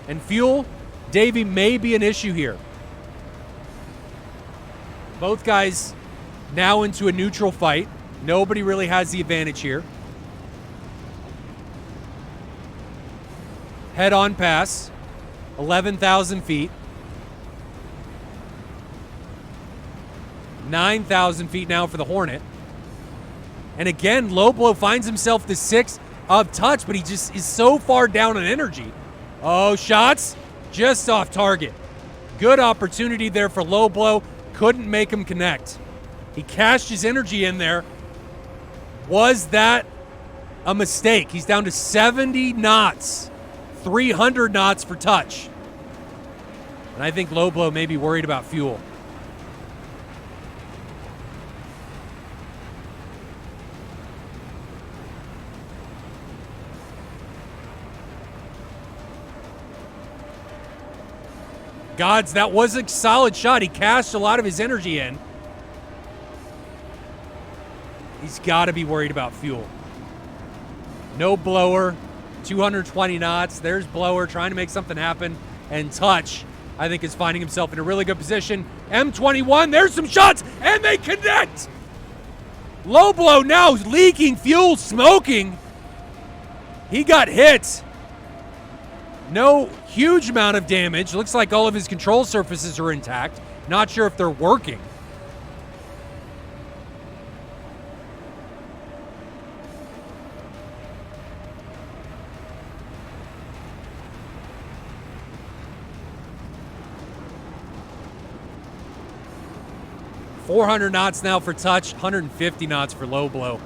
And fuel, Davey, may be an issue here. Both guys now into a neutral fight. Nobody really has the advantage here. Head-on pass, 11,000 feet. 9,000 feet now for the Hornet. And again, Low Blow finds himself the 6 of Touch, but he just is so far down on energy. Oh, shots just off target. Good opportunity there for Low Blow. Couldn't make him connect. He cashed his energy in there. Was that a mistake? He's down to 70 knots. 300 knots for Touch. And I think Low Blow may be worried about fuel. Gods, that was a solid shot. He cast a lot of his energy in. He's got to be worried about fuel. No blower, 220 knots. There's blower trying to make something happen. And Touch, I think, is finding himself in a really good position. M21, there's some shots, and they connect. Low Blow now leaking fuel, smoking. He got hit. No huge amount of damage. Looks like all of his control surfaces are intact. Not sure if they're working. $400 knots now for Touch, 150 knots for Low Blow.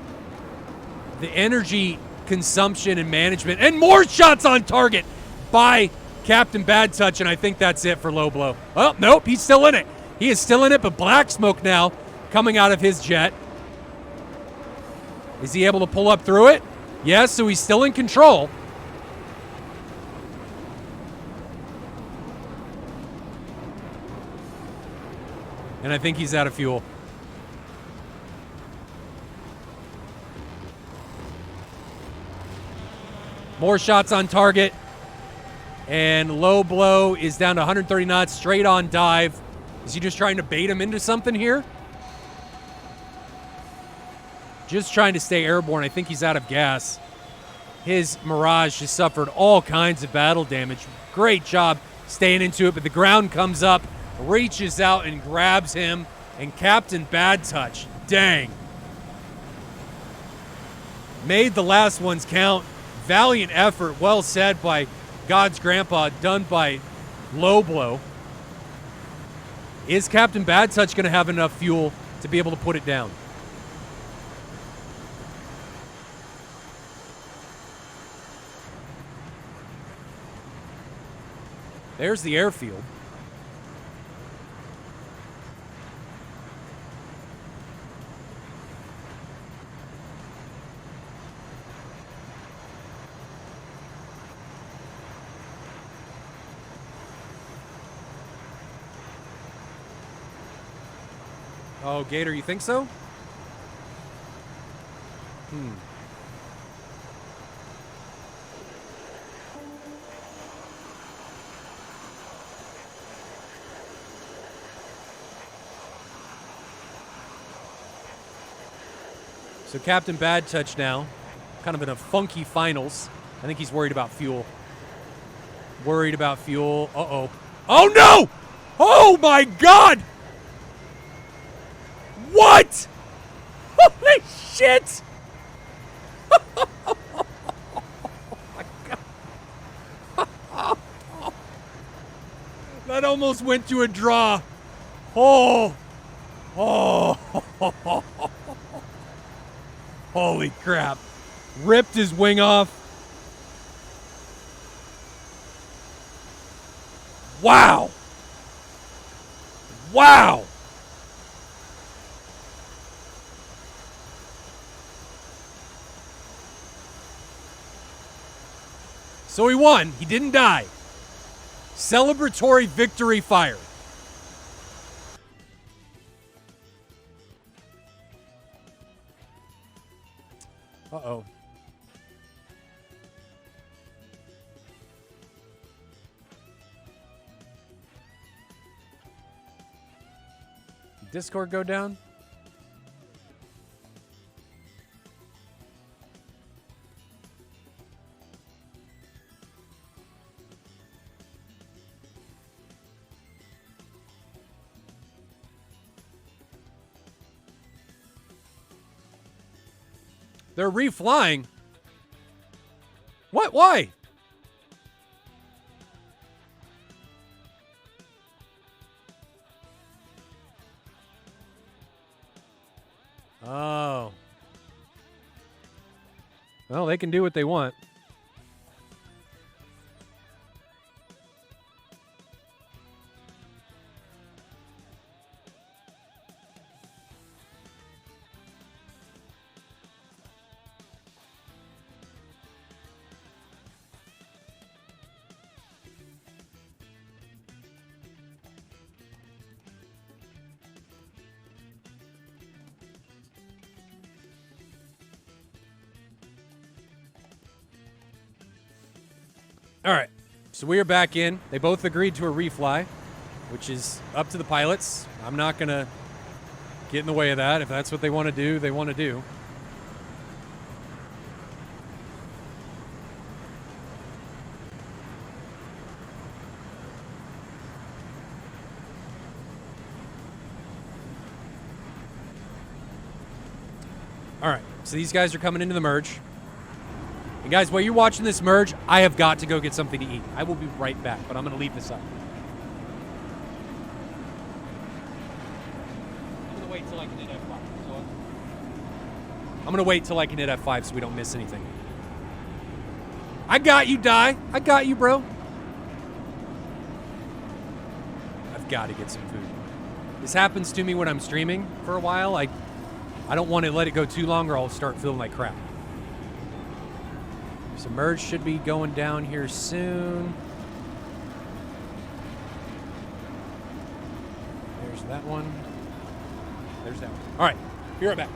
The energy consumption and management, and more shots on target by Captain Bad Touch, and I think that's it for Low Blow. Oh, nope, he's still in it. He is still in it, but black smoke now coming out of his jet. Is he able to pull up through it? Yes, so he's still in control. And I think he's out of fuel. More shots on target. And Low Blow is down to 130 knots, straight on dive. Is he just trying to bait him into something here? Just trying to stay airborne. I think he's out of gas. His Mirage has suffered all kinds of battle damage. Great job staying into it, but the ground comes up, reaches out and grabs him, and Captain Bad Touch, dang, made the last ones count. Valiant effort, well said by God's Grandpa, done by Low Blow. Is Captain Bad Touch going to have enough fuel to be able to put it down? There's the airfield. Oh, Gator, you think so? So Captain Bad Touch now, kind of in a funky finals. I think he's worried about fuel. Worried about fuel. Uh-oh. Oh, no! Oh, my God! What? Holy shit! Oh, my God. That almost went to a draw. Oh. Oh. Holy crap. Ripped his wing off. Wow. Wow. So he won. He didn't die. Celebratory victory fire. Uh-oh. Discord go down? They're reflying. What? Why? Oh. Well, they can do what they want. All right, so we are back in. They both agreed to a refly, which is up to the pilots. I'm not going to get in the way of that. If that's what they want to do, they want to do. All right, so these guys are coming into the merge. And guys, while you're watching this merge, I have got to go get something to eat. I will be right back, but I'm going to leave this up. I'm going to wait till I can hit F5. I'm going to wait till I can hit F5 so we don't miss anything. I got you, Die. I got you, bro. I've got to get some food. This happens to me when I'm streaming for a while. I don't want to let it go too long or I'll start feeling like crap. So merge should be going down here soon. There's that one. There's that one. All right, be right back.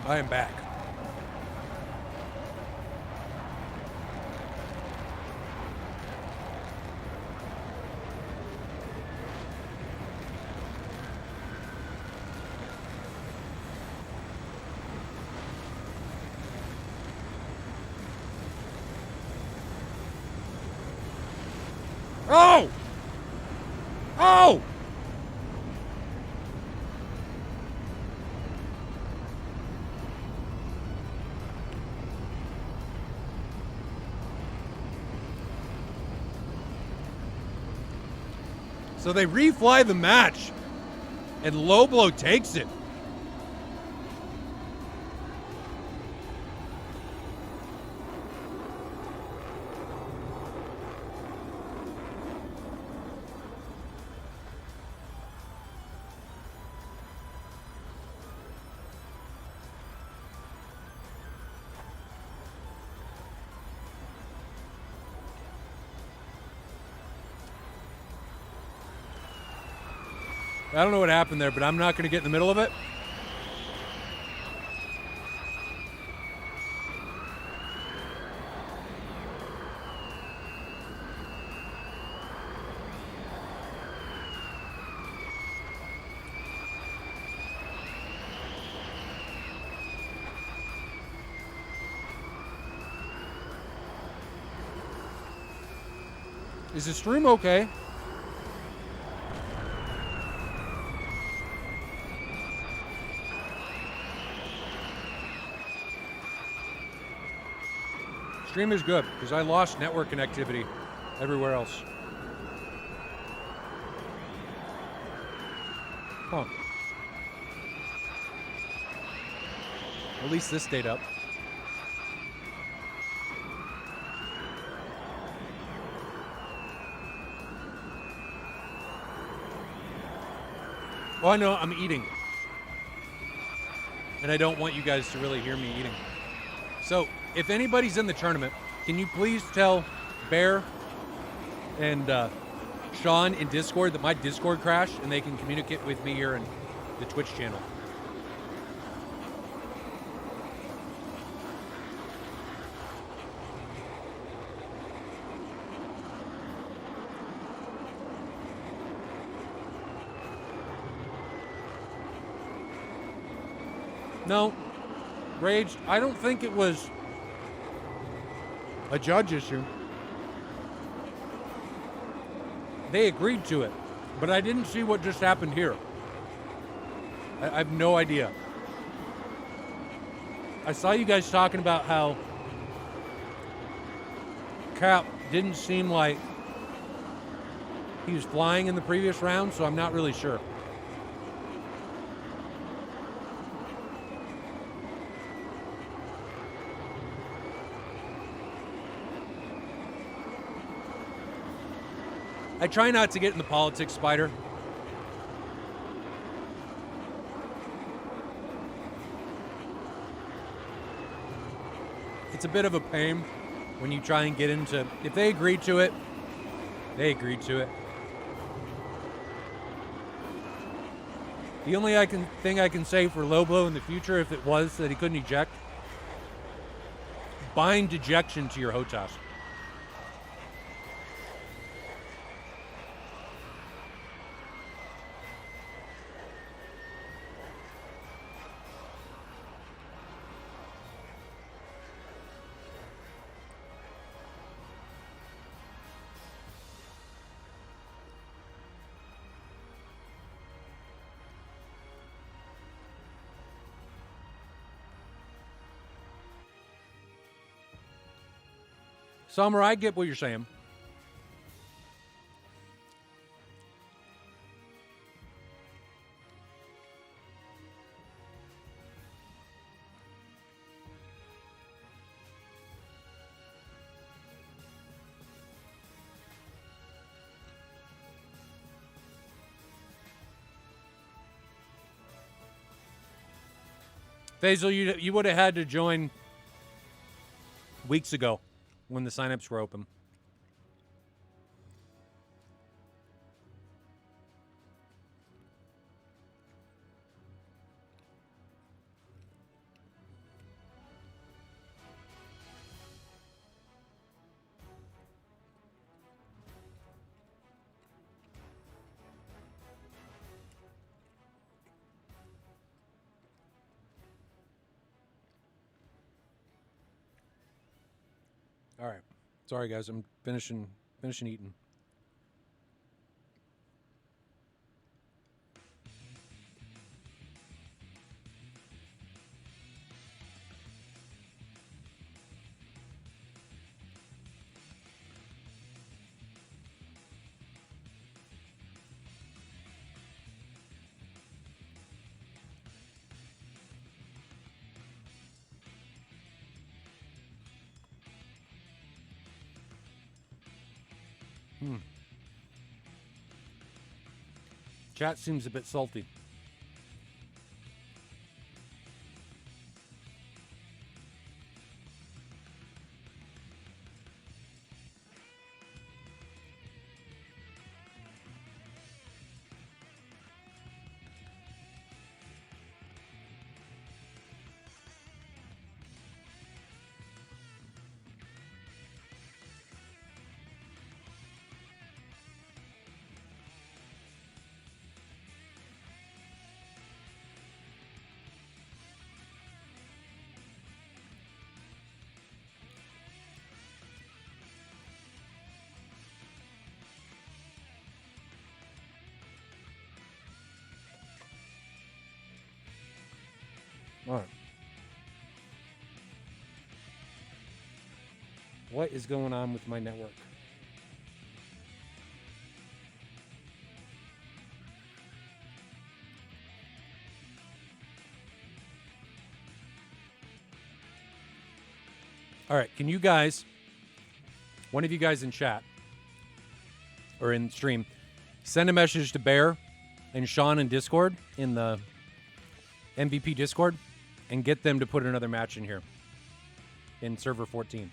I am back. Oh! Oh! So they refly the match, and Low Blow takes it. I don't know what happened there, but I'm not going to get in the middle of it. Is the stream okay? Stream is good because I lost network connectivity everywhere else. Huh. At least this stayed up. Oh, I know, I'm eating. And I don't want you guys to really hear me eating. So, if anybody's in the tournament, can you please tell Bear and Sean in Discord that my Discord crashed and they can communicate with me here in the Twitch channel? No, Rage, I don't think it was a judge issue. They agreed to it, but I didn't see what just happened here. I have no idea. I saw you guys talking about how Cap didn't seem like he was flying in the previous round, so I'm not really sure. I try not to get in the politics, Spider. It's a bit of a pain when you try and get into... If they agreed to it, they agreed to it. The only thing I can say for Low Blow in the future, if it was that he couldn't eject, bind ejection to your HOTAS. Summer, I get what you're saying. Faisal, you would have had to join weeks ago when the signups were open. All right. Sorry, guys. I'm finishing eating. Chat seems a bit salty. All right. What is going on with my network? All right. Can you guys, one of you guys in chat or in stream, send a message to Bear and Sean in Discord, in the MVP Discord, and get them to put another match in here in server 14.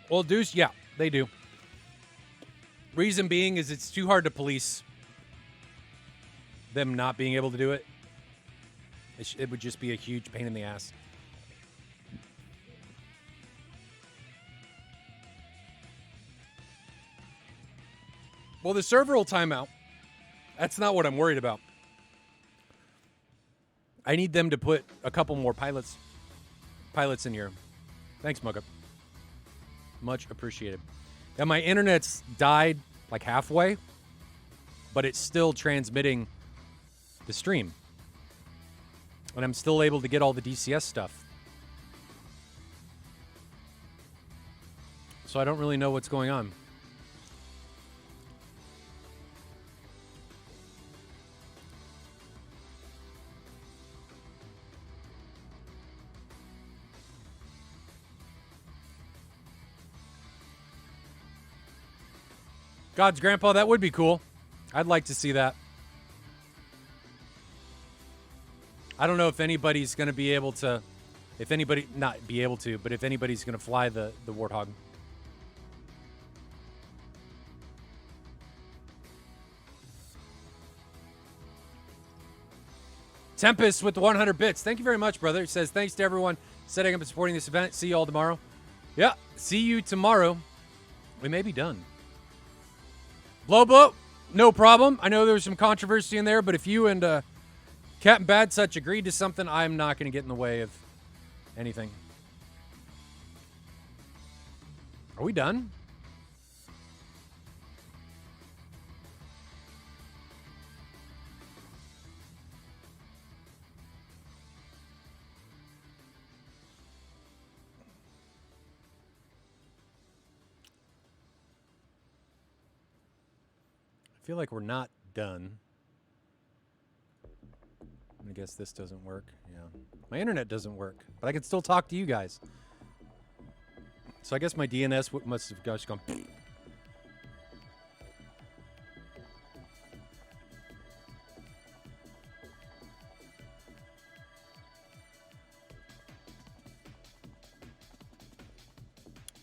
Well, Deuce, yeah, they do. Reason being is it's too hard to police them not being able to do it. It would just be a huge pain in the ass. Well, the server will time out. That's not what I'm worried about. I need them to put a couple more pilots in here. Thanks, Mugga. Much appreciated. And my internet's died like halfway, but it's still transmitting the stream. And I'm still able to get all the DCS stuff. So I don't really know what's going on. God's grandpa, that would be cool. I'd like to see that. I don't know if anybody's going to be able to, if anybody, not be able to, but if anybody's going to fly the Warthog. Tempest with the 100 bits. Thank you very much, brother. It says, thanks to everyone setting up and supporting this event. See you all tomorrow. Yeah, see you tomorrow. We may be done. Blow, no problem. I know there was some controversy in there, but if you and Captain Bad Such agreed to something, I'm not going to get in the way of anything. Are we done? I feel like we're not done. I guess this doesn't work. Yeah. My internet doesn't work, but I can still talk to you guys. So I guess my DNS must have just gone.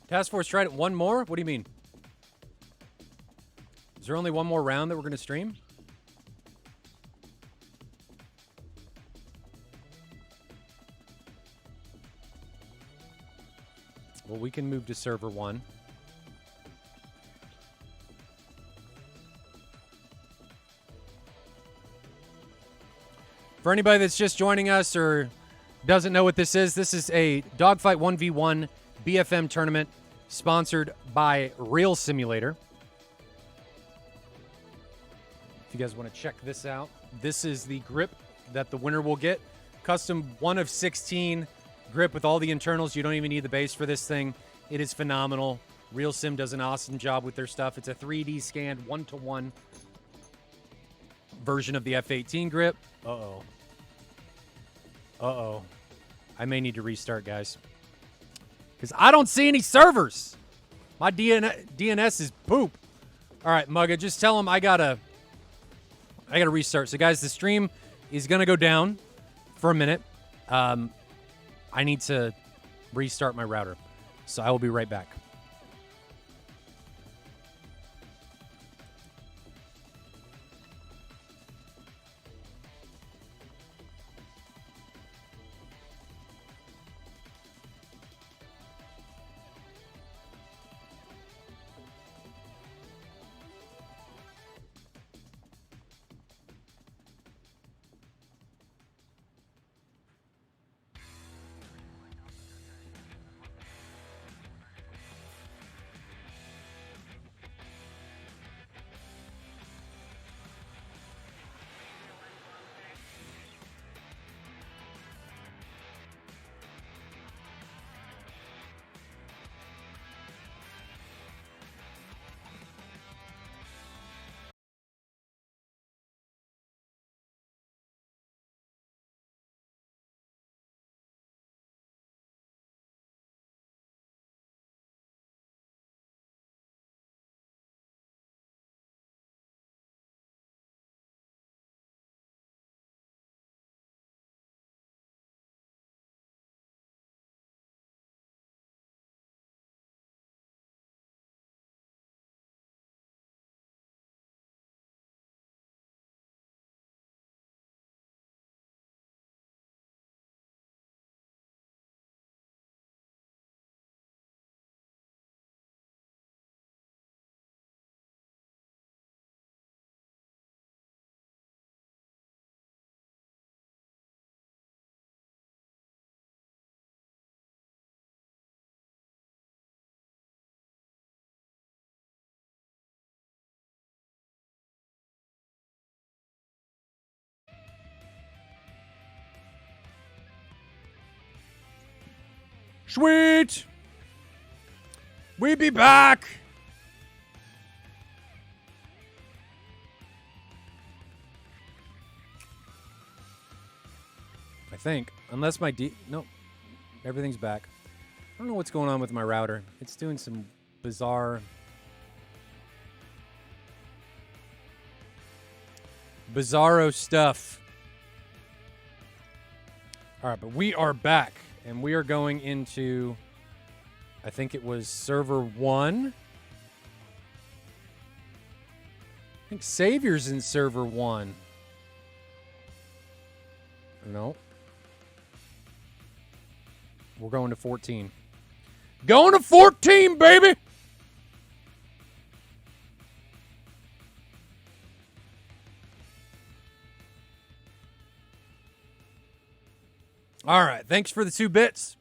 Task Force tried it one more? What do you mean? Is there only one more round that we're going to stream? Well, we can move to server 1. For anybody that's just joining us or doesn't know what this is a Dogfight 1v1 BFM tournament sponsored by Real Simulator. If you guys want to check this out, this is the grip that the winner will get. Custom 1 of 16 grip with all the internals. You don't even need the base for this thing. It is phenomenal. Real Sim does an awesome job with their stuff. It's a 3D scanned 1-to-1 version of the F18 grip. Uh-oh. Uh-oh. I may need to restart, guys. Because I don't see any servers. My DNS is poop. All right, Mugga, just tell him I gotta restart. So, guys, the stream is going to go down for a minute. I need to restart my router. So I will be right back. Sweet! We be back! I think. Unless my Nope. Everything's back. I don't know what's going on with my router. It's doing some bizarro stuff. All right, but we are back. And we are going into, I think it was server 1. I think Savior's in server 1. No. We're going to 14. Going to 14, baby! All right, thanks for the 2 bits.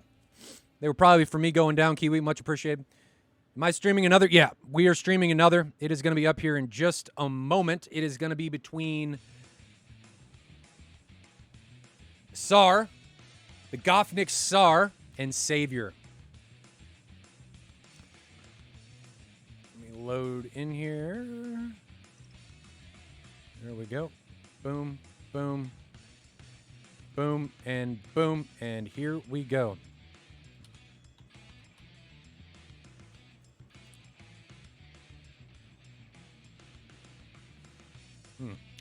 They were probably for me going down, Kiwi. Much appreciated. Am I streaming another? Yeah, we are streaming another. It is going to be up here in just a moment. It is going to be between SAR, the Gothnik SAR, and Savior. Let me load in here. There we go. Boom, boom. Boom, and here we go.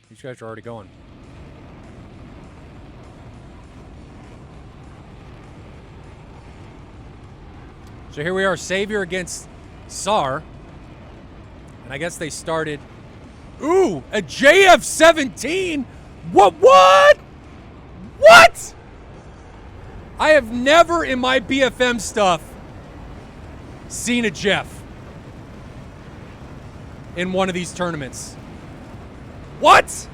These guys are already going. So here we are, Savior against SAR. And I guess they started... Ooh, a JF-17? What? What? I have never in my BFM stuff seen a Jeff in one of these tournaments. What?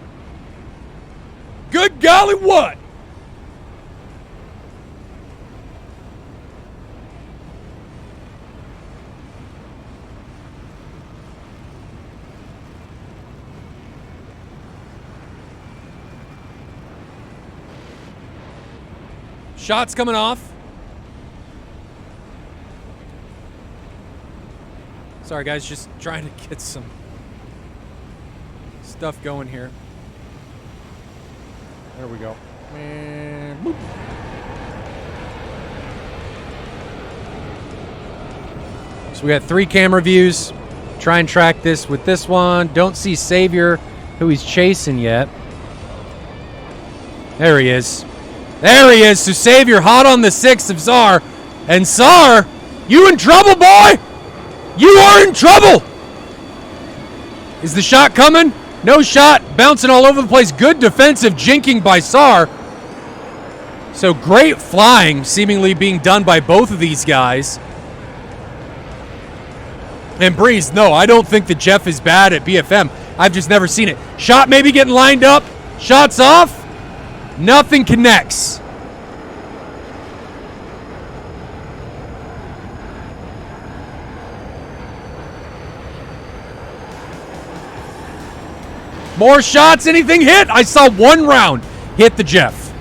Good golly, what? Shots coming off. Sorry, guys, just trying to get some stuff going here. There we go. And boop. So we got 3 camera views. Try and track this with this one. Don't see Savior, who he's chasing yet. There he is. There he is. So Savior hot on the 6 of Czar. And Czar, you in trouble, boy? You are in trouble. Is the shot coming? No shot. Bouncing all over the place. Good defensive jinking by Czar. So great flying seemingly being done by both of these guys. And Breeze, no, I don't think that Jeff is bad at BFM. I've just never seen it. Shot maybe getting lined up. Shots off. Nothing connects. More shots. Anything hit? I saw 1 round hit the Jeff.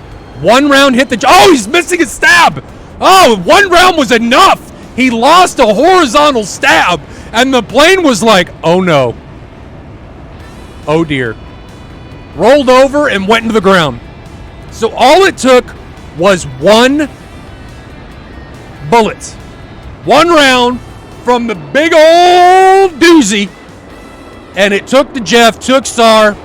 1 round hit the... Oh, he's missing a stab. Oh, 1 round was enough. He lost a horizontal stab. And the plane was like, oh no. Oh dear. Rolled over and went into the ground. So all it took was 1 bullet. 1 round from the big old doozy. And it took the Jeff, took Czar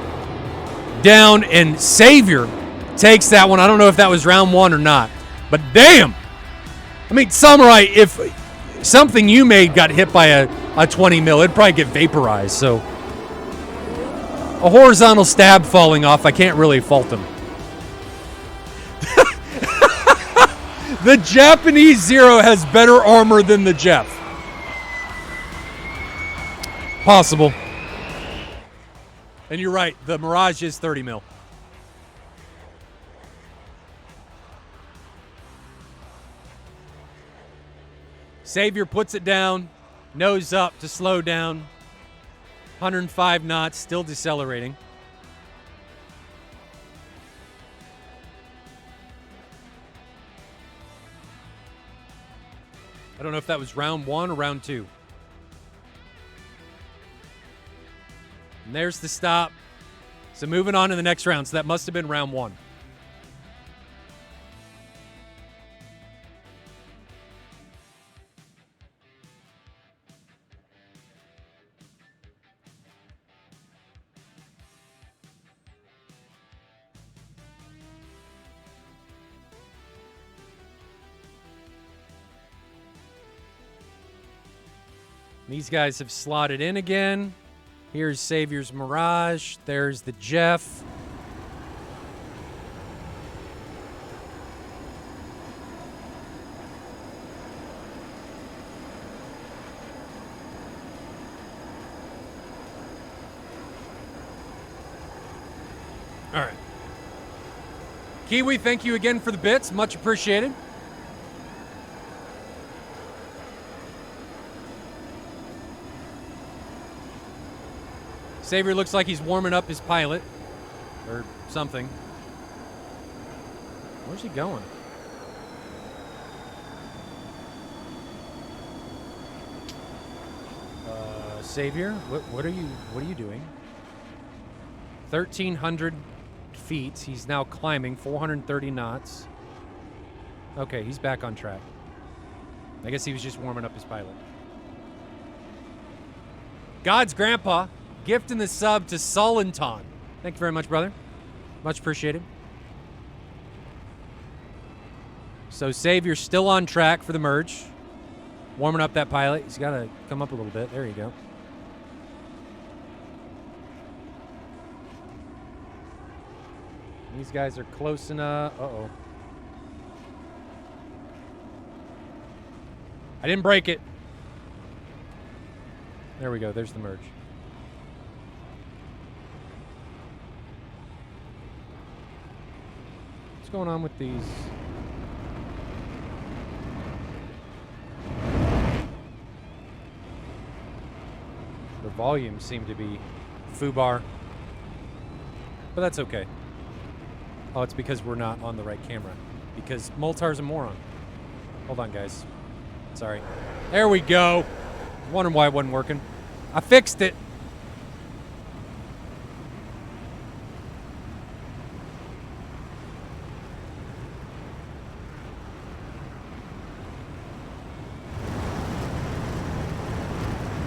down, and Savior takes that one. I don't know if that was round 1 or not. But damn. I mean, Samurai, if something you made got hit by a 20 mil, it'd probably get vaporized. So a horizontal stab falling off, I can't really fault him. The Japanese Zero has better armor than the Jeff. Possible. And you're right, the Mirage is 30 mil. Savior puts it down, nose up to slow down. 105 knots, still decelerating. I don't know if that was round 1 or round 2. And there's the stop. So moving on to the next round. So that must have been round 1. These guys have slotted in again. Here's Savior's Mirage. There's the Jeff. All right. Kiwi, thank you again for the bits. Much appreciated. Savior looks like he's warming up his pilot. Or something. Where's he going? Savior, what are you doing? 1,300 feet. He's now climbing 430 knots. Okay, he's back on track. I guess he was just warming up his pilot. God's Grandpa gifting the sub to Solenton. Thank you very much, brother. Much appreciated. So Savior's still on track for the merge. Warming up that pilot. He's got to come up a little bit. There you go. These guys are close enough. Uh-oh. I didn't break it. There we go. There's the merge. What's going on with these? The volumes seem to be foobar. But that's okay. Oh, it's because we're not on the right camera. because Moltar's a moron. Hold on, guys. Sorry. There we go. Wondering why it wasn't working. I fixed it.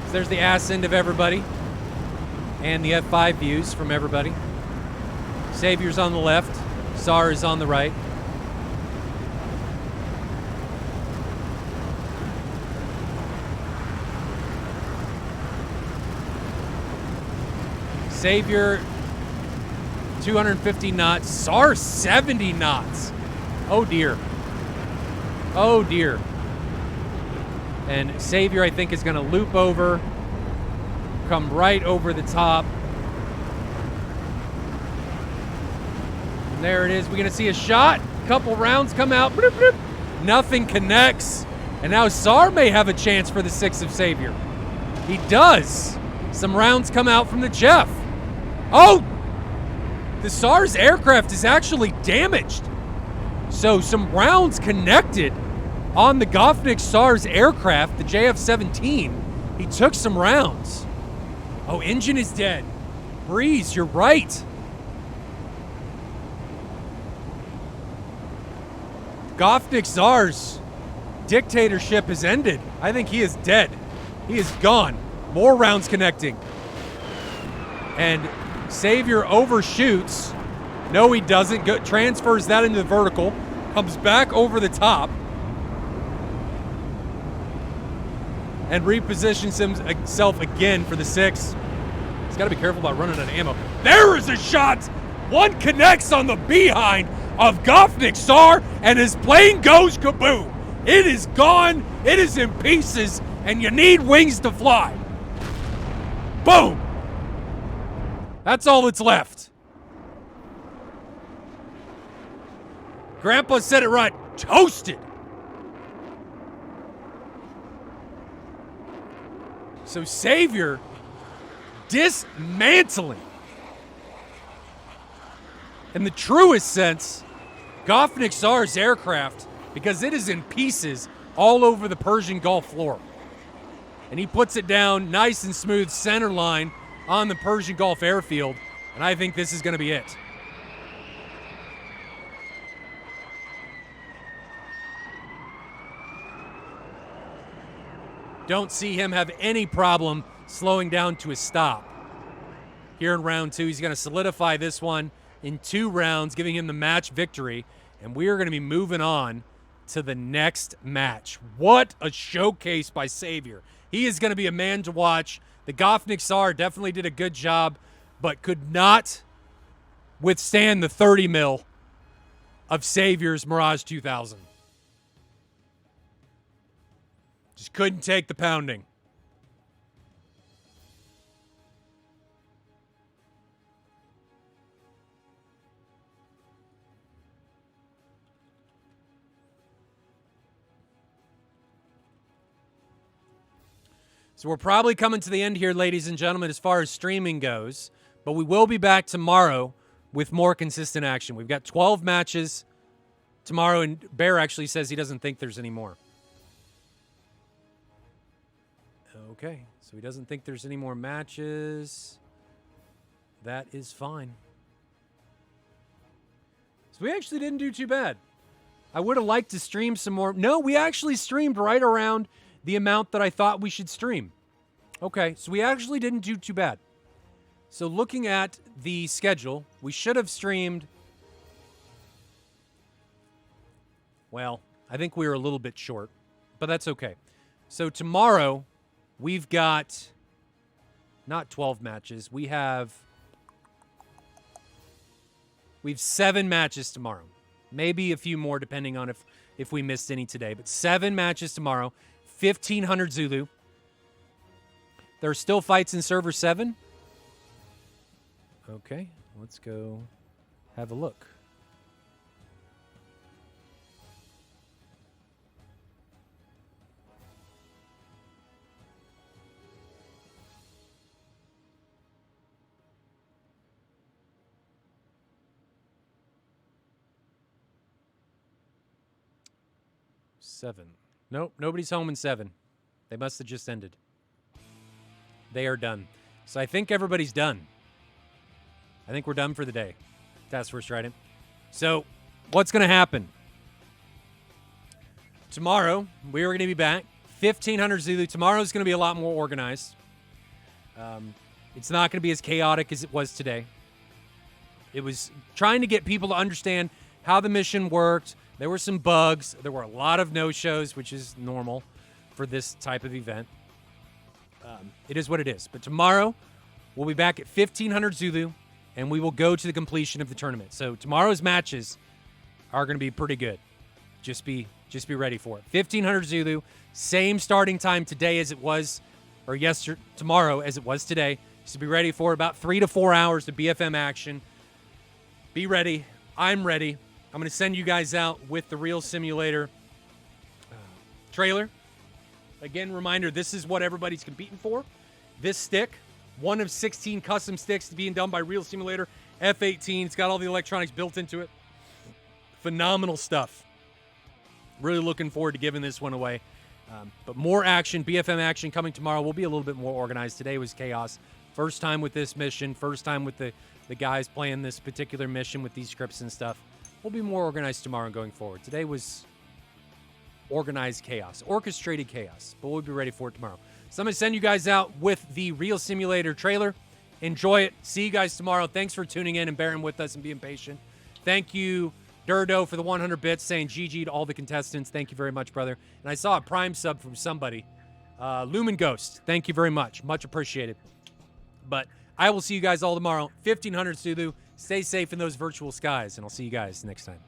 So there's the ass end of everybody. And the F5 views from everybody. Savior's on the left. Tsar is on the right. Savior, 250 knots. Tsar, 70 knots. Oh, dear. Oh, dear. And Savior, I think, is going to loop over, come right over the top. And there it is. We're going to see a shot. A couple rounds come out. Bloop, bloop. Nothing connects. And now Tsar may have a chance for the 6 of Savior. He does. Some rounds come out from the Jeff. Oh! The Tsar's aircraft is actually damaged. So some rounds connected on the Gofnik Tsar's aircraft, the JF-17. He took some rounds. Oh, engine is dead. Breeze, you're right. Gofnik Tsar's dictatorship has ended. I think he is dead. He is gone. More rounds connecting. And Savior overshoots. No, he doesn't. Transfers that into the vertical. Comes back over the top. And repositions himself again for the 6. He's got to be careful about running out of ammo. There is a shot! One connects on the behind of Gofnik Tsar, and his plane goes kaboom. It is gone. It is in pieces, and you need wings to fly. Boom! That's all that's left. Grandpa said it right. Toasted. So Savior dismantling, in the truest sense, Gofnik Tsar's aircraft, because it is in pieces all over the Persian Gulf floor. And he puts it down nice and smooth center line on the Persian Gulf airfield, and I think this is going to be it. Don't see him have any problem slowing down to a stop. Here in round 2, he's going to solidify this one in 2 rounds, giving him the match victory, and we are going to be moving on to the next match. What a showcase by Savior. He is going to be a man to watch. The Gofnik Tsar definitely did a good job, but could not withstand the 30 mil of Savior's Mirage 2000. Just couldn't take the pounding. So we're probably coming to the end here, ladies and gentlemen, as far as streaming goes. But we will be back tomorrow with more consistent action. We've got 12 matches tomorrow, and Bear actually says he doesn't think there's any more. Okay, so he doesn't think there's any more matches. That is fine. So we actually didn't do too bad. I would have liked to stream some more. No, we actually streamed right around the amount that I thought we should stream. Okay, so we actually didn't do too bad. So looking at the schedule, we should have streamed... Well, I think we were a little bit short, but that's okay. So tomorrow, we've got not 12 matches. We have 7 matches tomorrow. Maybe a few more depending on if we missed any today. But 7 matches tomorrow. 1,500 Zulu. There are still fights in Server 7. Okay, let's go have a look. 7. Nope, nobody's home in 7. They must have just ended. They are done. So I think everybody's done. I think we're done for the day. Task Force Trident. So what's going to happen? Tomorrow, we are going to be back. 1500 Zulu. Tomorrow's going to be a lot more organized. It's not going to be as chaotic as it was today. It was trying to get people to understand how the mission worked. There were some bugs. There were a lot of no-shows, which is normal for this type of event. It is what it is. But tomorrow, we'll be back at 1500 Zulu, and we will go to the completion of the tournament. So tomorrow's matches are going to be pretty good. Just be ready for it. 1500 Zulu, same starting time today as it was, or tomorrow as it was today. So be ready for about 3 to 4 hours of BFM action. Be ready. I'm ready. I'm going to send you guys out with the Real Simulator trailer. Again, reminder, this is what everybody's competing for. This stick, one of 16 custom sticks being done by Real Simulator F18. It's got all the electronics built into it. Phenomenal stuff. Really looking forward to giving this one away. But more action, BFM action coming tomorrow. We'll be a little bit more organized. Today was chaos. First time with this mission. First time with the guys playing this particular mission with these scripts and stuff. We'll be more organized tomorrow and going forward. Today was organized chaos, orchestrated chaos, but we'll be ready for it tomorrow. So I'm going to send you guys out with the Real Simulator trailer. Enjoy it. See you guys tomorrow. Thanks for tuning in and bearing with us and being patient. Thank you, Durdo, for the 100 bits, saying GG to all the contestants. Thank you very much, brother. And I saw a Prime sub from somebody. Lumen Ghost, thank you very much. Much appreciated. But I will see you guys all tomorrow. 1500 Zulu. Stay safe in those virtual skies, and I'll see you guys next time.